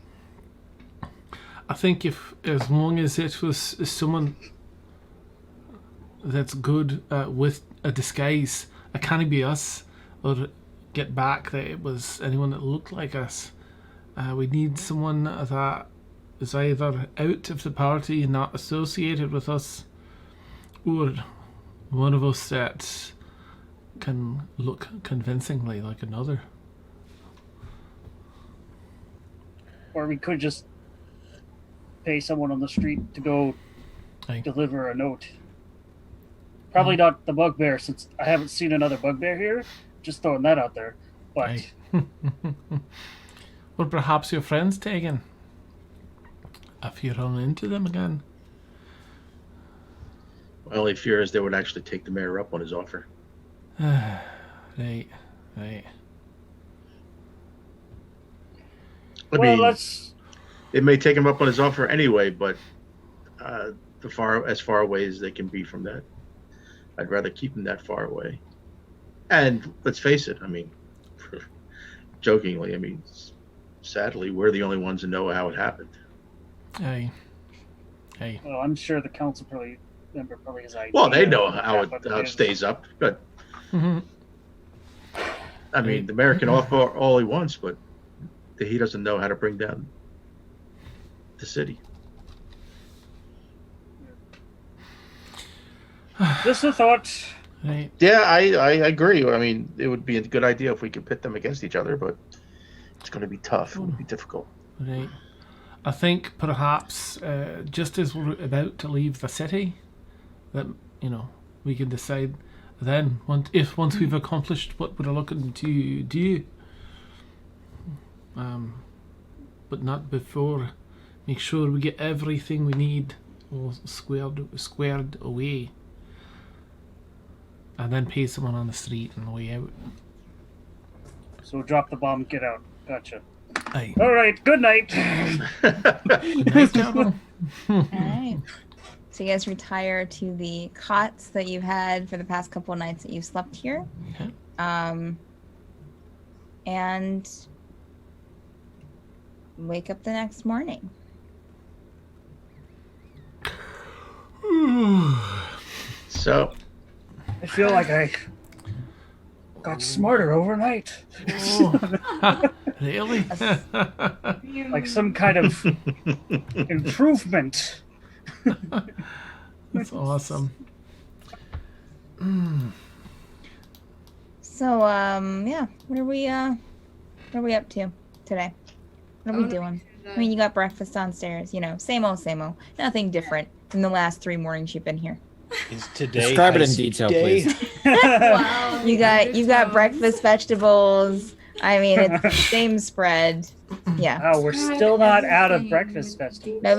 think as long as it was someone that's good with a disguise, it can't be us, or get back that it was anyone that looked like us. We need someone that is either out of the party and not associated with us, or one of us that can look convincingly like another. Or we could just pay someone on the street to go deliver a note. Probably not the bugbear, since I haven't seen another bugbear here. Just throwing that out there. But or perhaps your friends, Teagan, if you run into them again. My only fear is they would actually take the mayor up on his offer. Right. It may take him up on his offer anyway, but as far away as they can be from that, I'd rather keep him that far away. And let's face it, jokingly, sadly, we're the only ones who know how it happened. Hey. Well, I'm sure the council probably his idea. Well, they know how it stays up, but the mayor can offer all he wants, but he doesn't know how to bring down the city. Just a thought. Right. Yeah, I agree. It would be a good idea if we could pit them against each other, but it's going to be tough. It would be difficult. Right. I think perhaps just as we're about to leave the city, that we can decide then once we've accomplished what we're looking to do, but not before. Make sure we get everything we need all squared away, and then pay someone on the street on the way out. So drop the bomb, get out. Gotcha. Aye. All right. Good night. Good night, gentlemen. All right. So you guys retire to the cots that you've had for the past couple of nights that you've slept here. Okay. And wake up the next morning. So I feel like I got smarter overnight. Really? Like some kind of improvement. That's awesome. So, what are we up to today? What are we doing? You got breakfast downstairs, same old. Nothing different from the last 3 mornings you've been here. Is today Describe it in detail, please. Wow. You've got breakfast vegetables. It's the same spread. Yeah. Oh, we're still not out of breakfast vegetables. No,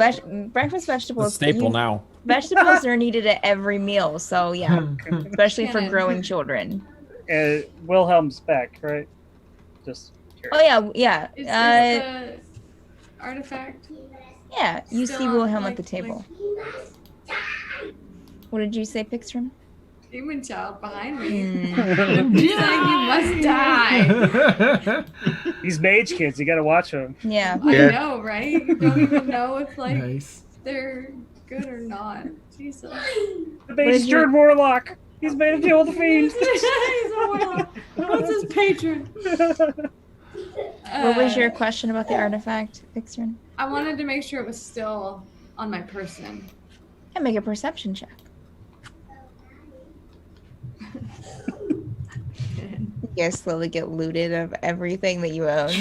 breakfast vegetables. It's a staple now. Vegetables are needed at every meal, so yeah, especially for growing children. Wilhelm's back, right? Just curious. Oh yeah. artifact? Yeah, you Still see on, Wilhelm at like- the table. like- What did you say, Pixtrom? Demon child behind me. Mm, He's saying you must die. These mage kids, you gotta watch them. yeah. I Yeah. know, right? You don't even know if like Nice. they're good or not. Jesus. The mage did you- turned warlock. He's made a deal with the fiend. He's a warlock. What's his patron? What was your question about the artifact, Pixtrom? I wanted to make sure it was still on my person. Yeah, make a perception check. You guys slowly get looted of everything that you own.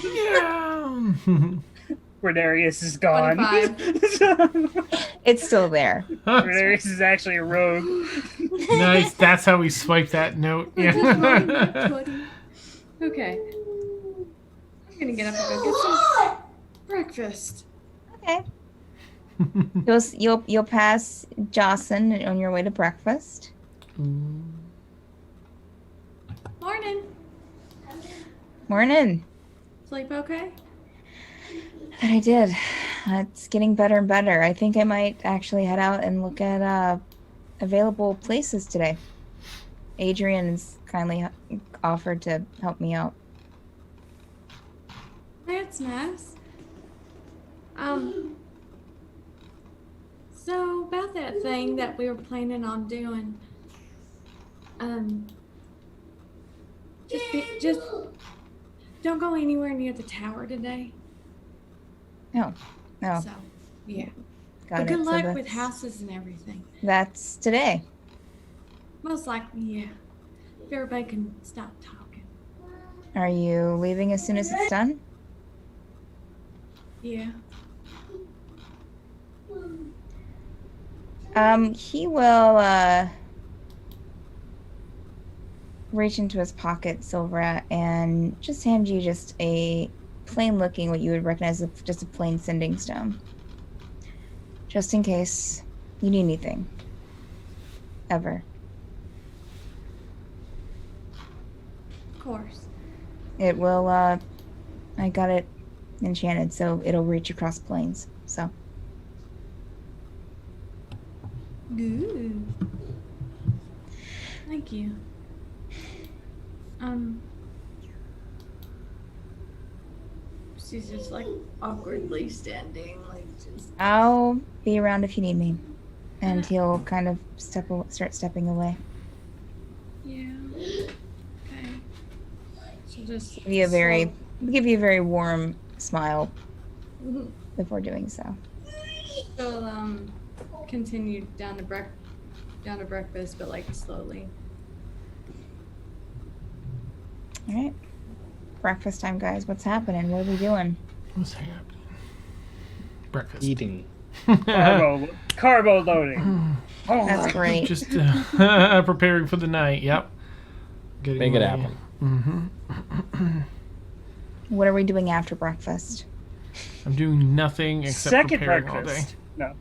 Yeah. Ranerius is gone. 25. It's still there. Ranerius is actually a rogue. Nice. That's how we swipe that note. I just rolled a Yeah. 20. Okay. I'm gonna get up and go get some breakfast. Okay. You'll pass Jocelyn on your way to breakfast. Morning. Morning. Sleep okay? That I did. It's getting better and better. I think I might actually head out and look at available places today. Adrian has kindly offered to help me out. That's nice. So about that thing that we were planning on doing, just don't go anywhere near the tower today. No. No. So, yeah. Got But it. good So luck with that's- houses and everything. That's today. Most likely, yeah. If everybody can stop talking. Are you leaving as soon as it's done? Yeah. He will reach into his pocket, Silvra, and just hand you just a plain looking, what you would recognize as just a plain sending stone. Just in case you need anything. Ever. Of course. It will, I got it enchanted, so it'll reach across planes, so. Good. Thank you. She's just like awkwardly standing, like just. I'll be around if you need me. And he'll kind of start stepping away. Yeah. Okay. She'll just Give you a very warm smile before doing so. She'll continue down to breakfast, but like slowly. All right. Breakfast time, guys. What's happening? What are we doing? What's happening? Breakfast. Eating. Carbo loading. Oh, That's great. Just preparing for the night. Yep. Getting Make it ready. happen. Mm-hmm. What are we doing after breakfast? I'm doing nothing except second preparing breakfast. No. all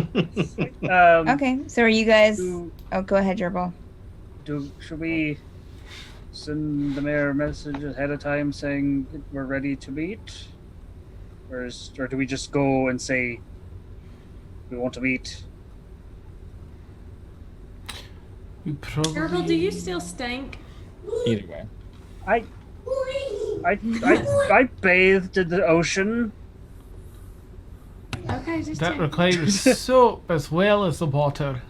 day. Yeah. Okay, so are you guys... do- Oh, go ahead, Gerbil. Should we send the mayor a message ahead of time saying we're ready to meet? Or do we just go and say we want to meet? We probably... Gerbil, do you still stink? Either way. I bathed in the ocean. Okay, just That check. requires soap as well as the water.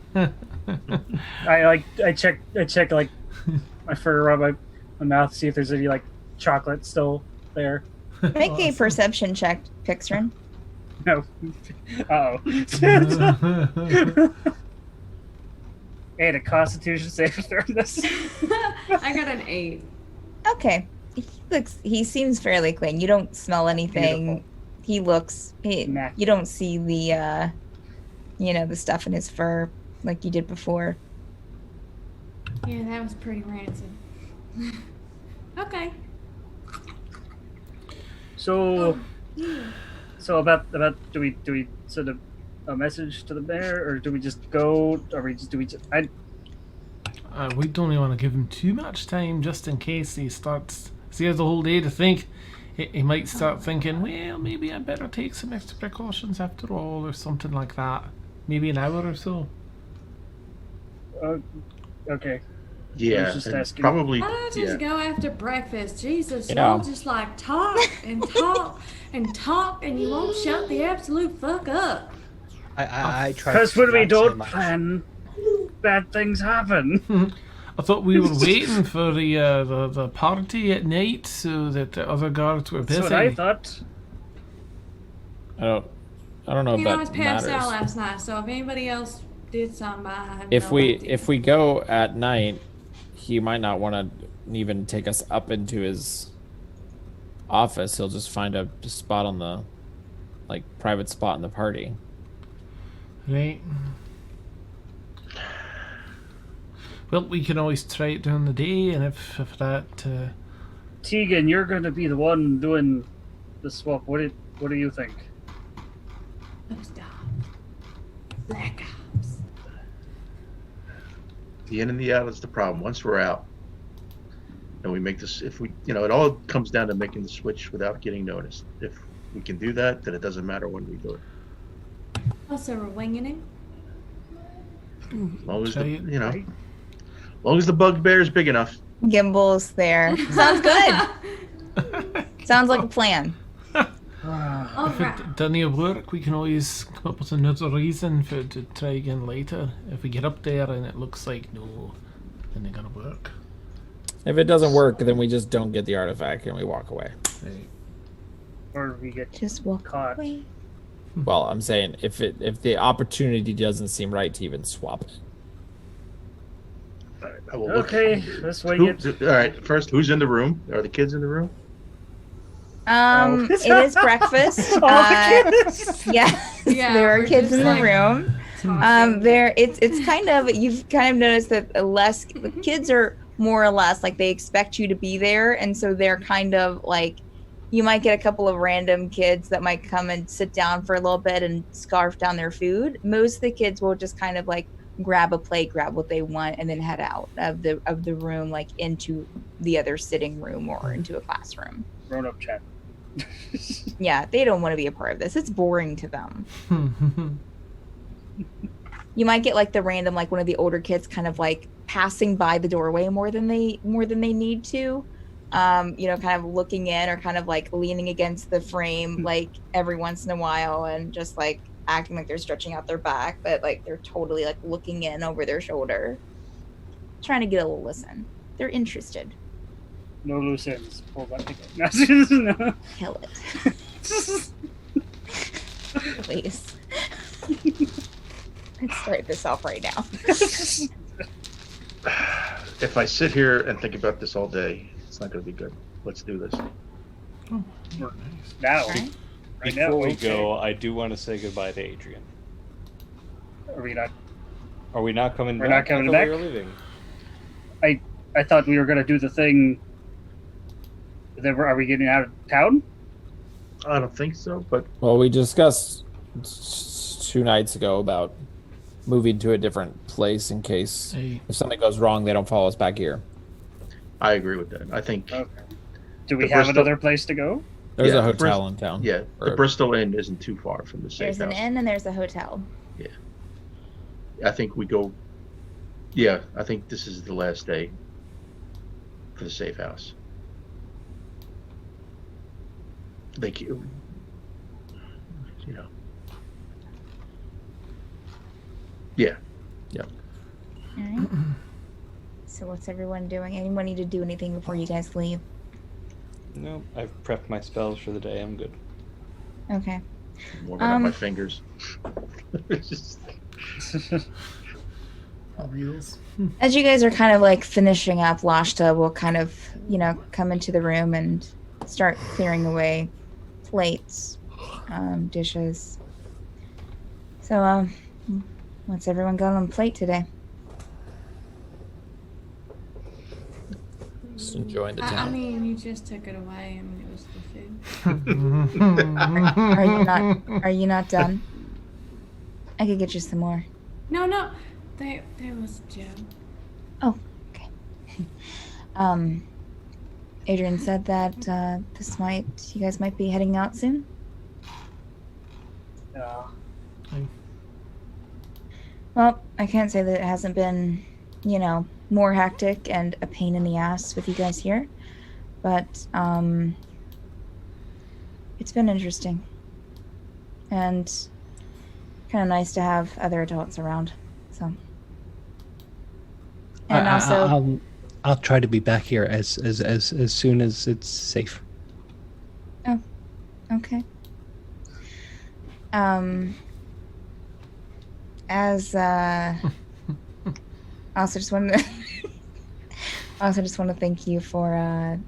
I check like my fur around my mouth, see if there's any like chocolate still there. Make a Awesome. perception check, Pixrin. No. Uh-oh. And a constitution saving throw this. I got an 8. Okay. He seems fairly clean. You don't smell anything. Beautiful. You don't see the, the stuff in his fur like you did before. Yeah, that was pretty rancid. Okay. So Yeah. so about do we send a message to the mayor, or do we just go, or we just We don't even want to give him too much time just in case he has the whole day to think. he might start thinking, well, maybe I better take some extra precautions after all, or something like that. Maybe an hour or so. Okay. Yeah, just and asking. probably. Why don't you just go after breakfast? Jesus, Yeah. y'all just like talk and talk and talk, and you won't shut the absolute fuck up. I try. Because when we not to say don't much. plan, bad things happen. I thought we were waiting for the party at night so that the other guards were busy. That's what I thought. I don't know I mean, I if was that passed matters. out last night, so if anybody else did something, I have If no idea. we go at night, he might not want to even take us up into his office. He'll just find a spot on the private spot in the party. Right. Well, we can always try it during the day, and if that... Teagan, you're going to be the one doing the swap. What do you think? Those dogs. Black ops. The in and the out is the problem. Once we're out, and we make this, if we, it all comes down to making the switch without getting noticed. If we can do that, then it doesn't matter when we do it. Also, we're winging it. As long as Try the, it. as long as the bugbear is big enough. Gimble's there. Sounds good. Sounds like a plan. All If right. it doesn't work, we can always come up with another reason to try again later. If we get up there and it looks like no, then it's gonna work. If it doesn't work, then we just don't get the artifact and we walk away. Right. Or we get Just walk caught. away. Well, I'm saying if the opportunity doesn't seem right to even swap it. All right, I will look. Okay, let's wing it. All right, first, who's in the room? Are the kids in the room? It is breakfast. All the kids. Yes, Yeah, there are we're kids just, in the like, room. talking. It's kind of, you've kind of noticed that the kids are more or less like they expect you to be there, and so they're kind of like, you might get a couple of random kids that might come and sit down for a little bit and scarf down their food. Most of the kids will just kind of like grab a plate, grab what they want, and then head out of the room, like into the other sitting room or into a classroom. Grown up chat. Yeah, they don't want to be a part of this. It's boring to them. You might get like the random, like one of the older kids kind of like passing by the doorway more than they need to. Kind of looking in or kind of like leaning against the frame like every once in a while and just like acting like they're stretching out their back, but like they're totally like looking in over their shoulder, trying to get a little listen. They're interested. No loose ends. Pull that thing. No. Kill it. Please. Let's start this off right now. If I sit here and think about this all day, it's not going to be good. Let's do this. Now. All right. Right now. Before we Okay. go, I do want to say goodbye to Adrian. Are we not? Are we not coming We're back? not coming I thought back? We were leaving. I thought we were going to do the thing. Then are we getting out of town? I don't think so, but Well, we discussed 2 nights ago about moving to a different place in case Hey, if something goes wrong, they don't follow us back here. I agree with that. I think, Okay. Do we The have Bristol- another place to go? There's Yeah, a hotel in town. yeah, the Or- Bristol Inn isn't too far from the safe There's an house. inn and there's a hotel. I think we go. Yeah, I think this is the last day for the safe house. Thank you. Yeah. All right. So what's everyone doing? Anyone need to do anything before you guys leave? No, I've prepped my spells for the day. I'm good. Okay. Warming up my fingers. It's just- reels. As you guys are kind of like finishing up, Lashta will kind of, come into the room and start clearing away plates, dishes. So, what's everyone got on plate today? Just enjoying the I town. mean, you just took it away. I mean, it was the food. Are you not done? I could get you some more. No, there was Joe. Oh, okay. Adrian said that you guys might be heading out soon. Well, I can't say that it hasn't been, more hectic and a pain in the ass with you guys here, but it's been interesting and kind of nice to have other adults around. So, and also, I'll try to be back here as soon as it's safe. Oh, okay. I also just want to thank you for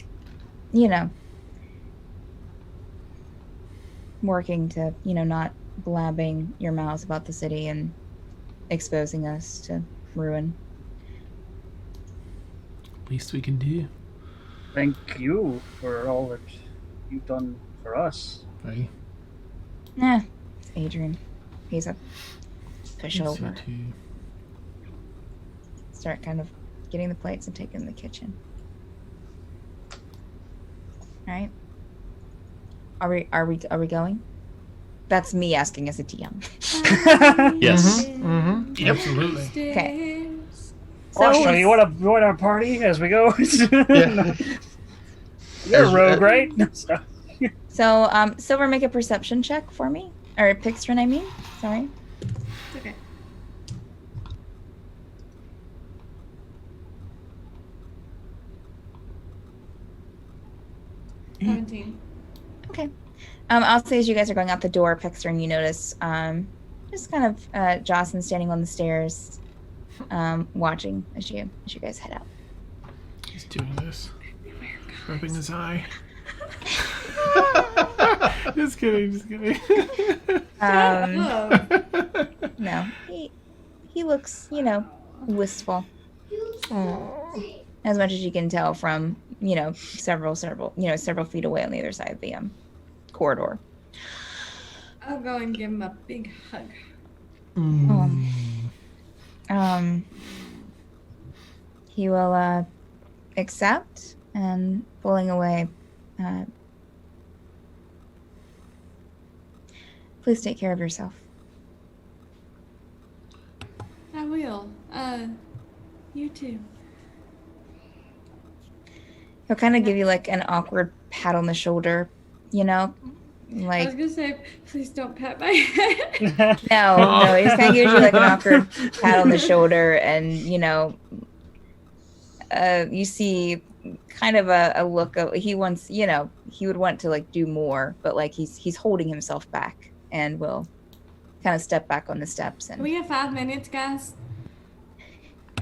working to not blabbing your mouths about the city and exposing us to ruin. Least we can do. Thank you for all that you've done for us. Right. It's Adrian. He's a pushover. Start kind of getting the plates and taking the kitchen. All right. Are we going? That's me asking as a TM. Yes. Mm-hmm. Absolutely. Okay. I'll show you what a party as we go. Yeah. You're a rogue, right? So, Silver, make a perception check for me. Or Pixtrin, I mean. Sorry. Okay. Mm-hmm. 17. Okay. I'll say as you guys are going out the door, Pixtrin, you notice just kind of Jocelyn standing on the stairs, watching as you guys head out. He's doing this. Rubbing his eye. Just kidding. No, he looks, wistful. As much as you can tell from, several feet away on the other side of the corridor. I'll go and give him a big hug. He will accept and pulling away. Please take care of yourself. I will. You too. He'll kind of give you like an awkward pat on the shoulder, I was like gonna say, please don't pat my head. no, he just kind of gives you like an awkward pat on the shoulder, and you see kind of a look of he wants, he would want to like do more, but like he's holding himself back and will kind of step back on the steps. And We have 5 minutes, guys.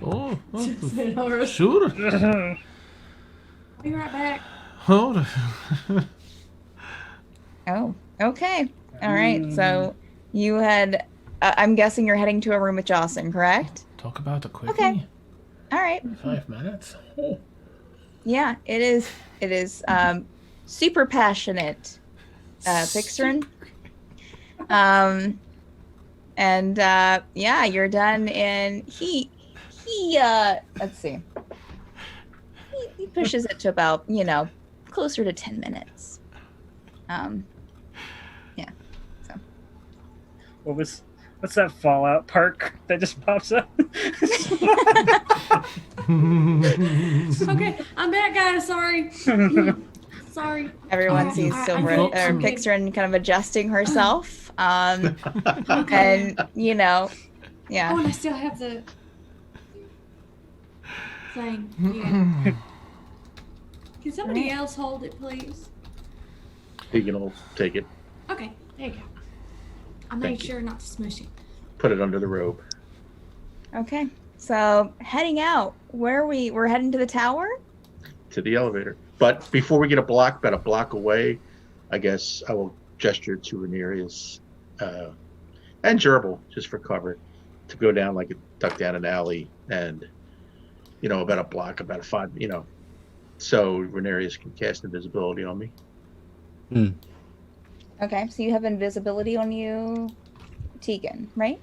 Oh, Sure. sure. I'll be right back. Hold on. Oh, okay. All right. So you had, I'm guessing you're heading to a room with Jocelyn, correct? Talk about the quickie. Okay. All right. 5 minutes. Yeah, it is. It is super passionate, Pixtrin. And yeah, you're done. And he let's see. He pushes it to about, closer to 10 minutes. Yeah. So. What's that Fallout park that just pops up? Okay, I'm back, guys. Sorry. Sorry. Everyone sees Silver or Pixtrin kind of adjusting herself. And yeah. Oh, and I still have the thing. Yeah. Can somebody else hold it, please? Teagan will take it, Okay, there you go. I made Thank you. sure not to smush it. put it under the robe. Okay. So heading out. Where are we? We're heading to the tower? To the elevator. But before we get about a block away, I guess I will gesture to Ranerius and Gerbil, just for cover, to go down duck down an alley and, about a block, about a 5, so Ranerius can cast invisibility on me. Okay. So you have invisibility on you, Teagan, right?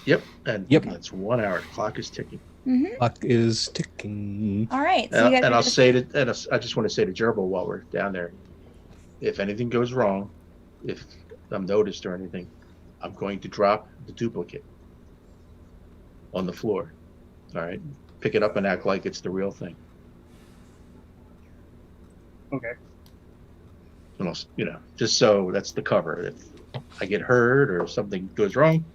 Yep. And Yep. that's 1 hour. The clock is ticking. Clock is ticking. All right. So you guys And are I'll just- say that, and I just want to say to Gerbil while we're down there, if anything goes wrong, if I'm noticed or anything, I'm going to drop the duplicate on the floor. All right, pick it up and act like it's the real thing. Okay. And I'll, just so that's the cover. If I get hurt or something goes wrong,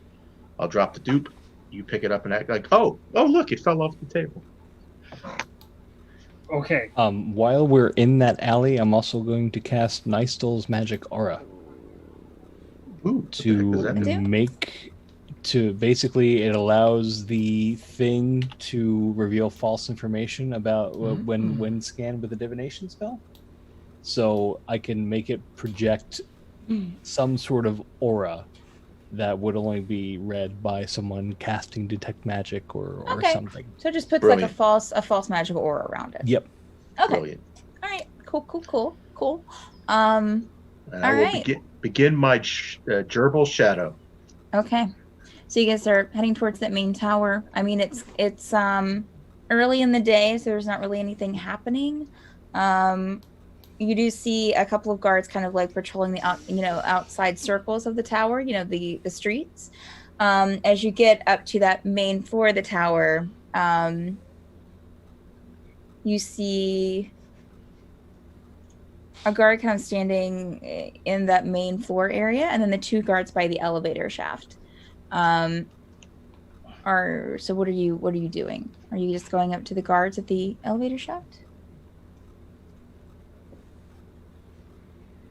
I'll drop the dupe. You pick it up and act like, oh, look, it fell off the table. Okay. While we're in that alley, I'm also going to cast Nystel's magic aura Ooh, what the heck does that do? Basically it allows the thing to reveal false information about when scanned with a divination spell. So I can make it project some sort of aura that would only be read by someone casting detect magic or something. So it just puts Brilliant. like a false magical aura around it. Yep. Okay. Brilliant. All right. Cool. And I will right. begin my gerbil shadow. Okay. So you guys are heading towards that main tower. I mean, it's early in the day, so there's not really anything happening. You do see a couple of guards kind of like patrolling the outside circles of the tower, the streets. As you get up to that main floor of the tower, you see a guard kind of standing in that main floor area, and then the two guards by the elevator shaft. So what are you doing? Are you just going up to the guards at the elevator shaft?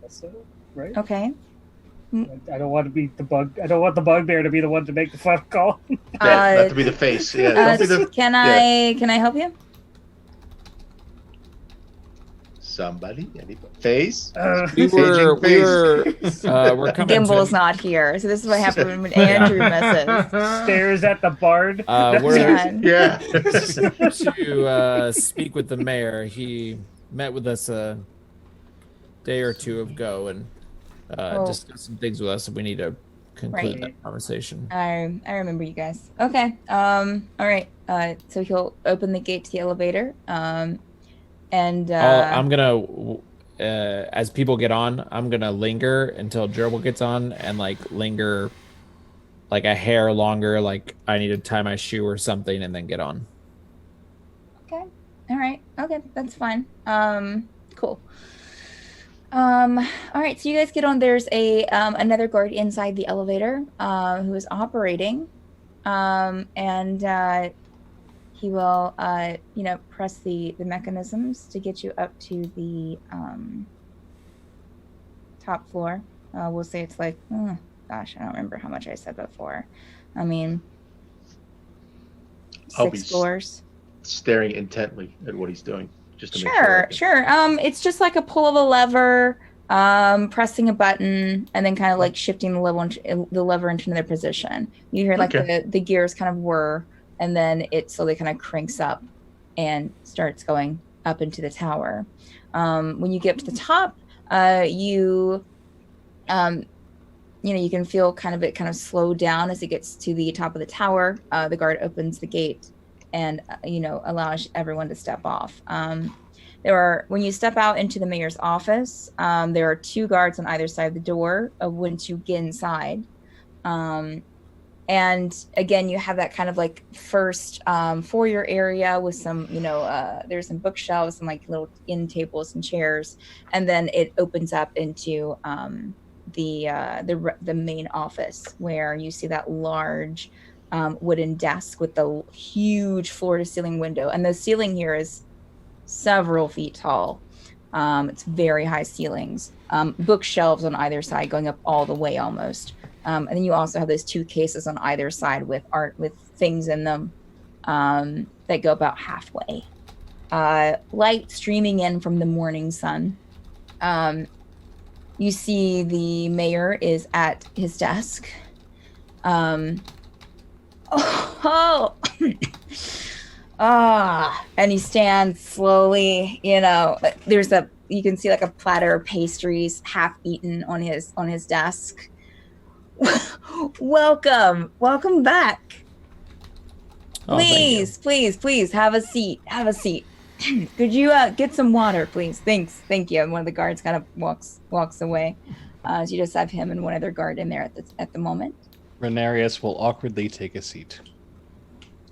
That's it, right? Okay. I don't want to be the bug. I don't want the bugbear to be the one to make the final call. Not to be the face. Yeah. Don't be Can I help you? Somebody, anybody? Face. We're coming Gimble's to, not here, so this is what happens when Andrew misses. Stares at the bard. we're Yeah. to speak with the mayor. He met with us a day or two ago and discussed some things with us, and we need to conclude that conversation. I remember you guys. Okay. All right. So he'll open the gate to the elevator. And I'm gonna, as people get on, I'm gonna linger until Gerbil gets on, and linger like a hair longer, like I need to tie my shoe or something, and then get on. Okay. All right. Okay, that's fine. Cool. All right. So you guys get on. There's another guard inside the elevator who is operating, and he will press the mechanisms to get you up to the top floor. We'll say it's like, gosh, I don't remember how much I said before. I mean, I'll be 6 floors. Staring intently at what he's doing, just to make Sure. It's just like a pull of a lever, pressing a button, and then kind of like shifting the lever into another position. You hear like the gears kind of whir, and then it slowly kind of cranks up and starts going up into the tower. When you get up to the top, you can feel it kind of slow down as it gets to the top of the tower. The guard opens the gate and allows everyone to step off. When you step out into the mayor's office, there are 2 guards on either side of the door once you get inside. And again, you have that kind of like first foyer area with some, there's some bookshelves and like little end tables and chairs, and then it opens up into the main office where you see that large wooden desk with the huge floor-to-ceiling window, and the ceiling here is several feet tall. It's very high ceilings. Bookshelves on either side going up all the way almost. And then you also have those 2 cases on either side with art with things in them that go about halfway. Light streaming in from the morning sun. You see the mayor is at his desk. And he stands slowly. You can see like a platter of pastries half eaten on his desk. Welcome back. Oh, thank you. Please, have a seat. Have a seat. Could you get some water, please? Thank you. And one of the guards kind of walks away. So you just have him and one other guard in there at the moment. Ranerius will awkwardly take a seat.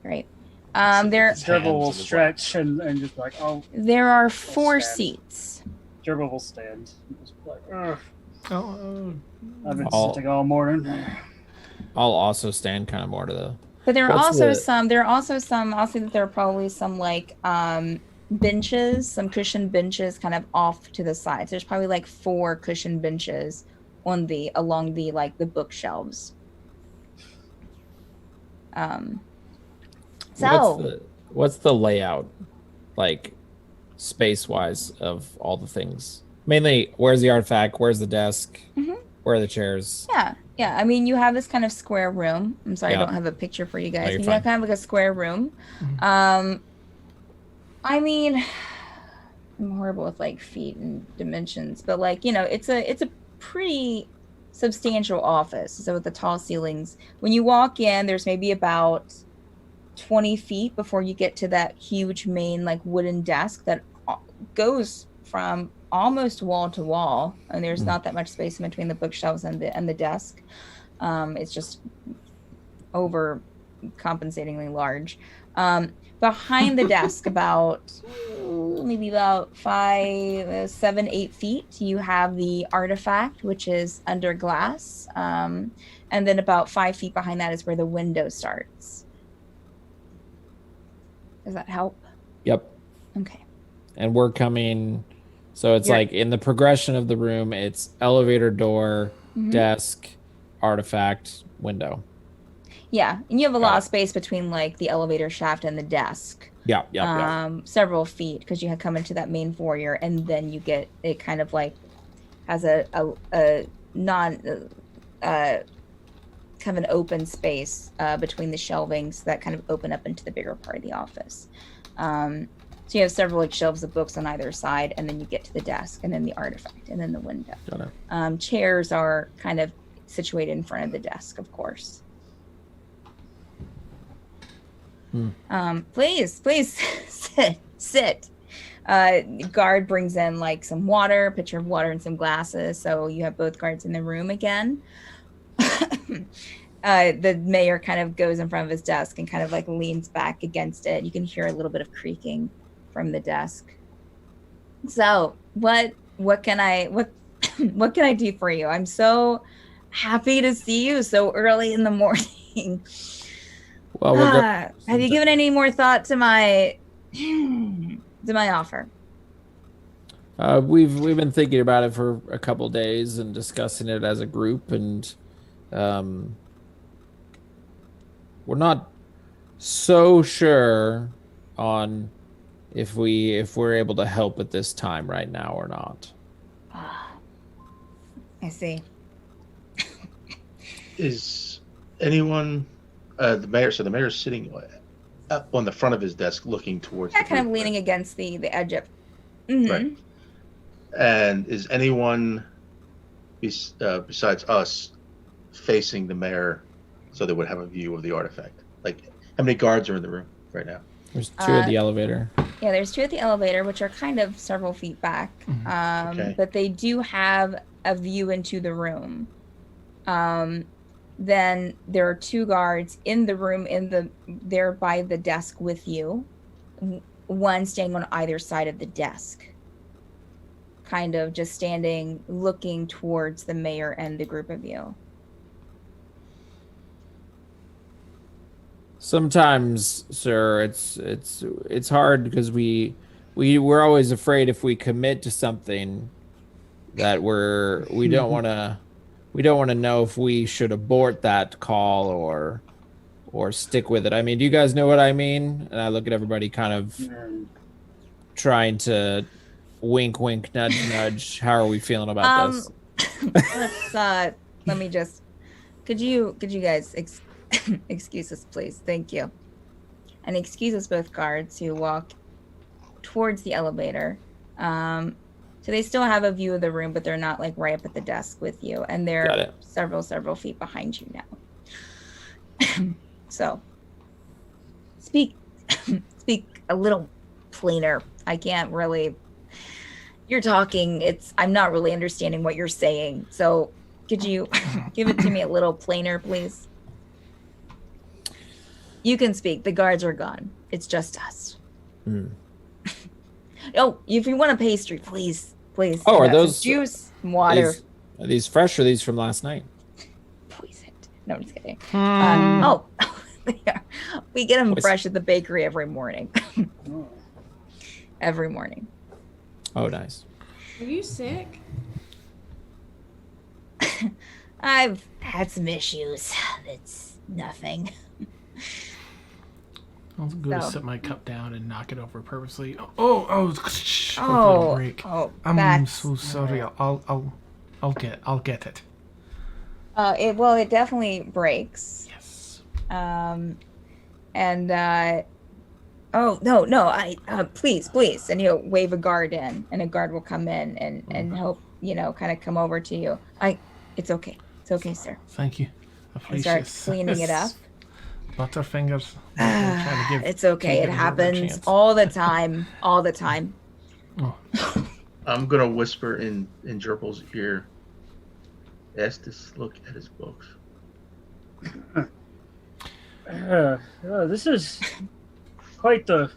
Great. His Gerbil will hands in his stretch and just like, oh, There are 4 stand. seats. Gerbil will stand. Just like, ugh, Oh, I've been I'll- sitting all morning. I'll also stand kind of more to the. But there are What's also the- some. I'll say that there are probably some like benches, some cushioned benches, kind of off to the sides. There's probably like 4 cushioned benches along the like the bookshelves. So What's the layout, like, space-wise of all the things? Mainly, where's the artifact? Where's the desk? Mhm. Where are the chairs? yeah. I mean, you have this kind of square room. I'm sorry, Yeah. I don't have a picture for you guys. you're You fine. have kind of like a square room. Mhm. I mean, I'm horrible with like feet and dimensions, but like, it's a pretty substantial office. So with the tall ceilings, when you walk in, there's maybe about 20 feet before you get to that huge main like wooden desk that goes from almost wall to wall, and there's not that much space in between the bookshelves and the desk. It's just over compensatingly large. Behind the desk, maybe about 5, 7, 8 feet, you have the artifact, which is under glass. And then about 5 feet behind that is where the window starts. Does that help? Yep. Okay. And we're coming. So it's You're- like in the progression of the room, it's elevator door, Mhm. desk, artifact, window. Yeah, and you have a Got lot it. of space between like the elevator shaft and the desk. Yeah. Several feet, because you come into that main foyer, and then you get it kind of like has a non kind of an open space between the shelvings that kind of open up into the bigger part of the office. So you have several like shelves of books on either side, and then you get to the desk, and then the artifact, and then the window. Got it. Chairs are kind of situated in front of the desk, of course. Please sit. Guard brings in like some water, a pitcher of water and some glasses. So you have both guards in the room again. The mayor kind of goes in front of his desk and kind of like leans back against it. You can hear a little bit of creaking from the desk. So what can I what can I do for you? I'm so happy to see you so early in the morning. Well, Have you given any more thought to my offer? We've been thinking about it for a couple days and discussing it as a group, and we're not so sure on if we're able to help at this time right now or not. I see. Is anyone the mayor? So the mayor's sitting up on the front of his desk, looking towards. Yeah, the kind of group, leaning right? against the edge of. Mhm. Right. And is anyone besides us facing the mayor so they would have a view of the artifact? Like, how many guards are in the room right now? There's 2 at the elevator. Yeah, there's 2 at the elevator, which are kind of several feet back. Okay. But they do have a view into the room. Then there are 2 guards in the room there by the desk with you. One standing on either side of the desk. Kind of just standing, looking towards the mayor and the group of you. Sometimes, sir, it's hard because we're always afraid if we commit to something that we don't want to know if we should abort that call or stick with it. I mean, do you guys know what I mean? And I look at everybody kind of trying to wink, wink, nudge, nudge. How are we feeling about this? Let me just. Could you guys excuse us, please? Thank you. And excuse us both guards who walk towards the elevator. So they still have a view of the room, but they're not like right up at the desk with you, and Got they're it. several feet behind you now. So speak a little plainer. I can't really. You're talking. I'm not really understanding what you're saying. So could you give it to me a little plainer, please? You can speak. The guards are gone. It's just us. Oh, if you want a pastry, please. Oh, are those juice, water? Are these fresh or are these from last night? Poisoned. No, I'm just kidding. They are. We get them fresh at the bakery every morning. Every morning. Oh, nice. Are you sick? I've had some issues. It's nothing. I'll go to set my cup down and knock it over purposely. Break. I'm so sorry. I'll get it. It definitely breaks. Yes. Please, and he'll wave a guard in, and a guard will come in and help, kind of come over to you. It's okay, sir. Thank you. And start cleaning it up. Butterfingers. It's okay. It happens all the time. All the time. Oh. I'm gonna whisper in Gerbil's ear. Estes, look at his books. This is quite the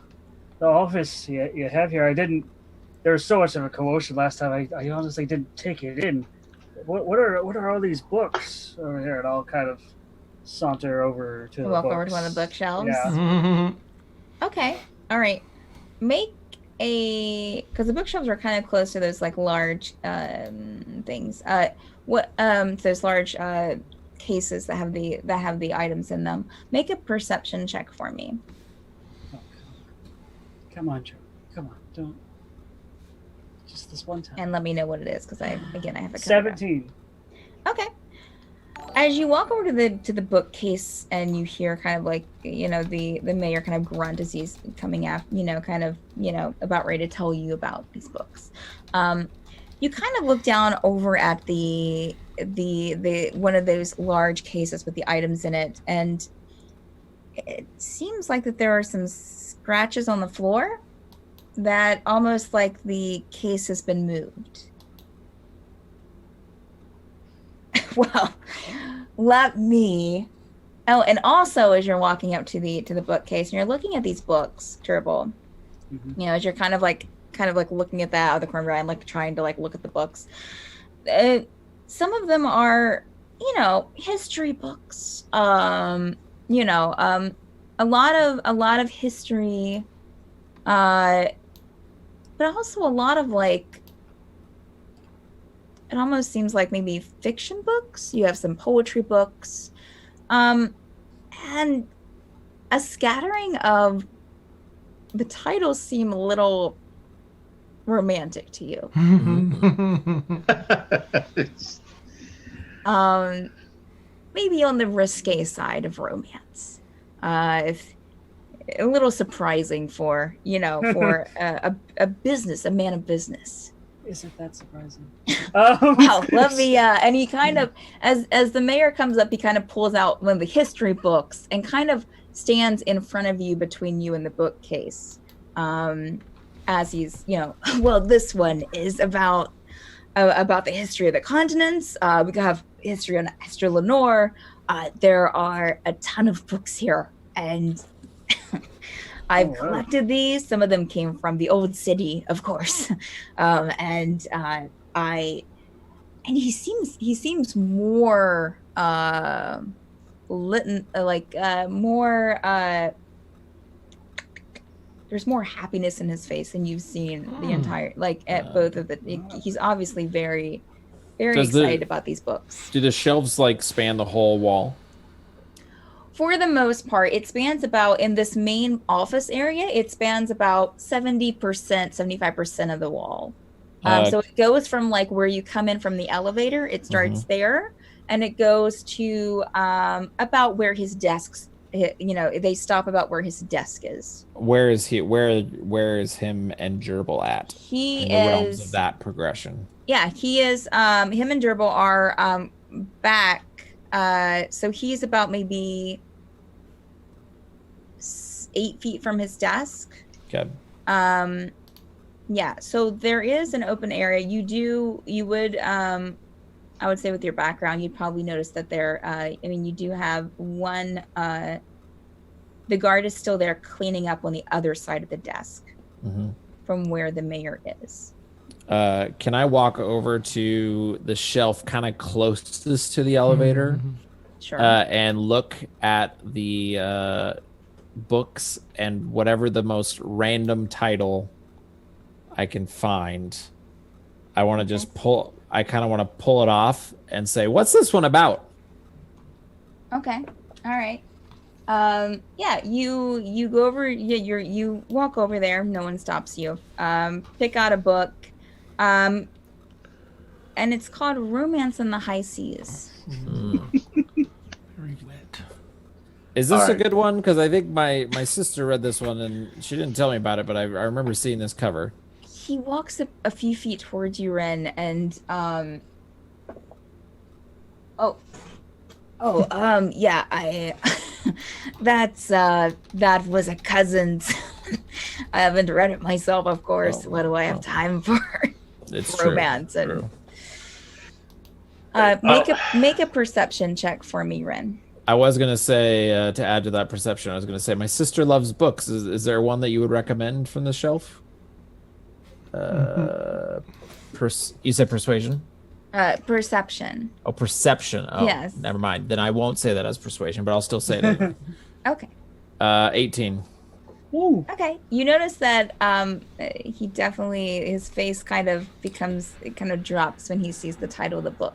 office you have here. There was so much of a commotion last time. I honestly didn't take it in. What are all these books over here? And I'll kind of saunter over to walk over to one of the bookshelves. Yeah. Okay. All right. Make because the bookshelves are kind of close to those like large things. Those large cases that have the items in them. Make a perception check for me. Oh, come on, Joe. Come on, don't. Just this one time. And let me know what it is, because I have a 17. Okay. As you walk over to the bookcase and you hear kind of like, the mayor kind of grunt as he's coming up, about ready to tell you about these books. You kind of look down over at the one of those large cases with the items in it, and it seems like that there are some scratches on the floor that almost like the case has been moved. Well, let me. Oh, and also as you're walking up to the bookcase and you're looking at these books, Gerbil, as you're kind of like looking at that out of the corner of your eye and like trying to like look at the books. Some of them are, history books. A lot of history, but also a lot of like. It almost seems like maybe fiction books. You have some poetry books, and a scattering of the titles seem a little romantic to you. Maybe on the risque side of romance. If a little surprising for a man of business. Is it that surprising? Well, let me, and he kind of, as the mayor comes up, he kind of pulls out one of the history books and kind of stands in front of you between you and the bookcase. As he's, well, this one is about the history of the continents. We have history on Esther Lenore. There are a ton of books here, and I've collected these. Some of them came from the old city, of course. And he seems more there's more happiness in his face than you've seen the entire at both of the. He's obviously very, very excited about these books. Do the shelves span the whole wall? For the most part, it spans about, in this main office area, it spans about 70%, 75% of the wall. So it goes from where you come in from the elevator, it starts there, and it goes to about where his desk, they stop about where his desk is. Where is he? Where is him and Gerbil at? He in the realms of that progression. Yeah, he is. Him and Gerbil are back. So he's about maybe 8 feet from his desk. Okay. Yeah, so there is an open area. You would, I would say with your background, you'd probably notice that there, you do have one, the guard is still there cleaning up on the other side of the desk from where the mayor is. Can I walk over to the shelf kind of closest to the elevator? Sure. And look at the books and whatever the most random title I can find. I want to just I kind of want to pull it off and say, what's this one about? Okay. All right. Yeah, you go over, you walk over there. No one stops you. Pick out a book. And it's called Romance in the High Seas. Very wet. Is this a good one? Because I think my sister read this one and she didn't tell me about it, but I remember seeing this cover. He walks a few feet towards you, Wren, and yeah, I that was a cousin's. I haven't read it myself, of course. What do I have time for? It's romance true. And make a perception check for me, Wren. I was gonna say to add to that perception, I was gonna say my sister loves books. Is there one that you would recommend from the shelf? You said persuasion? Perception. Oh, perception. Oh, yes. Never mind. Then I won't say that as persuasion, but I'll still say it. Okay. 18. Ooh. Okay. You notice that he definitely, his face kind of drops when he sees the title of the book.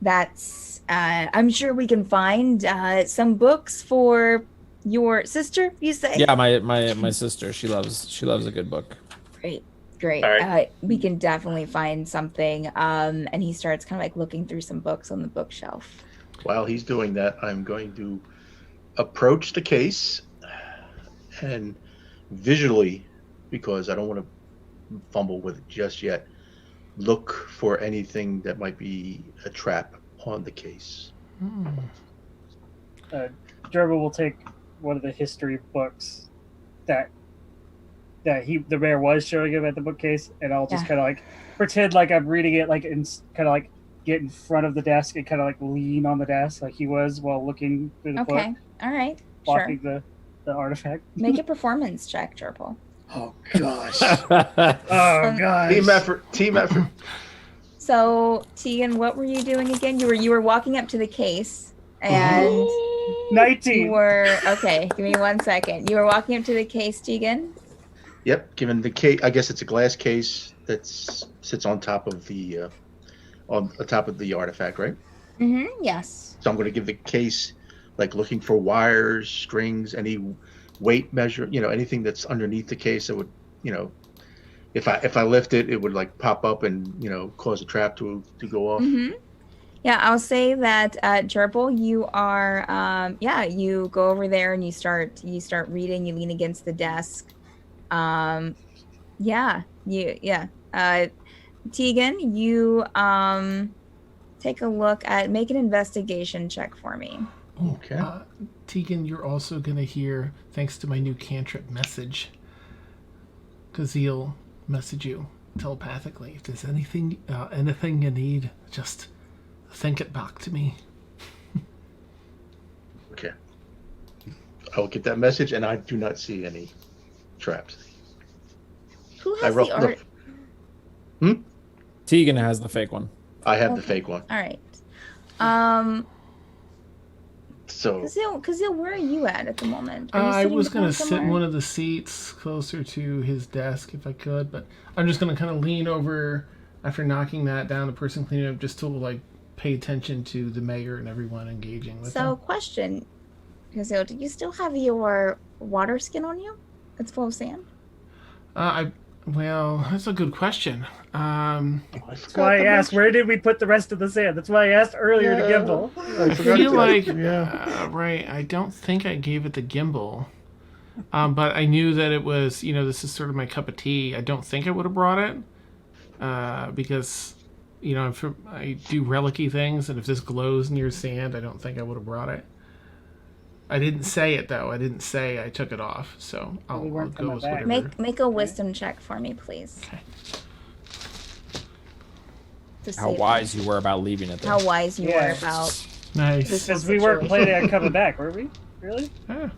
That's I'm sure we can find some books for your sister, you say? Yeah, my sister. She loves a good book. Great. All right. We can definitely find something. And he starts kind of like looking through some books on the bookshelf. While he's doing that, I'm going to approach the case and visually, because I don't want to fumble with it just yet, look for anything that might be a trap on the case. Gerbil will take one of the history books that the mayor was showing him at the bookcase, and I'll just kind of like pretend like I'm reading it, like, and kind of like get in front of the desk and kind of like lean on the desk like he was while looking through the book. Okay. All right. Blocking Sure. the artifact. Make a performance check, Gerbil. Oh gosh. Oh gosh. Team effort. So, Teagan, what were you doing again? You were walking up to the case, and 19. you were okay. Give me 1 second. You were walking up to the case, Teagan. Yep. Given the case, I guess it's a glass case that sits on top of the artifact, right? Yes. So I'm going to give the case, like, looking for wires, strings, any weight measure, anything that's underneath the case that would, if I lift it, it would like pop up and, cause a trap to go off. Yeah, I'll say that Gerbil, you are you go over there and you start reading, you lean against the desk. Teagan, you take a look at, make an investigation check for me. Okay. Teagan, you're also going to hear, thanks to my new cantrip message, Kazeel message you telepathically. If there's anything you need, just think it back to me. Okay. I'll get that message, and I do not see any traps. Who has the art? Teagan has the fake one. I have the fake one. All right. So, Kazeel, where are you at the moment? I was going to sit in one of the seats closer to his desk if I could, but I'm just going to kind of lean over after knocking that down, the person cleaning up, just to like pay attention to the mayor and everyone engaging with him. Question, Kazeel, do you still have your water skin on you? It's full of sand? Well, that's a good question. That's why I asked, where did we put the rest of the sand? That's why I asked earlier to Gimble. I feel like, right, I don't think I gave it to Gimble. But I knew that it was, this is sort of my cup of tea. I don't think I would have brought it. Because, I do relic-y things, and if this glows near sand, I don't think I would have brought it. I didn't say it though. I didn't say I took it off, so I'll weren't go coming with back. whatever. Make a wisdom check for me, please. Okay. To How save wise you were about leaving it there. How wise you Yeah. were about Nice. this Because we weren't situation. planning on coming back, were we? Really? Yeah.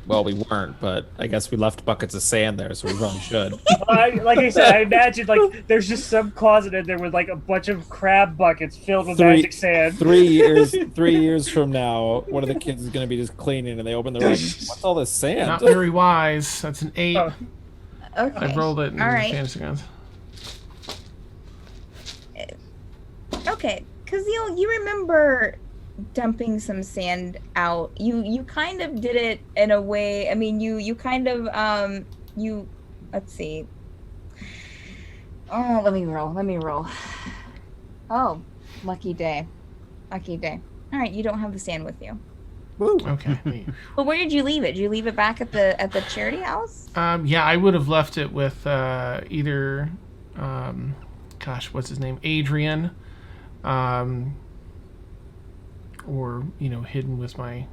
Well, we weren't, but I guess we left buckets of sand there, so we probably should. Like I said, I imagine like there's just some closet in there with like a bunch of crab buckets filled with magic sand. 3 years from now, one of the kids is gonna be just cleaning, and they open the door. What's all this sand? Not very wise. That's an 8. Oh. Okay. I rolled it in All right. fantasy guns. Okay, Kazeel, you remember dumping some sand out. You kind of did it in a way. I mean, you kind of let's see. Oh, let me roll. Oh, lucky day. All right, you don't have the sand with you. Okay. But where did you leave it? Did you leave it back at the charity house? Yeah, I would have left it with either, what's his name, Adrian, or hidden with my.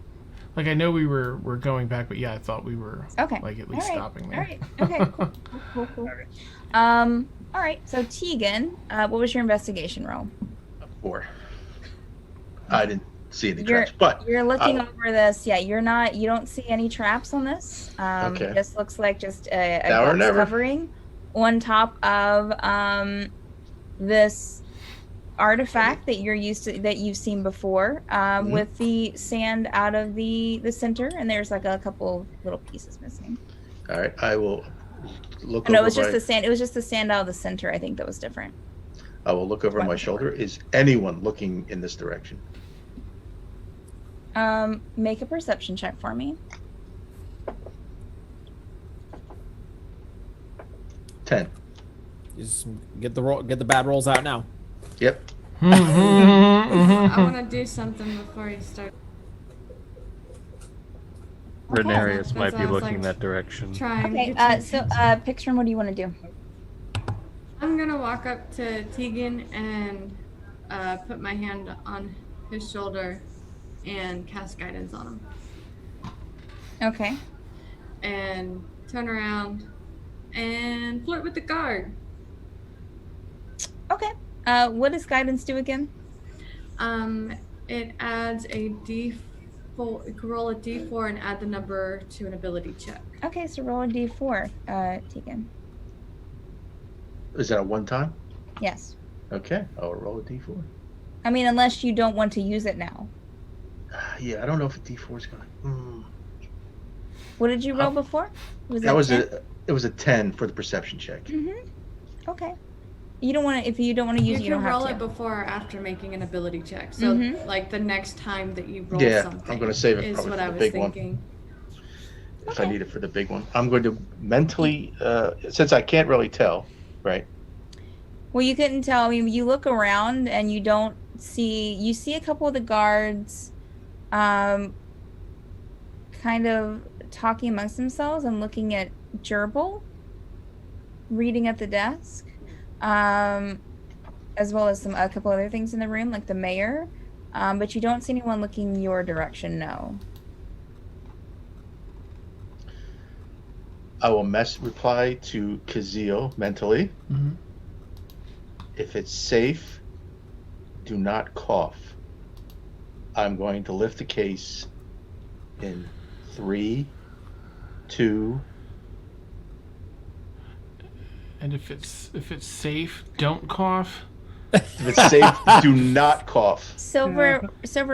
Like, I know we were going back, but yeah, I thought we were Okay. like at least stopping there. All right. Okay. Cool. All right. So Teagan, what was your investigation roll? 4. I didn't see any traps, but You're looking over this. Yeah, you don't see any traps on this. Okay. This looks like just a Now or glass never. covering on top of this artifact that you've seen before, with the sand out of the center, and there's like a couple little pieces missing. all right, I will look No, over it was just my, the sand. It was just the sand out of the center. I think that was different. I will look over my shoulder. Is anyone looking in this direction? Make a perception check for me. 10. Just get the bad rolls out now. Yep. I want to do something before you start Ranerius That's might what be I was, looking like, that direction. trying. Okay. to get So Pixron, what do you want to do? I'm gonna walk up to Teagan and put my hand on his shoulder and cast guidance on him, Okay. and turn around and flirt with the guard. Okay. What does guidance do again? It adds a D4. You can roll a D4 and add the number to an ability check. Okay, so roll a d4, Teagan. Is that a one time? Yes. Okay, I'll roll a d4. I mean, unless you don't want to use it now. Yeah, I don't know if a d4 is going. What did you roll before? That was it was a 10 for the perception check. Okay. You don't want to. If you don't want to use it, you can don't roll have it to. before or after making an ability check. So, like the next time that you roll Yeah, something, I'm gonna save it is probably what for I the was big one. thinking. If I need it for the big one, I'm going to mentally, since I can't really tell, right? Well, you couldn't tell. I mean, you look around and you don't see. You see a couple of the guards, kind of talking amongst themselves and looking at Gerbil, reading at the desk, as well as a couple other things in the room, like the mayor. But you don't see anyone looking your direction. No. I will reply to Kazeel mentally. If it's safe, do not cough. I'm going to lift the case in 3, 2. And if it's safe, don't cough. If it's safe, do not cough. Silver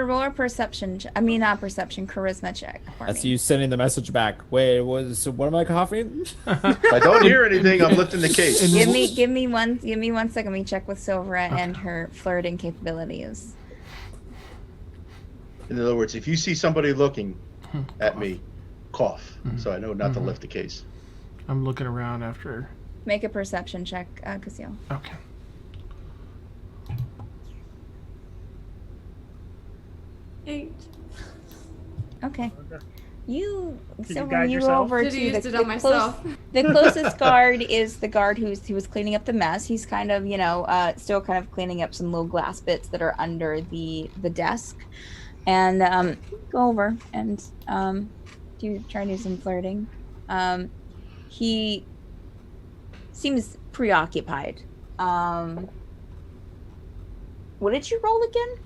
roll a perception. Not perception. Charisma check. For That's me. you sending the message back. Wait, what am I coughing? If I don't hear anything, I'm lifting the case. Give me one second. Let me check with Silvra and her flirting capabilities. In other words, if you see somebody looking at me, cough, so I know not to lift the case. I'm looking around after. Make a perception check, Kazeel. Okay. Eight. Okay. you Did you Silver, guide you go yourself? over Should have to used it on myself. the closest guard is the guard who was cleaning up the mess. He's kind of, still kind of cleaning up some little glass bits that are under the desk. And go over and try and do some flirting. He seems preoccupied. What did you roll again?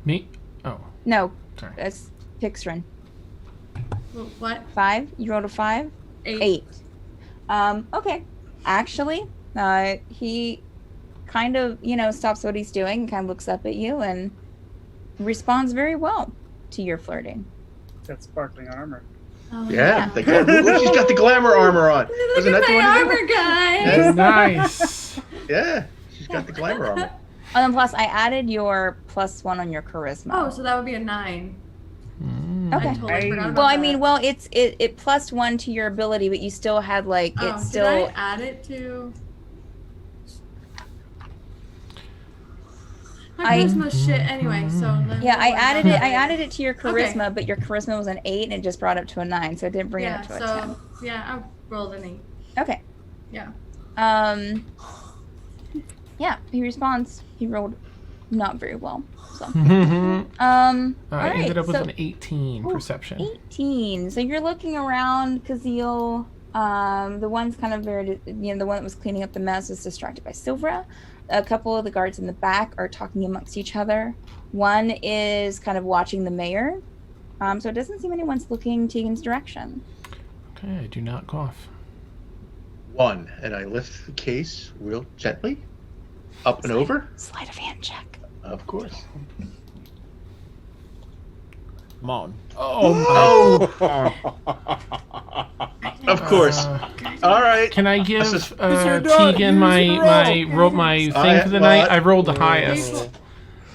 Me? Oh, No, sorry. that's Pixrin. What? 5? You rolled a 5? 8. Okay. Actually, he kind of, stops what he's doing and kind of looks up at you and responds very well to your flirting. That's sparkling armor. Oh, Yeah, she's got the glamour armor on. Look Wasn't at that the my one? armor, guys. Nice. Yeah, she's got the glamour armor. And then plus, I added your +1 on your charisma. Oh, so that would be a 9. Okay. I totally forgot about Well, I that. mean, it +1 to your ability, but you still had it's still. Did I add it to? My charisma shit anyway, so then Yeah, I we'll added worry it. about I added it to your charisma, Okay. but your charisma was an 8, and it just brought it to a 9, so it didn't bring it up to a 10. Yeah, I rolled an 8. Okay. Yeah. Yeah, he responds. He rolled not very well. So. I Alright, ended up with so- an 18 perception. 18. So you're looking around, Kazeel. The one's kind of very, the one that was cleaning up the mess is distracted by Silvra. A couple of the guards in the back are talking amongst each other. One is kind of watching the mayor. So it doesn't seem anyone's looking Teagan's direction. Okay, I do not cough. 1, and I lift the case real gently, up and over. Sleight of hand check. Of course. Come on. Oh! Of course. All right. Can I give This is- Teagan my thing for the night? I rolled the highest.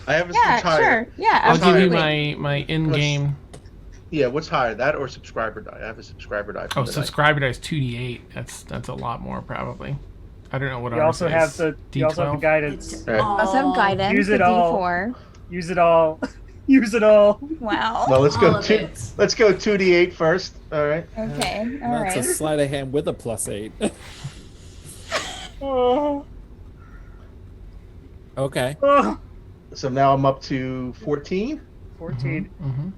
I have a Yeah, higher. sure. Yeah, I'll give you absolutely. my in-game. Yeah, what's higher, that or subscriber die? I have a subscriber die. For Oh, the subscriber dice 2d8. That's a lot more probably. I don't know what You ours also is. have the D12? guidance. All right. Also have guidance. Use it a all. D4. Use it all. Use it all. Wow. Well, let's All go of two. it. Let's go 2d8 first. All right. Okay. All That's right. a sleight of hand with a +8. Oh. Okay. Oh. So now I'm up to 14. 14. Mm-hmm.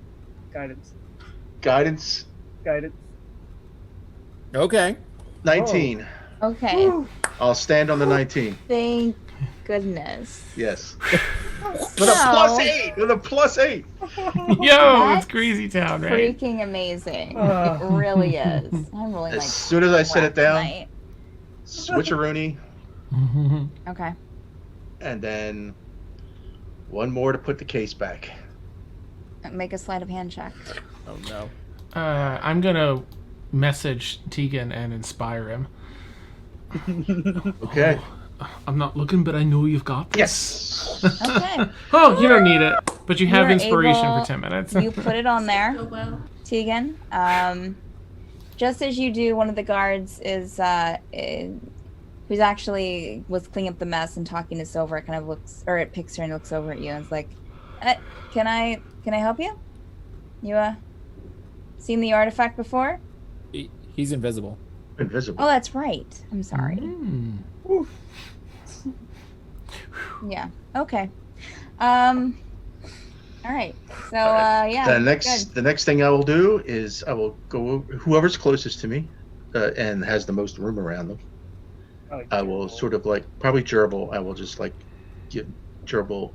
Guidance. Guidance Guidance. Okay. 19. Okay. I'll stand on the 19. Thank goodness. Yes. With a +8. With a +8. Yo, it's That's Crazy Town, right? Freaking amazing. It really is. I'm rolling As like soon as I set crap it down, tonight. switcheroony, Okay. and then one more to put the case back. Make a sleight of hand check. Oh no. I'm gonna message Teagan and inspire him. Okay. I'm not looking, but I know you've got this. Yes. Okay. Oh, you don't need it, but you have You're inspiration able- for 10 minutes. You put it on there, So well. Teagan. Just as you do, one of the guards is who's actually was cleaning up the mess and talking to Silver. Kind of looks, or it picks her and looks over at you and is like, "Can I help you? You seen the artifact before? He's invisible. Invisible. Oh, that's right. I'm sorry. Mm. Yeah. Okay. All right. So yeah. The next thing I will do is I will go whoever's closest to me and has the most room around them. I will sort of like probably Gerbil. I will just like give Gerbil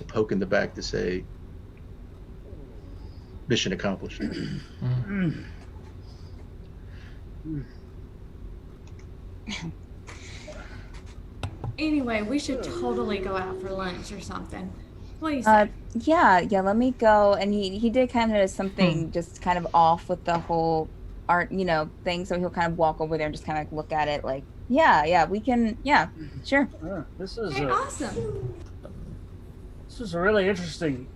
a poke in the back to say mission accomplished. Anyway, we should totally go out for lunch or something. What do you say? Yeah. Let me go. And he did kind of notice something just kind of off with the whole art, thing. So he'll kind of walk over there and just kind of look at it, like, yeah, we can, yeah, sure. This is Hey, awesome. this is a really interesting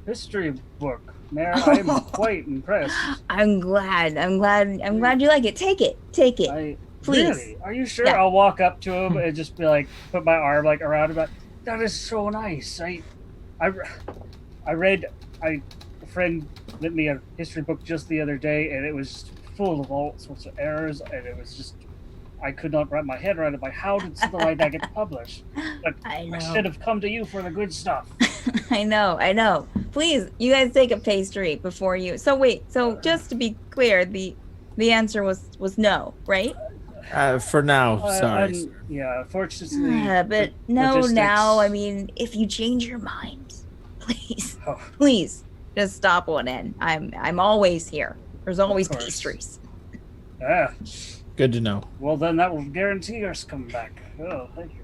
history book, Mayor. I'm quite impressed. I'm glad you like it. Take it. Please. Really? Are you sure? Yeah. I'll walk up to him and just be like, put my arm like around him. Like, that is so nice. For friend lent me a history book just the other day, and it was full of all sorts of errors, and it was just I could not wrap my head around it. Like, how did something like that get published? But I know. should have come to you for the good stuff. I know. Please, you guys take a pastry before you. So wait, so just to be clear, the answer was no, right? For now, sorry. Yeah, fortunately. But no, logistics. now, I mean, if you change your mind, please, just stop on in. I'm always here. There's always course. pastries. Yeah. Good to know. Well, then that will guarantee us coming back. Oh, thank you.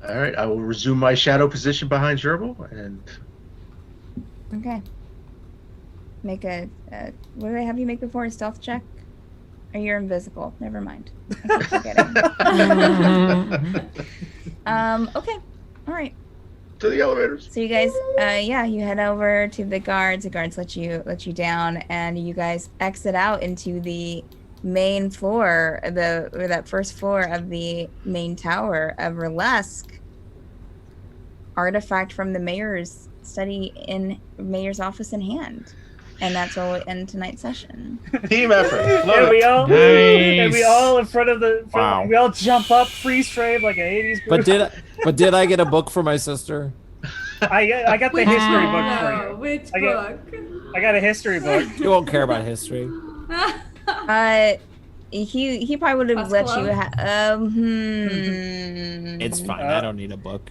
All right, I will resume my shadow position behind Gerbil, and Okay. Make a what did I have you make before? A stealth check? Or you're invisible. Never mind. I keep forgetting. Okay. All right. to the elevators. So you guys, you head over to the guards. The guards let you down, and you guys exit out into the main floor, that first floor of the main tower of Burlesque. Artifact from the mayor's study in mayor's office in hand. And that's where we'll end tonight's session. Team effort. And we all, and we all in front of the. Wow. We all jump up, freeze frame like an 80s. But did I get a book for my sister? I got the history book for No, you. which I book? I got a history book. You won't care about history. He probably would have That's let you close. It's fine. I don't need a book.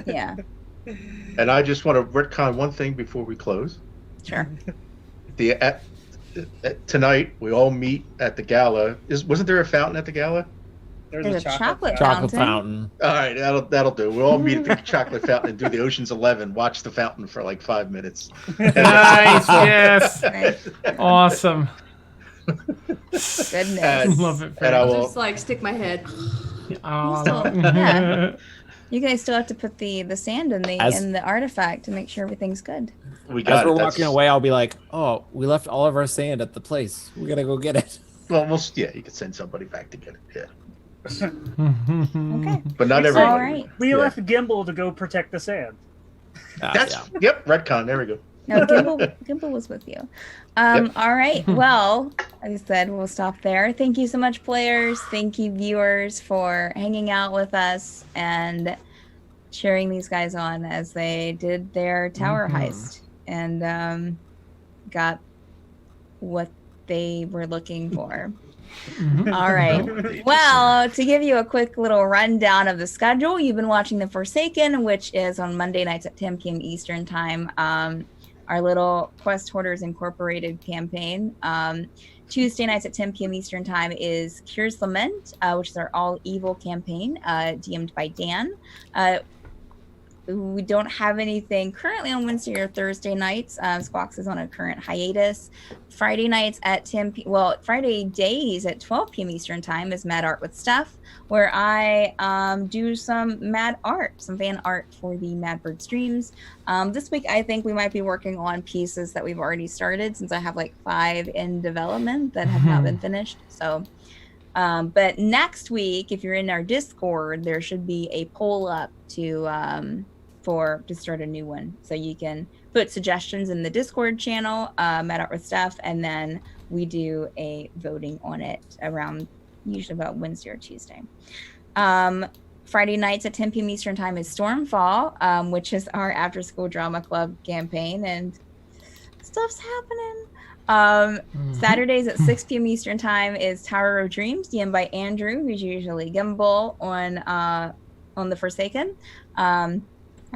Yeah, And I just want to retcon one thing before we close. sure. Tonight we all meet at the gala. Wasn't there a fountain at the gala? There's There's a chocolate Chocolate Fountain. fountain. All right, that'll do. We'll all meet at the chocolate fountain and do the Ocean's 11. Watch the fountain for like 5 minutes. Nice, yes. Nice. Awesome. Goodness. Love it. And I I'll will. just like stick my head. Oh, Still- yeah. You guys still have to put the sand in As- the artifact to make sure everything's good. We As got we're it. walking away, I'll be like, "Oh, we left all of our sand at the place. We gotta go get it." Well, yeah, you could send somebody back to get it. Yeah, Okay. but not All everybody. All right. We Yeah. left Gimble to go protect the sand. That's yep. Retcon. There we go. No, Gimble was with you. Yep. All right. Well, as I said, we'll stop there. Thank you so much, players. Thank you, viewers, for hanging out with us and cheering these guys on as they did their tower heist and got what they were looking for. All right. Well, to give you a quick little rundown of the schedule, you've been watching The Forsaken, which is on Monday nights at 10 p.m. Eastern Time. Our little Quest Hoarders Incorporated campaign. Tuesday nights at 10 p.m. Eastern Time is Cure's Lament, which is our all evil campaign, DM'd by Dan. We don't have anything currently on Wednesday or Thursday nights. Squawks is on a current hiatus. Friday nights at Friday days at 12 p.m. Eastern Time is Mad Art with Stuff, where I do some mad art, some fan art for the Mad Bird streams. This week, I think we might be working on pieces that we've already started, since I have like 5 in development that have not been finished. So, but next week, if you're in our Discord, there should be a poll up to start a new one, so you can put suggestions in the Discord channel, Mad Art with Stuff, and then we do a voting on it around usually about Wednesday or Tuesday. Friday nights at 10 p.m. Eastern Time is Stormfall, which is our after school drama club campaign, and stuff's happening. Saturdays at 6 p.m. Eastern Time is Tower of Dreams, DM'd by Andrew, who's usually Gimble on The Forsaken.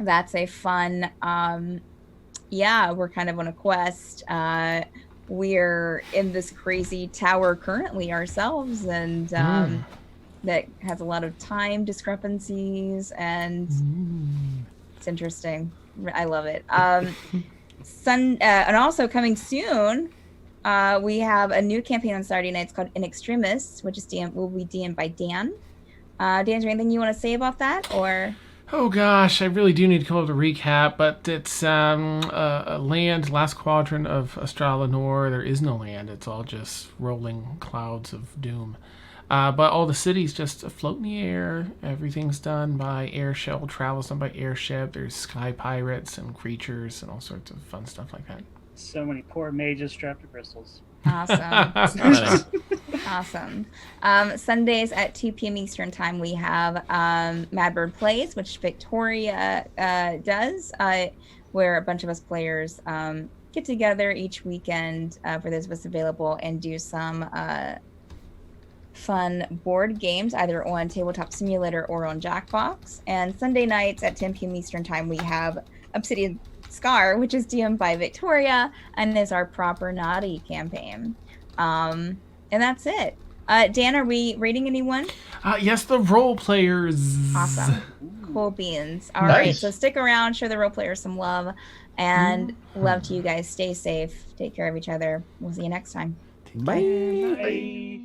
That's a fun, we're kind of on a quest. We're in this crazy tower currently ourselves, and that has a lot of time discrepancies, and it's interesting. I love it. And also coming soon, we have a new campaign on Saturday nights called In Extremis, which is will be DM'd by Dan. Dan, is there anything you want to say about that, or? Oh gosh, I really do need to come up with a recap, but it's a land, last quadrant of Astrala Nor. There is no land, it's all just rolling clouds of doom. But all the cities just float in the air. Everything's done by air shuttle. Travel's done by airship. There's sky pirates and creatures and all sorts of fun stuff like that. So many poor mages strapped to crystals. Awesome. Awesome. Sundays at 2 p.m. Eastern Time, we have Madbird Plays, which Victoria does, where a bunch of us players get together each weekend, for those of us available, and do some fun board games, either on Tabletop Simulator or on Jackbox. And Sunday nights at 10 p.m. Eastern Time, we have Obsidian Scar, which is DM'd by Victoria and is our proper naughty campaign. And that's it. Dan, are we rating anyone? Yes, the role players. Awesome. Cool beans. All right, Nice. so stick around, show the role players some love, and love to you guys. Stay safe. Take care of each other. We'll see you next time. Bye. Bye.